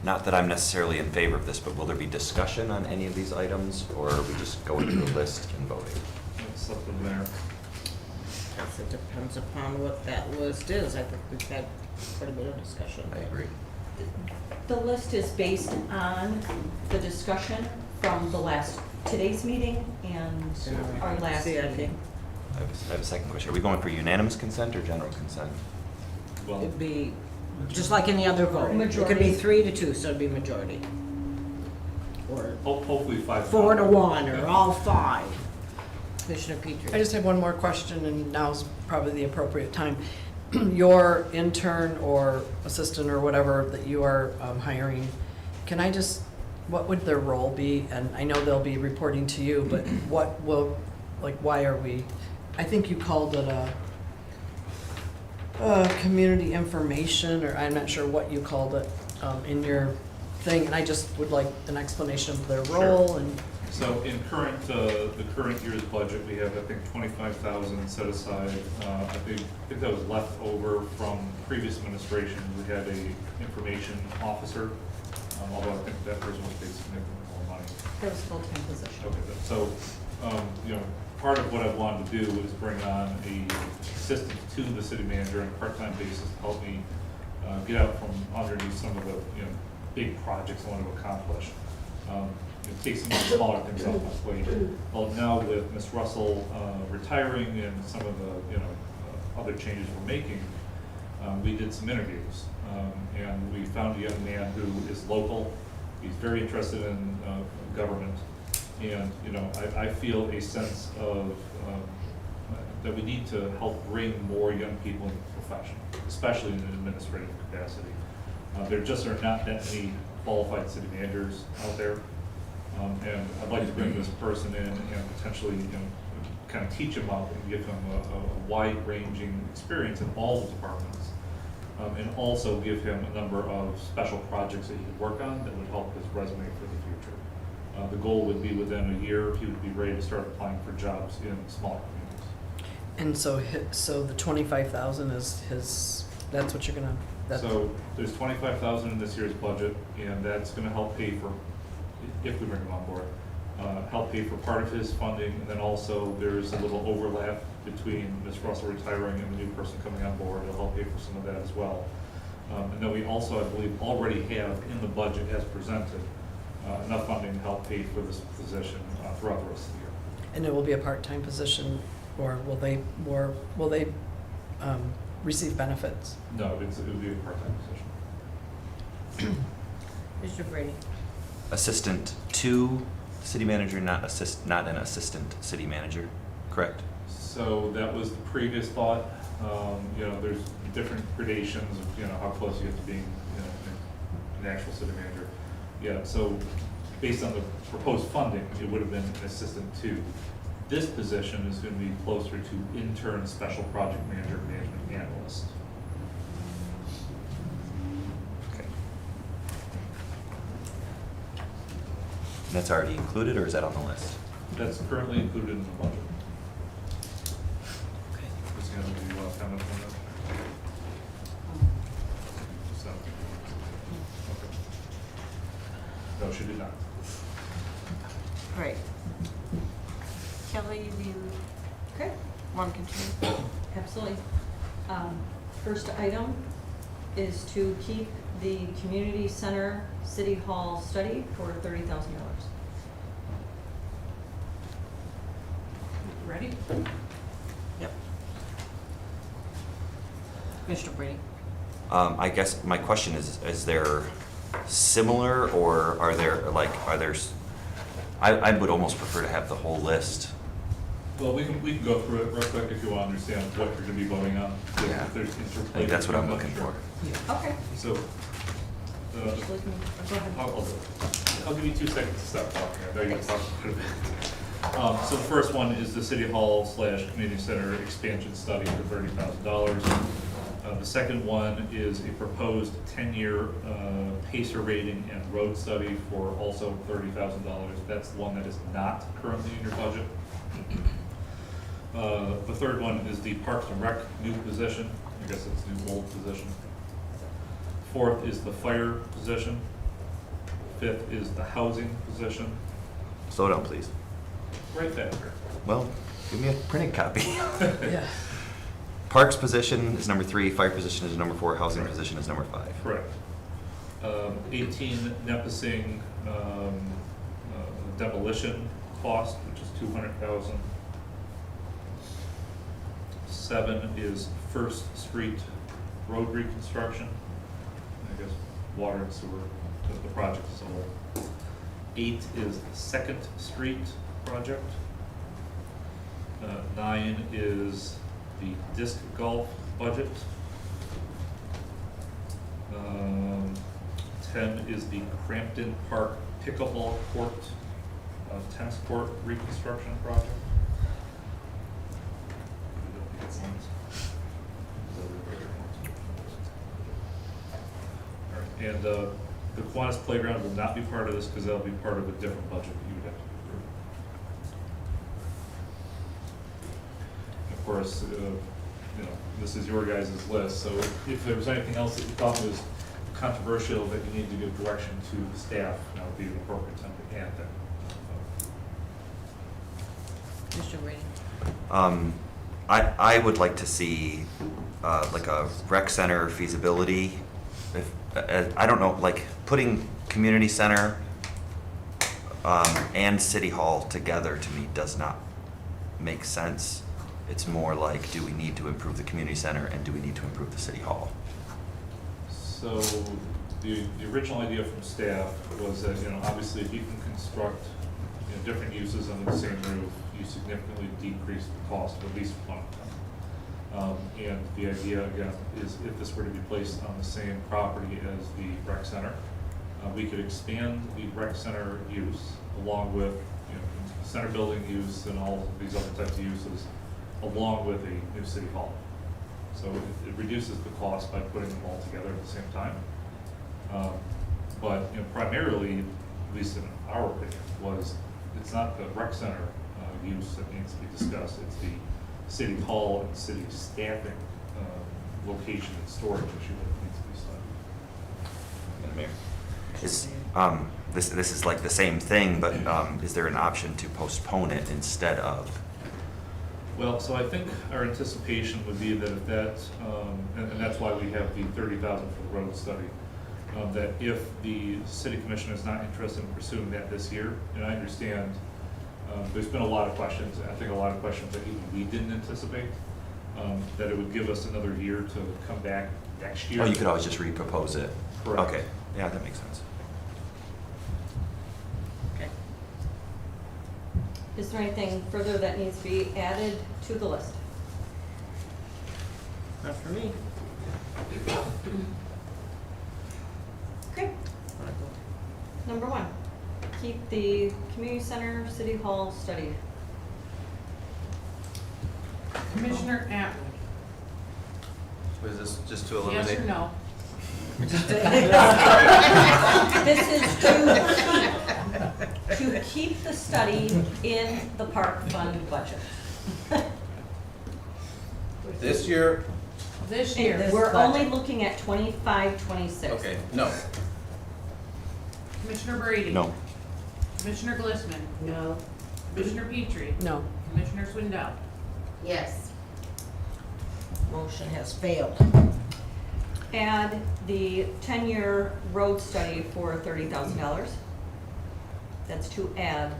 Not that I'm necessarily in favor of this, but will there be discussion on any of these items, or are we just going through the list and voting? That's up to the mayor. Guess it depends upon what that list is. I think we've had quite a bit of discussion. I agree. The list is based on the discussion from today's meeting and our last CIP. meeting. I have a second question. Are we going for unanimous consent or general consent? Well, It'd be, just like any other vote. It could be Majority. 3-2, so it'd be majority. Or hopefully 5. 4-1, or all 5. Commissioner Petrie. I just have one more question, and now's probably the appropriate time. Your intern or assistant or whatever that you are hiring, what would their role be? And I know they'll be reporting to you, but why are we, I think you called it a community information, or I'm not sure what you called it in your thing, and I just would like an explanation of their role and. So in the current year's budget, we have, I think, 25,000 set aside. I think that was left over from previous administration. We had a information officer, although I think that person was paid significantly more money. That was a full-time position. Okay, so, part of what I wanted to do was bring on a assistant to the city manager on a part-time basis to help me get out from underneath some of the, big projects I want to accomplish. Take some of the smaller things off my plate. Well, now with Ms. Russell retiring and some of the, other changes we're making, we did some interviews. And we found a young man who is local. He's very interested in government. And, I feel a sense of that we need to help bring more young people into the profession, especially in an administrative capacity. There just are not that many qualified city managers out there. And I'd like to bring this person in and potentially, kind of teach him up and give him a wide-ranging experience in all the departments. And also give him a number of special projects that he could work on that would help his resume for the future. The goal would be within a year, he would be ready to start applying for jobs in smaller communities. And so the 25,000 is that's what you're gonna, So there's 25,000 in this year's budget, and that's gonna help pay for, if we bring him on board, help pay for part of his funding, and then also there's a little overlap between Ms. Russell retiring and the new person coming on board. It'll help pay for some of that as well. And then we also, I believe, already have in the budget as presented, enough funding to help pay for this position throughout the rest of the year. and it will be a part-time position, or will they receive benefits? No, it would be a part-time position. Mr. Brady. Assistant to city manager, not an assistant city manager, correct? So that was the previous thought. There's different gradations of, how close you have to being, an actual city manager. Yeah, so based on the proposed funding, it would have been an assistant two. This position is going to be closer to intern, special project manager, management analyst. Okay. And that's already included, or is that on the list? That's currently included in the budget. Okay. Does anybody want to comment on that? So, okay. No, she did not. Great. Kelly, do you Okay, want to continue? absolutely. First item is to keep the community center city hall study for $30,000. Ready? Yep. Commissioner Brady? I guess my question is there similar, or are there, I would almost prefer to have the whole list. Well, we can go through it real quick if you want to understand what you're going to be voting on. Yeah. If there's I interplay think that's what I'm between looking them, for. sure. Okay. So, Just looking- go ahead. I'll give you 2 seconds to stop talking. I know you've talked quite a bit. So the first one is the City Hall / Community Center expansion study for $30,000. The second one is a proposed 10-year PACER rating and road study for also $30,000. That's the one that is not currently in your budget. The third one is the Parks and Rec new position. I guess it's new old position. Fourth is the fire position. Fifth is the housing position. Slow down, please. Right there. Well, give me a printed copy. Yeah. Parks position is number 3, fire position is number 4, housing Right. position is number 5. Correct. 18, Nepusing demolition cost, which is $200,000. 7 is First Street road reconstruction. I guess water and sewer, the project as a whole. 8 is Second Street project. 9 is the disc golf budget. 10 is the Crampton Park pickleball court, tennis court reconstruction project. All right, and the Kiwanis playground will not be part of this because that'll be part of a different budget that you would have to approve. Of course, you know, this is your guys' list, so if there was anything else that you thought was controversial that you need to give direction to the staff, that would be the appropriate time to add that. Commissioner Brady? I would like to see like a rec center feasibility. If I don't know, like putting community center and city hall together to me does not make sense. It's more like, do we need to improve the community center and do we need to improve the city hall? So the original idea from staff was that, you know, obviously if you can construct, you know, different uses under the same roof, you significantly decrease the cost of at least one of them. And the idea, again, is if this were to be placed on the same property as the rec center, we could expand the rec center use along with, you know, center building use and all of these other types of uses, along with a new city hall. So it reduces the cost by putting them all together at the same time. But, you know, primarily, at least in our opinion, was it's not the rec center use that needs to be discussed, it's the city hall and city staffing location and storage issue that needs to be studied. Madam Mayor. This is like the same thing, but is there an option to postpone it instead of? Well, so I think our anticipation would be that if that, and that's why we have the $30,000 for the road study, that if the city commission is not interested in pursuing that this year, and I understand there's been a lot of questions, and I think a lot of questions that even we didn't anticipate, that it would give us another year to come back next year. Oh, you could always just repropose it. Correct. Okay, yeah, that makes sense. Okay. Is there anything further that needs to be added to the list? Not for me. Okay, Number 1, keep the community center, city hall study. Commissioner Atwood, Was this just to yes eliminate? or no? This is to keep the study in the park fund budget. This year, This year, We're only looking at 25, 26. okay, no. Commissioner Brady. No. Commissioner Glissman, No. Commissioner Petrie, No. Commissioner Swindell. Yes. Motion has failed. Add the 10-year road study for $30,000. That's to add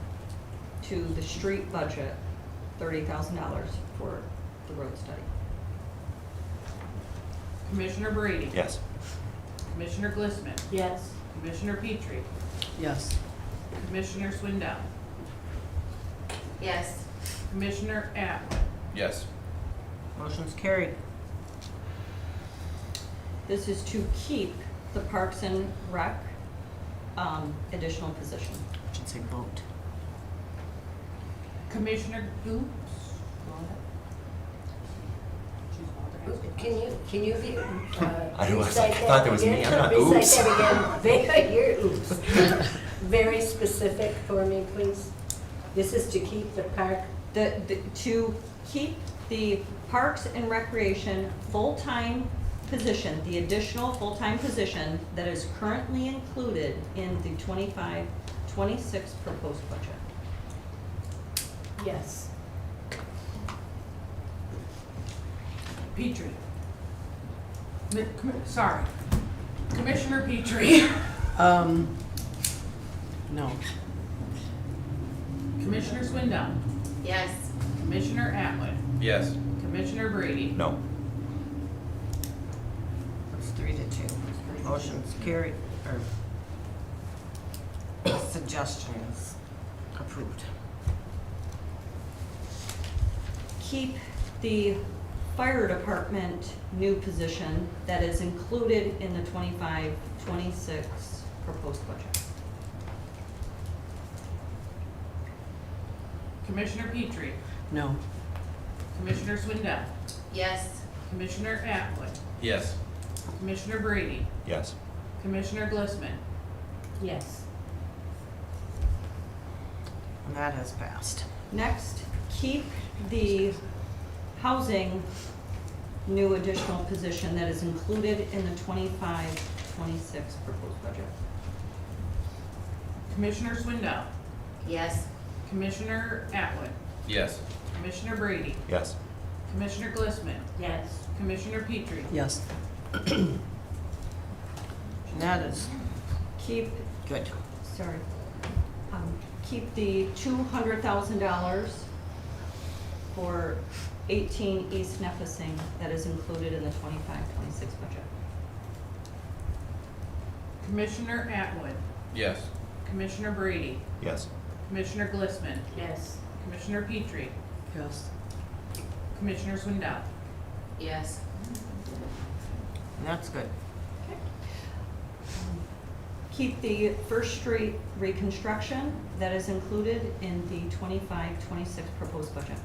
to the street budget, $30,000 for the road study. Commissioner Brady. Yes. Commissioner Glissman, Yes. Commissioner Petrie, Yes. Commissioner Swindell, Yes. Commissioner Atwood. Yes. Motion's carried. This is to keep the Parks and Rec additional position. Should say vote. Commissioner, oops. Can you be, I was recite like, I thought that that was me. again? I'm not, Recite oops. that again. You're oops. Very specific for me, please. This is to keep the park, To keep the Parks and Recreation full-time position, the additional full-time position that is currently included in the 25, 26 proposed budget. yes. Petrie. Sorry. Commissioner Petrie. No. Commissioner Swindell, Yes. Commissioner Atwood, Yes. Commissioner Brady, No. It's 3-2. Motion's carried, or suggestion is approved. Keep the fire department new position that is included in the 25, 26 proposed budget. Commissioner Petrie, No. Commissioner Swindell, Yes. Commissioner Atwood, Yes. Commissioner Brady, Yes. Commissioner Glissman, Yes. And that has passed. Next, keep the housing new additional position that is included in the 25, 26 proposed budget. Commissioner Swindell, Yes. Commissioner Atwood, Yes. Commissioner Brady, Yes. Commissioner Glissman, Yes. Commissioner Petrie, Yes. And that is Keep, good. sorry, keep the $200,000 for 18 East Nipissing that is included in the 25, 26 budget. Commissioner Atwood, Yes. Commissioner Brady, Yes. Commissioner Glissman, Yes. Commissioner Petrie, Yes. Commissioner Swindell, Yes. And that's good. Keep the First Street reconstruction that is included in the 25, 26 proposed budget.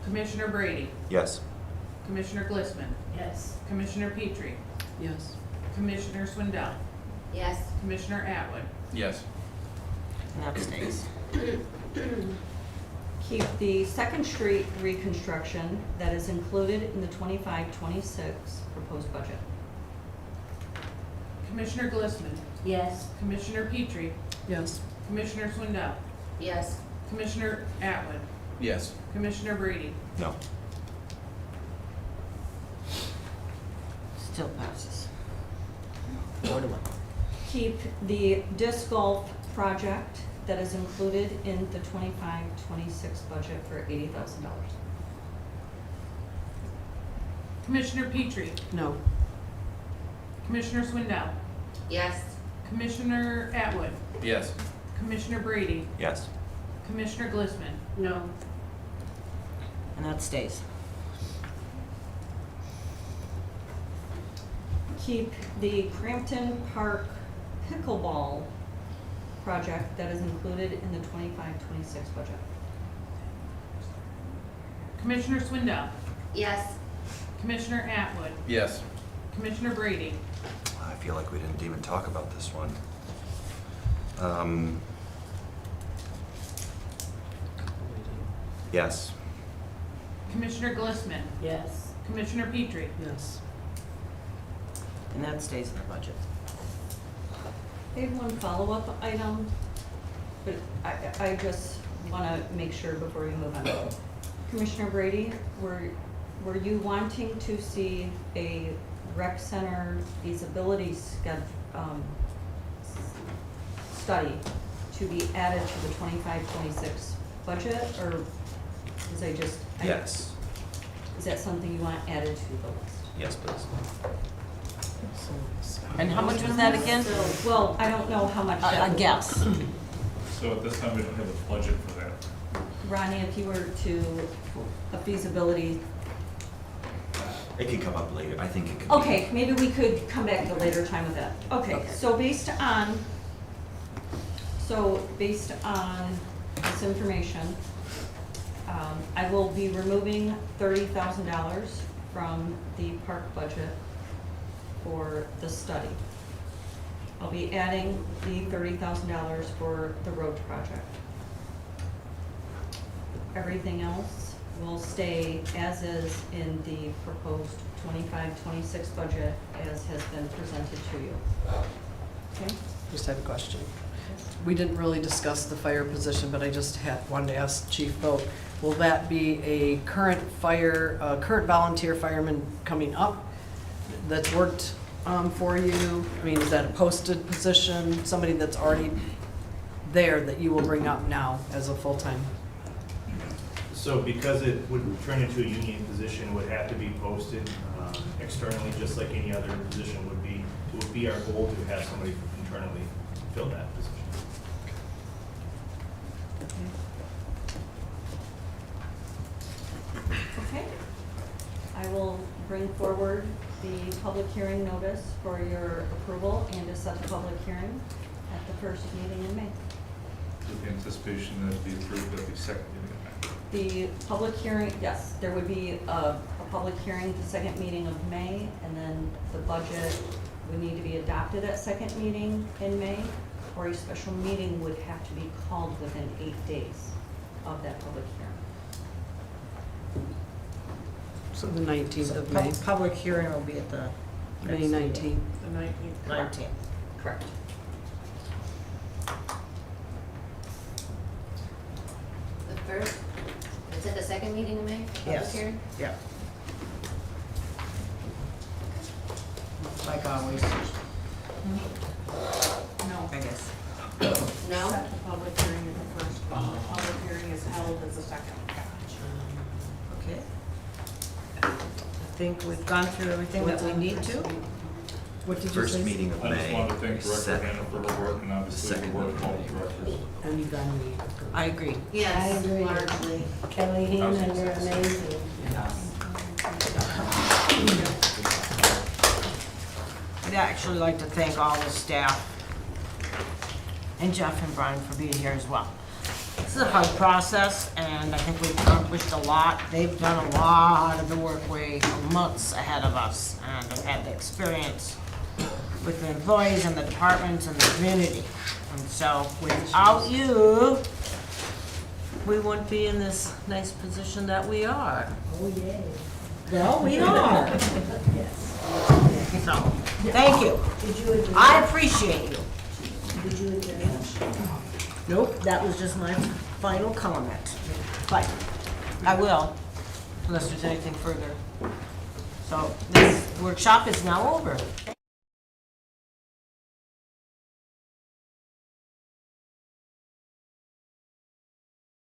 Commissioner Brady, Yes. Commissioner Glissman, Yes. Commissioner Petrie, Yes. Commissioner Swindell, Yes. Commissioner Atwood, Yes. And that stays. Keep the Second Street reconstruction that is included in the 25, 26 proposed budget. Commissioner Glissman, Yes. Commissioner Petrie, Yes. Commissioner Swindell, Yes. Commissioner Atwood, Yes. Commissioner Brady, No. Still passes. 4-1. Keep the disc golf project that is included in the 25, 26 budget for $80,000. Commissioner Petrie, No. Commissioner Swindell, Yes. Commissioner Atwood, Yes. Commissioner Brady, Yes. Commissioner Glissman, No. And that stays. Keep the Crampton Park pickleball project that is included in the 25-26 budget. Commissioner Swindell, Yes. Commissioner Atwood, Yes. Commissioner Brady, I feel like we didn't even talk about this one. Yes. Commissioner Glissman, Yes. Commissioner Petrie. Yes. And that stays in the budget. I have one follow-up item, but I just want to make sure before we move on. Commissioner Brady, were you wanting to see a rec center feasibility study to be added to the 25-26 budget, or was I just? Yes. Is that something you want added to the list? Yes, please. And how much was that again? Well, I don't know how much that A guess. So at this time, we don't have a budget for that. Ronnie, if you were to, a feasibility, It can come up later. I think it could be. okay, maybe we could come back at a later time with that. Okay, Okay. so based on this information, I will be removing $30,000 from the park budget for the study. I'll be adding the $30,000 for the road project. Everything else will stay as is in the proposed 25-26 budget as has been presented to you. Okay? Just have a question. We didn't really discuss the fire position, but I just wanted to ask Chief Vogt, will that be a current volunteer fireman coming up that's worked for you? I mean, is that a posted position, somebody that's already there that you will bring up now as a full-time? So because it would turn into a union position, it would have to be posted externally, just like any other position would be. It would be our goal to have somebody internally fill that position. Okay. I will bring forward the public hearing notice for your approval and to set the public hearing at the first meeting in May. With the anticipation that it'd be approved at the second meeting of May. The public hearing, yes, there would be a public hearing at the second meeting of May, and then the budget would need to be adopted at second meeting in May, or a special meeting would have to be called within 8 days of that public hearing. So the 19th of May, Public hearing will be at the May 19th. The 19th. 19th. Correct. The first, it's at the second meeting in May? Public Yes. hearing? Yeah. Like always, No. I guess. No? Set the public hearing at the first, one. The public hearing is held as the second. Okay. I think we've gone through everything that we need to. What did you First say? meeting of I just May. wanted to thank Director Set Hannah for her work and obviously the second work of meeting all of the May. directors. And then we I agree. Yes, agree. largely. Kelly Hannon, you're amazing. I'd actually like to thank all the staff and Jeff and Brian for being here as well. This is a hard process, and I think we've accomplished a lot. They've done a lot of the work way months ahead of us, and have had the experience with the employees and the departments and the community. And so without you, we wouldn't be in this nice position that we are. Oh, yay. Well, we are. Yes. So, thank you. Did you adjourn? I appreciate you. Did you adjourn? Nope, that was just my final comment. But I will, unless there's anything further. So this workshop is now over.